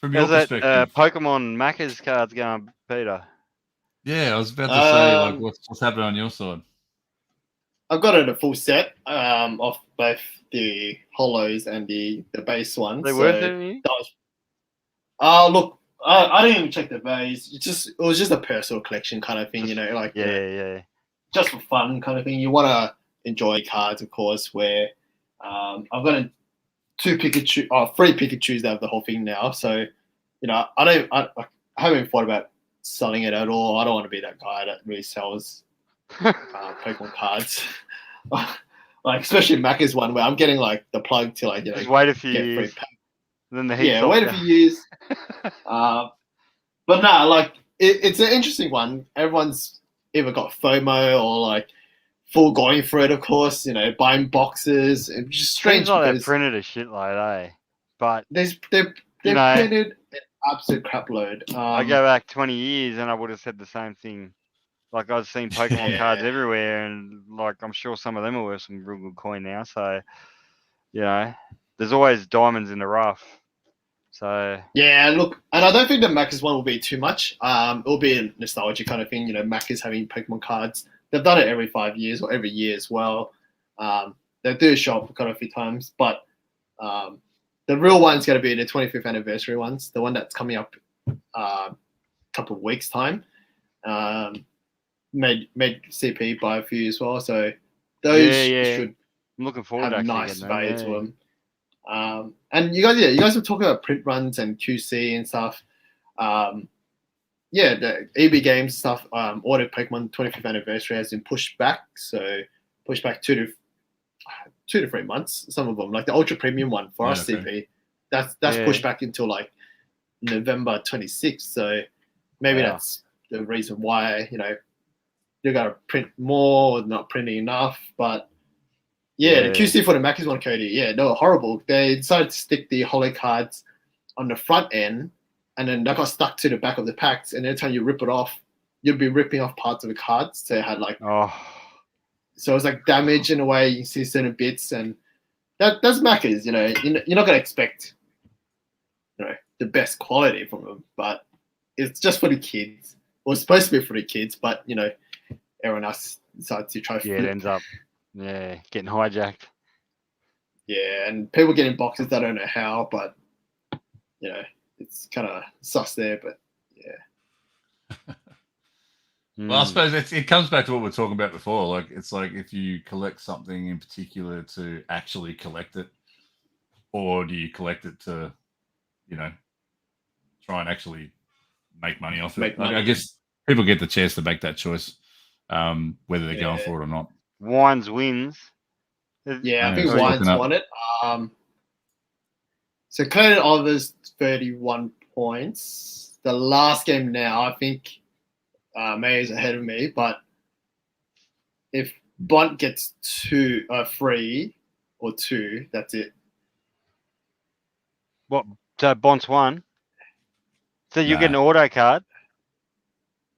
Speaker 1: your perspective,
Speaker 2: Pokemon Macca's cards going, Peter?
Speaker 1: Yeah, I was about to say, like, what's happening on your side?
Speaker 3: I've got it a full set of both the holos and the base ones.
Speaker 2: They worth it?
Speaker 3: Look, I didn't even check the base. It was just a personal collection kind of thing, like just for fun kind of thing. You want to enjoy cards, of course. Where I've got 3 Pikachus out of the whole thing now. So I haven't thought about selling it at all. I don't want to be that guy that really sells Pokemon cards. Like especially Macca's one where I'm getting like the plug to like
Speaker 2: just wait a few years. Then the heat
Speaker 3: wait a few years. But no, like it's an interesting one. Everyone's either got FOMO or like full going for it. Of course, buying boxes. It's just strange.
Speaker 2: Seems like they printed a shitload, but
Speaker 3: they printed an absolute crap load.
Speaker 2: I go back 20 years and I would have said the same thing. Like I've seen Pokemon cards everywhere, and like I'm sure some of them are worth some real good coin now. So, there's always diamonds in the rough. So
Speaker 3: yeah, look, and I don't think the Macca's one will be too much. It will be a nostalgia kind of thing. Macca's having Pokemon cards. They've done it every 5 years or every year as well. They do show up quite a few times, but the real one's going to be the 25th anniversary ones. The one that's coming up a couple of weeks time. Made CP buy a few as well, so those should
Speaker 2: I'm looking forward to
Speaker 3: have nice value to
Speaker 2: them.
Speaker 3: And you guys were talking about print runs and QC and stuff. The EB games stuff. Order Pokemon 25th anniversary has been pushed back, so pushed back 2 to 3 months. Some of them, like the Ultra Premium one for us CP, that's pushed back until like November 26th. So maybe that's the reason why you got to print more, not printing enough. But the QC for the Macca's one, Cody, they were horrible. They decided to stick the holo cards on the front end, and then that got stuck to the back of the packs. And every time you rip it off, you'd be ripping off parts of the cards. So it had so it's like damage in a way. You see certain bits, and that's Macca's. You're not gonna expect the best quality from them, but it's just for the kids. Well, it's supposed to be for the kids, but everyone else decides to try.
Speaker 2: It ends up getting hijacked.
Speaker 3: Yeah, and people getting boxes. I don't know how, but it's kind of sus there. But
Speaker 1: Well, I suppose it comes back to what we were talking about before. Like, it's like if you collect something in particular to actually collect it, or do you collect it to, try and actually make money off it? I guess people get the chance to make that choice, whether they're going for it or not.
Speaker 2: Wines wins.
Speaker 3: Yeah, I think Wines won it. So Clayton Oliver's 31 points. The last game now, I think May's ahead of me, but if Bont gets 3 or 2, that's it.
Speaker 2: What? So Bont's 1? So you get an auto card?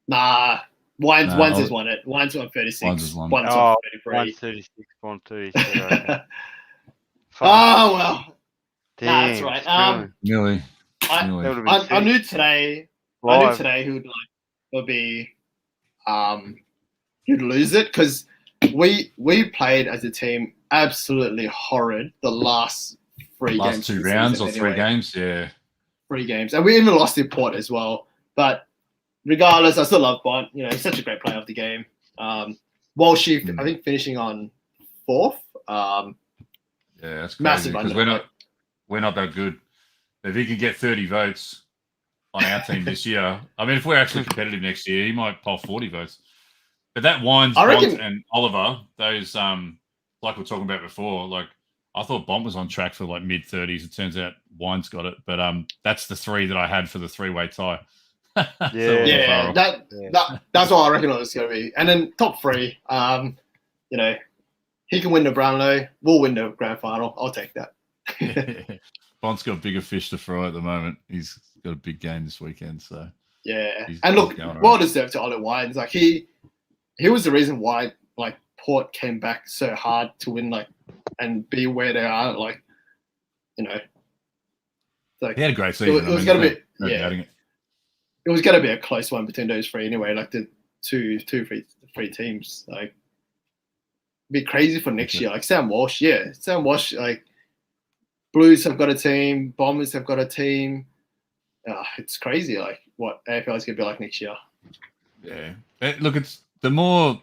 Speaker 3: Nah. Wines has won it. Wines won 36. Wines won 33.
Speaker 2: Wines 36, Bont 36. Okay.
Speaker 3: Oh, well.
Speaker 2: Damn,
Speaker 3: that's right.
Speaker 1: Nearly.
Speaker 3: I knew today he'd lose it because we played as a team absolutely horrid the last 3 games.
Speaker 1: Last 2 rounds or 3 games,
Speaker 3: 3 games. And we even lost to Port as well. But regardless, I still love Bont. He's such a great player of the game. Walshy, I think, finishing on 4th.
Speaker 1: That's crazy
Speaker 3: massive
Speaker 1: because we're not that good. If he can get 30 votes on our team this year, I mean, if we're actually competitive next year, he might poll 40 votes. But that Wines, Bont, and Oliver, those like we were talking about before, like I thought Bont was on track for like mid-30s. It turns out Wines got it, but that's the 3 that I had for the 3-way tie.
Speaker 3: That's what I reckon it was going to be. And then top 3, he can win the Brownlow. We'll win the grand final. I'll take that.
Speaker 1: Bont's got bigger fish to fry at the moment. He's got a big game this weekend, so
Speaker 3: and look, well deserved to Oliver Wines. Like he was the reason why like Port came back so hard to win, like, and be where they are. Like, like
Speaker 1: he had a great season.
Speaker 3: It was going to be it was going to be a close one between those 3 anyway. Like the three teams. Like, it'd be crazy for next year. Like Sam Walsh, like. Blues have got a team. Bombers have got a team. It's crazy, like what AFL is going to be like next year.
Speaker 1: Yeah, look, it's the more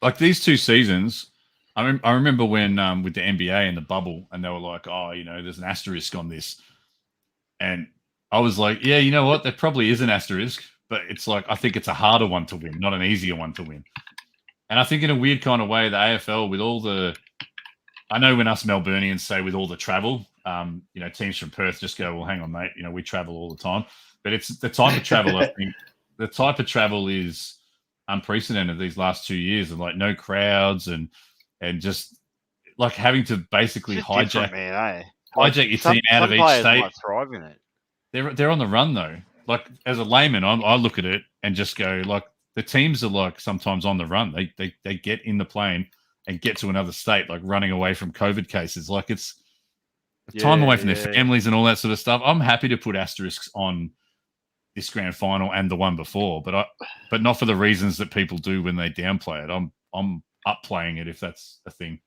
Speaker 1: like these 2 seasons. I remember when with the NBA and the bubble, and they were like, "Oh, there's an asterisk on this," and I was like, "Yeah, you know what? There probably is an asterisk, but it's like I think it's a harder one to win, not an easier one to win." And I think in a weird kind of way, the AFL with all the, I know when us Melburnians say with all the travel. Teams from Perth just go, well, hang on, mate. We travel all the time, but it's the type of travel. I think the type of travel is unprecedented these last 2 years, and like no crowds and just like having to basically hijack your team out of each state.
Speaker 2: Might thrive in it.
Speaker 1: They're on the run though. Like as a layman, I look at it and just go like the teams are like sometimes on the run. They get in the plane and get to another state, like running away from COVID cases. Like it's time away from their families and all that sort of stuff. I'm happy to put asterisks on this grand final and the one before, but not for the reasons that people do when they downplay it. I'm up playing it if that's a thing.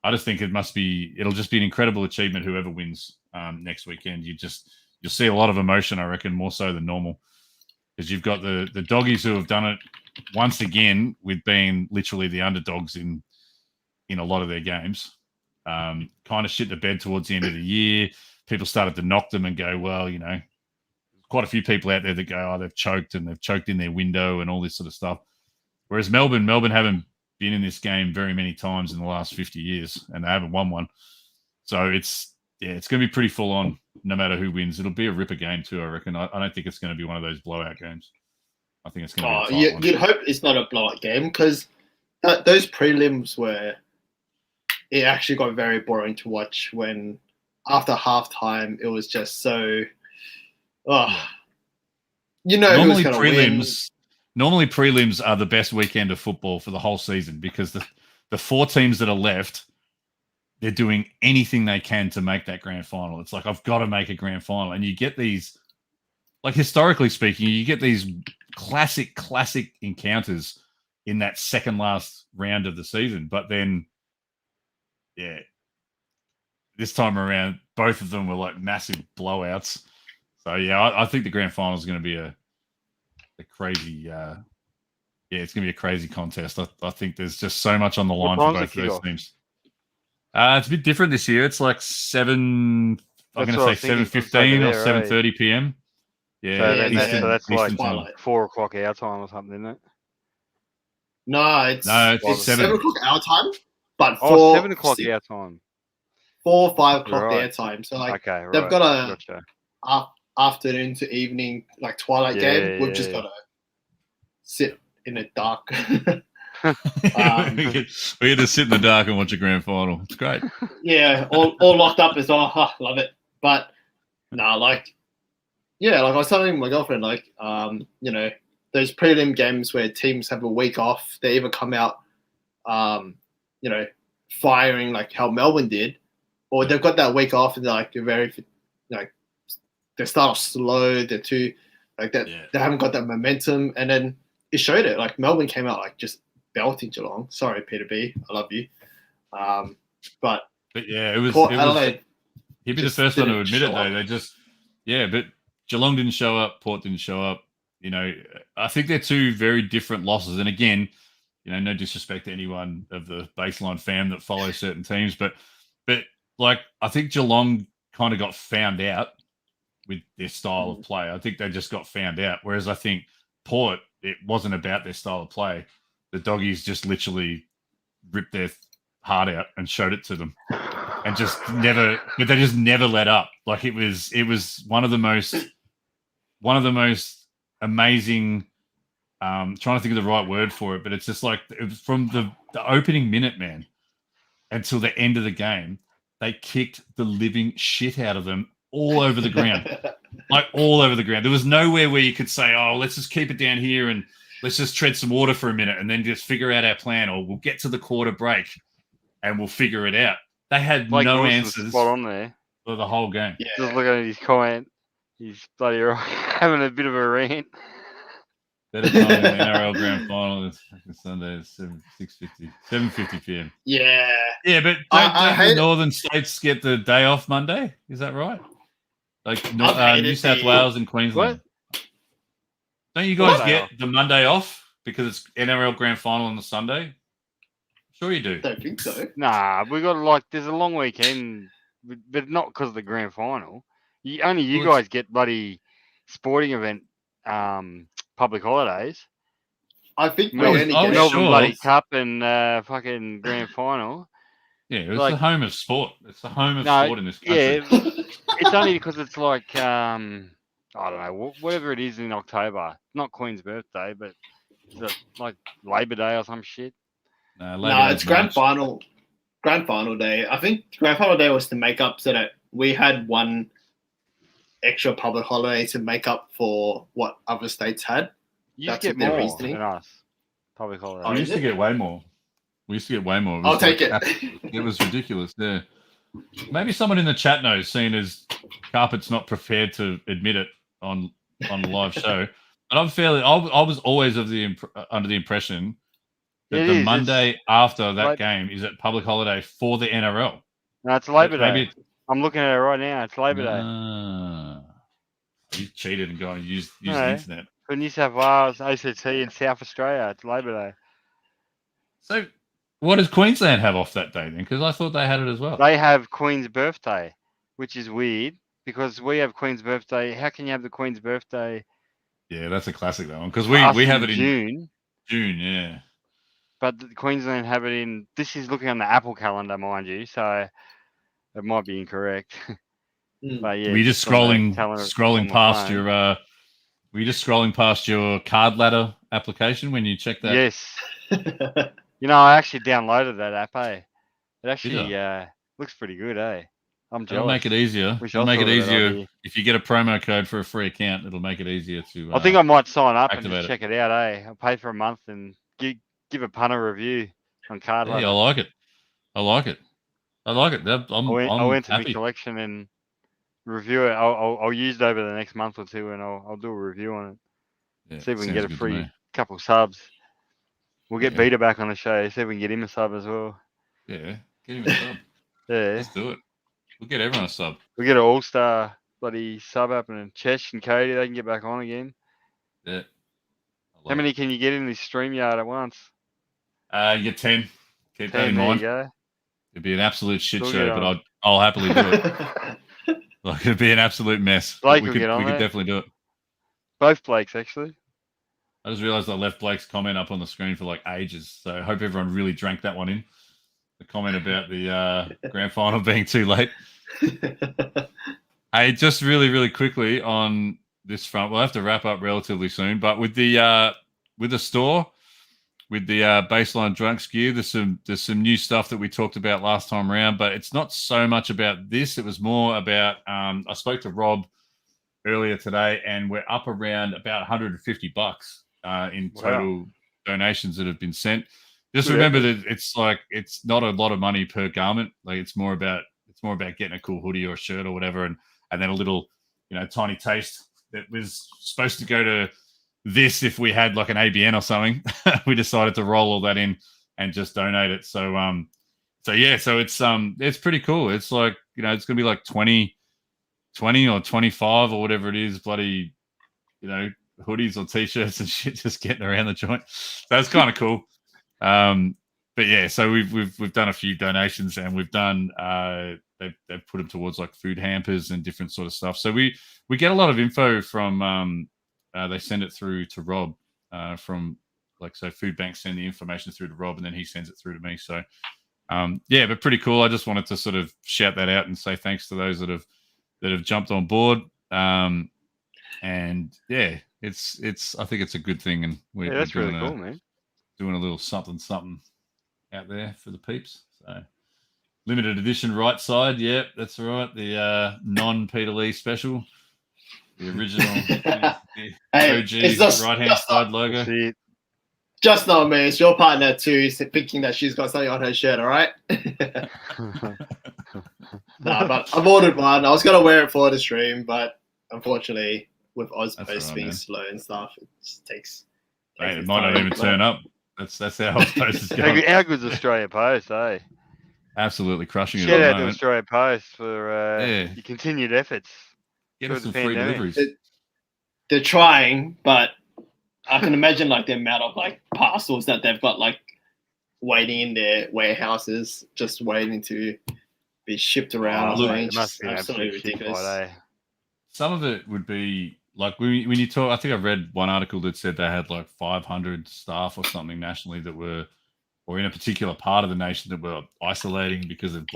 Speaker 1: I just think it'll just be an incredible achievement whoever wins next weekend. You'll see a lot of emotion, I reckon, more so than normal, because you've got the doggies who have done it once again with being literally the underdogs in a lot of their games. Kind of shit the bed towards the end of the year. People started to knock them and go, well, quite a few people out there that go, oh, they've choked and they've choked in their window and all this sort of stuff. Whereas Melbourne haven't been in this game very many times in the last 50 years and they haven't won one. So it's going to be pretty full on no matter who wins. It'll be a ripper game too, I reckon. I don't think it's going to be one of those blowout games. I think it's going to be a tight one.
Speaker 3: You'd hope it's not a blowout game because those prelims where it actually got very boring to watch when after halftime it was just so
Speaker 1: normally prelims are the best weekend of football for the whole season because the four teams that are left, they're doing anything they can to make that grand final. It's like, I've got to make a grand final. And you get these, like historically speaking, you get these classic encounters in that second last round of the season. But then, this time around, both of them were like massive blowouts. So, I think the grand final is going to be a crazy, it's going to be a crazy contest. I think there's just so much on the line for both of those teams. It's a bit different this year. It's like 7:15 or 7:30 p.m. Yeah,
Speaker 2: so that's like 4 o'clock our time or something, isn't it?
Speaker 3: No, it's 7 o'clock our time, but
Speaker 2: 7 o'clock our time.
Speaker 3: 4 or 5 o'clock their time. So they've got a afternoon to evening like twilight game. We've just got to sit in the dark.
Speaker 1: We had to sit in the dark and watch a grand final. It's great.
Speaker 3: All locked up as well. Love it. But I was telling my girlfriend, those prelim games where teams have a week off, they either come out, firing like how Melbourne did, or they've got that week off and they're very, they start off slow. They're too, they haven't got that momentum, and then it showed it. Like Melbourne came out just belting Geelong. Sorry, Peter B. I love you. But
Speaker 1: it was.
Speaker 3: Port Adelaide.
Speaker 1: He'd be the first one to admit it, though. They just, but Geelong didn't show up. Port didn't show up. I think they're two very different losses. And again, no disrespect to anyone of the baseline fam that follows certain teams, but I think Geelong kind of got found out with their style of play. I think they just got found out. Whereas I think Port, it wasn't about their style of play. The doggies just literally ripped their heart out and showed it to them, and but they just never let up. Like it was one of the most amazing. Trying to think of the right word for it, but it's just like it was from the opening minute, man, until the end of the game. They kicked the living shit out of them all over the ground, all over the ground. There was nowhere where you could say, "Oh, let's just keep it down here and let's just tread some water for a minute and then just figure out our plan, or we'll get to the quarter break and we'll figure it out." They had no answers
Speaker 2: spot on there
Speaker 1: for the whole game.
Speaker 3: Yeah.
Speaker 2: Just looking at his comment, he's bloody having a bit of a rant.
Speaker 1: Better time in the NRL Grand Final is Sunday at 7:50 p.m.
Speaker 3: Yeah.
Speaker 1: Yeah, but don't the northern states get the day off Monday? Is that right? Like New South Wales and Queensland.
Speaker 2: What?
Speaker 1: Don't you guys get the Monday off because it's NRL Grand Final on the Sunday? Sure you do.
Speaker 3: I don't think so.
Speaker 2: Nah, we got there's a long weekend, but not because of the Grand Final. You guys get bloody sporting event public holidays.
Speaker 3: I think
Speaker 2: Melbourne bloody Cup and fucking Grand Final.
Speaker 1: Yeah, it's the home of sport. It's the home of sport in this country.
Speaker 2: Yeah, it's only because it's I don't know, whatever it is in October. Not Queen's birthday, but it's like Labor Day or some shit.
Speaker 3: No, it's Grand Final Day. I think Grand Final Day was to make up so that we had one extra public holiday to make up for what other states had.
Speaker 2: You used
Speaker 3: That's
Speaker 2: to get
Speaker 3: their
Speaker 2: more
Speaker 3: reasoning.
Speaker 2: than us. Public holiday.
Speaker 3: Oh,
Speaker 1: We used to get way more. It was
Speaker 3: I'll take it.
Speaker 1: It was ridiculous. Yeah. Maybe someone in the chat knows, seeing as Carpet's not prepared to admit it on a live show. But I was always under the impression that the Monday after that game is a public holiday for the NRL.
Speaker 2: No, it's Labor Day.
Speaker 1: Maybe
Speaker 2: I'm looking at it right now. It's Labor Day.
Speaker 1: You cheated and gone and used the internet.
Speaker 2: For New South Wales, ACT, and South Australia, it's Labor Day.
Speaker 1: So, what does Queensland have off that day then? Because I thought they had it as well.
Speaker 2: They have Queen's birthday, which is weird because we have Queen's birthday. How can you have the Queen's birthday?
Speaker 1: Yeah, that's a classic, that one. Because we have it in
Speaker 2: June.
Speaker 1: June, yeah.
Speaker 2: But Queensland have it in. This is looking on the Apple calendar, mind you, so it might be incorrect. But yeah,
Speaker 1: were you just scrolling past your? Were you just scrolling past your card ladder application when you checked that?
Speaker 2: Yes. I actually downloaded that app. It actually looks pretty good. I'm jealous.
Speaker 1: It'll make it easier. It'll make it easier if you get a promo code for a free account. It'll make it easier to.
Speaker 2: I think I might sign up and just check it out. I'll pay for a month and give a punter review on card ladder.
Speaker 1: Yeah, I like it. I
Speaker 2: went to
Speaker 1: happy.
Speaker 2: my collection and review it. I'll use it over the next month or two, and I'll do a review on it.
Speaker 1: Yeah,
Speaker 2: see if we can get a free couple subs. We'll get Beta back on the show. See if we can get him a sub as well.
Speaker 1: Yeah, get him a sub.
Speaker 2: Yeah,
Speaker 1: let's do it. We'll get everyone a sub.
Speaker 2: We'll get an all-star bloody sub happening. Chesh and Cody, they can get back on again.
Speaker 1: Yeah.
Speaker 2: How many can you get in this StreamYard at once?
Speaker 1: You get 10. Keep that in mind. It'd be an absolute shit show, but I'll happily do it. Like, it'd be an absolute mess.
Speaker 2: Blake
Speaker 1: we
Speaker 2: will
Speaker 1: could
Speaker 2: get on there.
Speaker 1: Definitely do it.
Speaker 2: Both Blakes, actually.
Speaker 1: I just realized I left Blake's comment up on the screen for like ages, so I hope everyone really drank that one in. The comment about the grand final being too late. Hey, just really, really quickly on this front, we'll have to wrap up relatively soon, but with the store, with the baseline drunk skew, there's some new stuff that we talked about last time around, but it's not so much about this. It was more about I spoke to Rob earlier today, and we're up around about $150 in total donations that have been sent. Just remember that it's not a lot of money per garment. Like it's more about getting a cool hoodie or a shirt or whatever, and then a little tiny taste that was supposed to go to this if we had like an ABN or something. We decided to roll all that in and just donate it. So it's pretty cool. It's like it's gonna be like 20 or 25 or whatever it is, bloody hoodies or t-shirts and shit just getting around the joint. So it's kind of cool. But yeah, so we've done a few donations, and we've done they've put them towards like food hampers and different sort of stuff. So we get a lot of info from they send it through to Rob from so food banks send the information through to Rob, and then he sends it through to me. So but pretty cool. I just wanted to sort of shout that out and say thanks to those that have jumped on board. And yeah, it's I think it's a good thing, and
Speaker 2: that's really cool, man.
Speaker 1: Doing a little something out there for the peeps. So limited edition right side, yeah, that's right. The non-Peter Lee special, the original the OG right-hand side logo.
Speaker 3: Just not me. It's your partner too, thinking that she's got something on her shirt. All right. But I've ordered one. I was gonna wear it for the stream, but unfortunately, with Ozpost being slow and stuff, it just takes.
Speaker 1: It might not even turn up. That's how Ozpost is going.
Speaker 2: How good's Australia Post, eh?
Speaker 1: Absolutely crushing it.
Speaker 2: Shout out to Australia Post for your continued efforts.
Speaker 1: Get us some free deliveries.
Speaker 3: They're trying, but I can imagine the amount of parcels that they've got waiting in their warehouses, just waiting to be shipped around.
Speaker 2: It must be absolutely ridiculous.
Speaker 1: Some of it would be when you talk. I think I read one article that said they had 500 staff or something nationally that were, or in a particular part of the nation that were isolating because of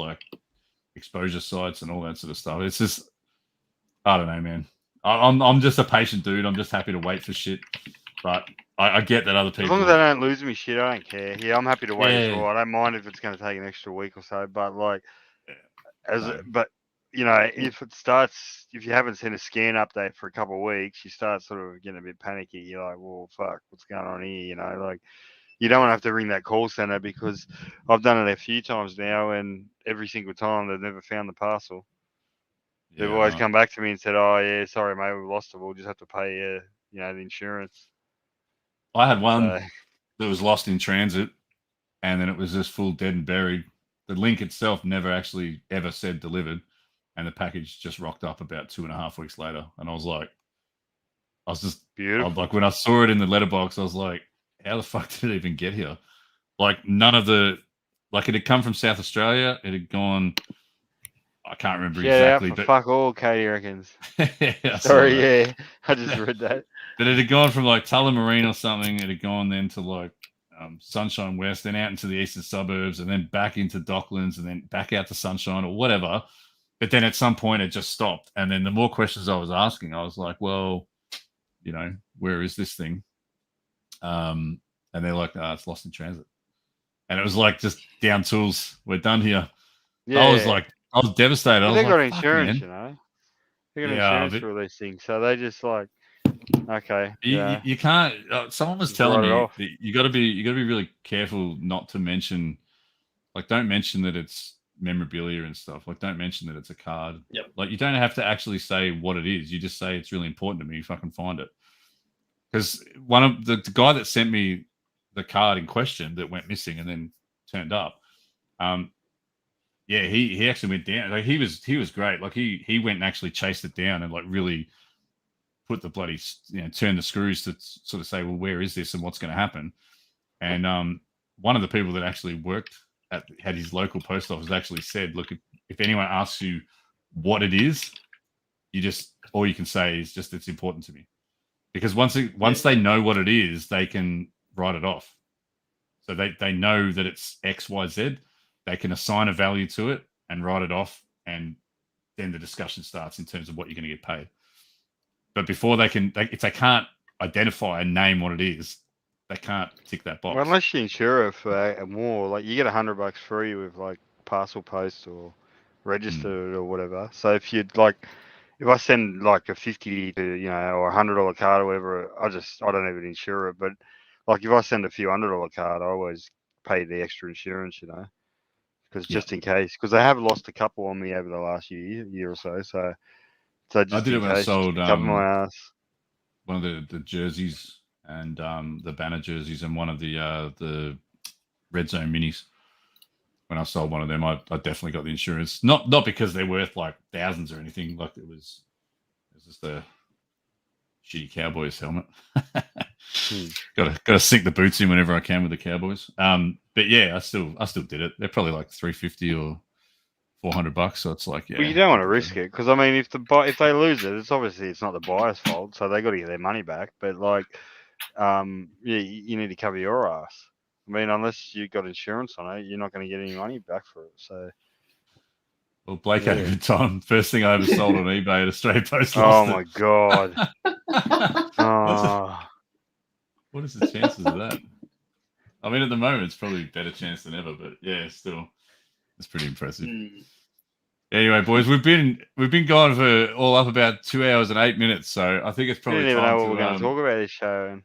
Speaker 1: exposure sites and all that sort of stuff. It's just, I don't know, man. I'm just a patient dude. I'm just happy to wait for shit. But I get that other people.
Speaker 2: As long as they don't lose me shit, I don't care. Yeah, I'm happy to wait as well. I don't mind if it's going to take an extra week or so. But but if you haven't seen a scan update for a couple of weeks, you start sort of getting a bit panicky. You're like, well, fuck, what's going on here? Like you don't want to have to ring that call center because I've done it a few times now, and every single time they've never found the parcel. They've always come back to me and said, "Oh yeah, sorry mate, we lost it. We'll just have to pay the insurance."
Speaker 1: I had one that was lost in transit, and then it was just full dead and buried. The link itself never actually ever said delivered, and the package just rocked up about 2.5 weeks later. And I was just beautiful. Like when I saw it in the letterbox, I was like, "How the fuck did it even get here?" Like none of it had come from South Australia. It had gone. I can't remember exactly,
Speaker 2: but fuck all, Katie reckons.
Speaker 1: I
Speaker 2: just read that.
Speaker 1: But it had gone from like Tullamarine or something. It had gone then to like Sunshine West, then out into the eastern suburbs, and then back into Docklands, and then back out to Sunshine or whatever. But then at some point it just stopped. And then the more questions I was asking, I was like, well, where is this thing? And they're like, it's lost in transit. And it was like, just down tools. We're done here. Yeah. I was devastated.
Speaker 2: They got insurance, They got insurance for all these things. So they just like, okay.
Speaker 1: You can't. Someone was telling me that you got to be really careful not to mention, like, don't mention that it's memorabilia and stuff. Like, don't mention that it's a card.
Speaker 3: Yep.
Speaker 1: Like, you don't have to actually say what it is. You just say it's really important to me if I can find it. Because one of the guy that sent me the card in question that went missing and then turned up, he actually went down. Like he was great. Like he went and actually chased it down and like really put the bloody turn the screws to sort of say, well, where is this and what's going to happen? And one of the people that actually worked had his local post office actually said, look, if anyone asks you what it is, all you can say is just it's important to me, because once they know what it is, they can write it off. So they know that it's XYZ. They can assign a value to it and write it off, and then the discussion starts in terms of what you're going to get paid. But before if they can't identify and name what it is, they can't tick that box.
Speaker 2: Well, unless you insure it for more, like you get $100 free with like parcel post or registered or whatever. So if I send like a 50 to or $100 card or whatever, I don't even insure it. But like if I send a few $100 card, I always pay the extra insurance, because just in case, because I have lost a couple on me over the last year or so. So just
Speaker 1: I did it when I sold
Speaker 2: cover my ass.
Speaker 1: One of the jerseys and the banner jerseys and one of the Red Zone minis. When I sold one of them, I definitely got the insurance. Not because they're worth like thousands or anything. Like it was just a shitty Cowboys helmet. Got to sink the boots in whenever I can with the Cowboys. But yeah, I still did it. They're probably like $350 or $400. So it's like, yeah.
Speaker 2: Well, you don't want to risk it, because I mean, if they lose it, it's not the buyer's fault, so they got to get their money back. But like, you need to cover your ass. I mean, unless you got insurance on it, you're not going to get any money back for it. So.
Speaker 1: Well, Blake had a good time. First thing I ever sold on eBay at Australia Post.
Speaker 2: Oh my god!
Speaker 1: What is the chances of that? I mean, at the moment, it's probably a better chance than ever, but yeah, still, it's pretty impressive. Anyway, boys, we've been going for all up about 2 hours and 8 minutes, so I think it's probably
Speaker 2: time know what we're going to talk about this show.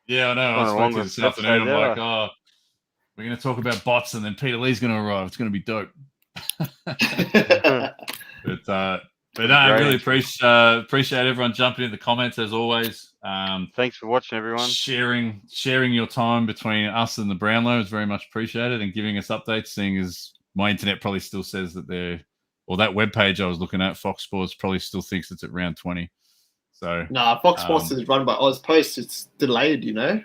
Speaker 1: Yeah, I know. I spoke to you this afternoon. I'm like, we're going to talk about bots, and then Peter Lee's going to arrive. It's going to be dope. But no, I really appreciate everyone jumping in the comments as always.
Speaker 2: Thanks for watching, everyone.
Speaker 1: Sharing your time between us and the Brownlow is very much appreciated, and giving us updates. Seeing as my internet probably still says that that webpage I was looking at, Fox Sports, probably still thinks it's at round 20. So
Speaker 3: Fox Sports is run by Oz Post. It's delayed,
Speaker 1: So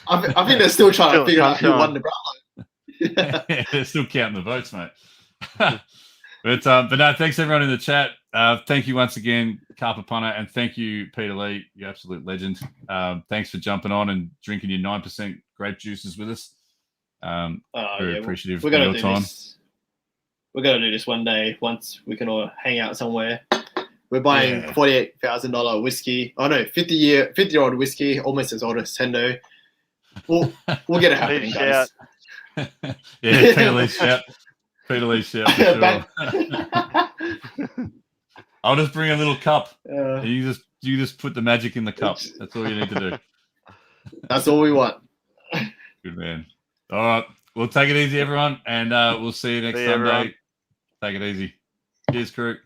Speaker 3: I think they're still trying to figure out who won the Brownlow.
Speaker 1: Yeah, they're still counting the votes, mate. But no, thanks everyone in the chat. Thank you once again, Carper Punter, and thank you, Peter Lee, you absolute legend. Thanks for jumping on and drinking your 9% grape juices with us. Very appreciative of your time.
Speaker 3: We're going to do this one day once we can all hang out somewhere. We're buying $48,000 whiskey. Oh no, 50-year-old whiskey, almost as old as Hendo. We'll get it happening, guys.
Speaker 1: Yeah, Peter Lee shout. Peter Lee shout for sure. I'll just bring a little cup. You just put the magic in the cup. That's all you need to do.
Speaker 3: That's all we want.
Speaker 1: Good man. All right. Well, take it easy, everyone, and we'll see you next Sunday.
Speaker 2: Everyone.
Speaker 1: Take it easy. Cheers, crew.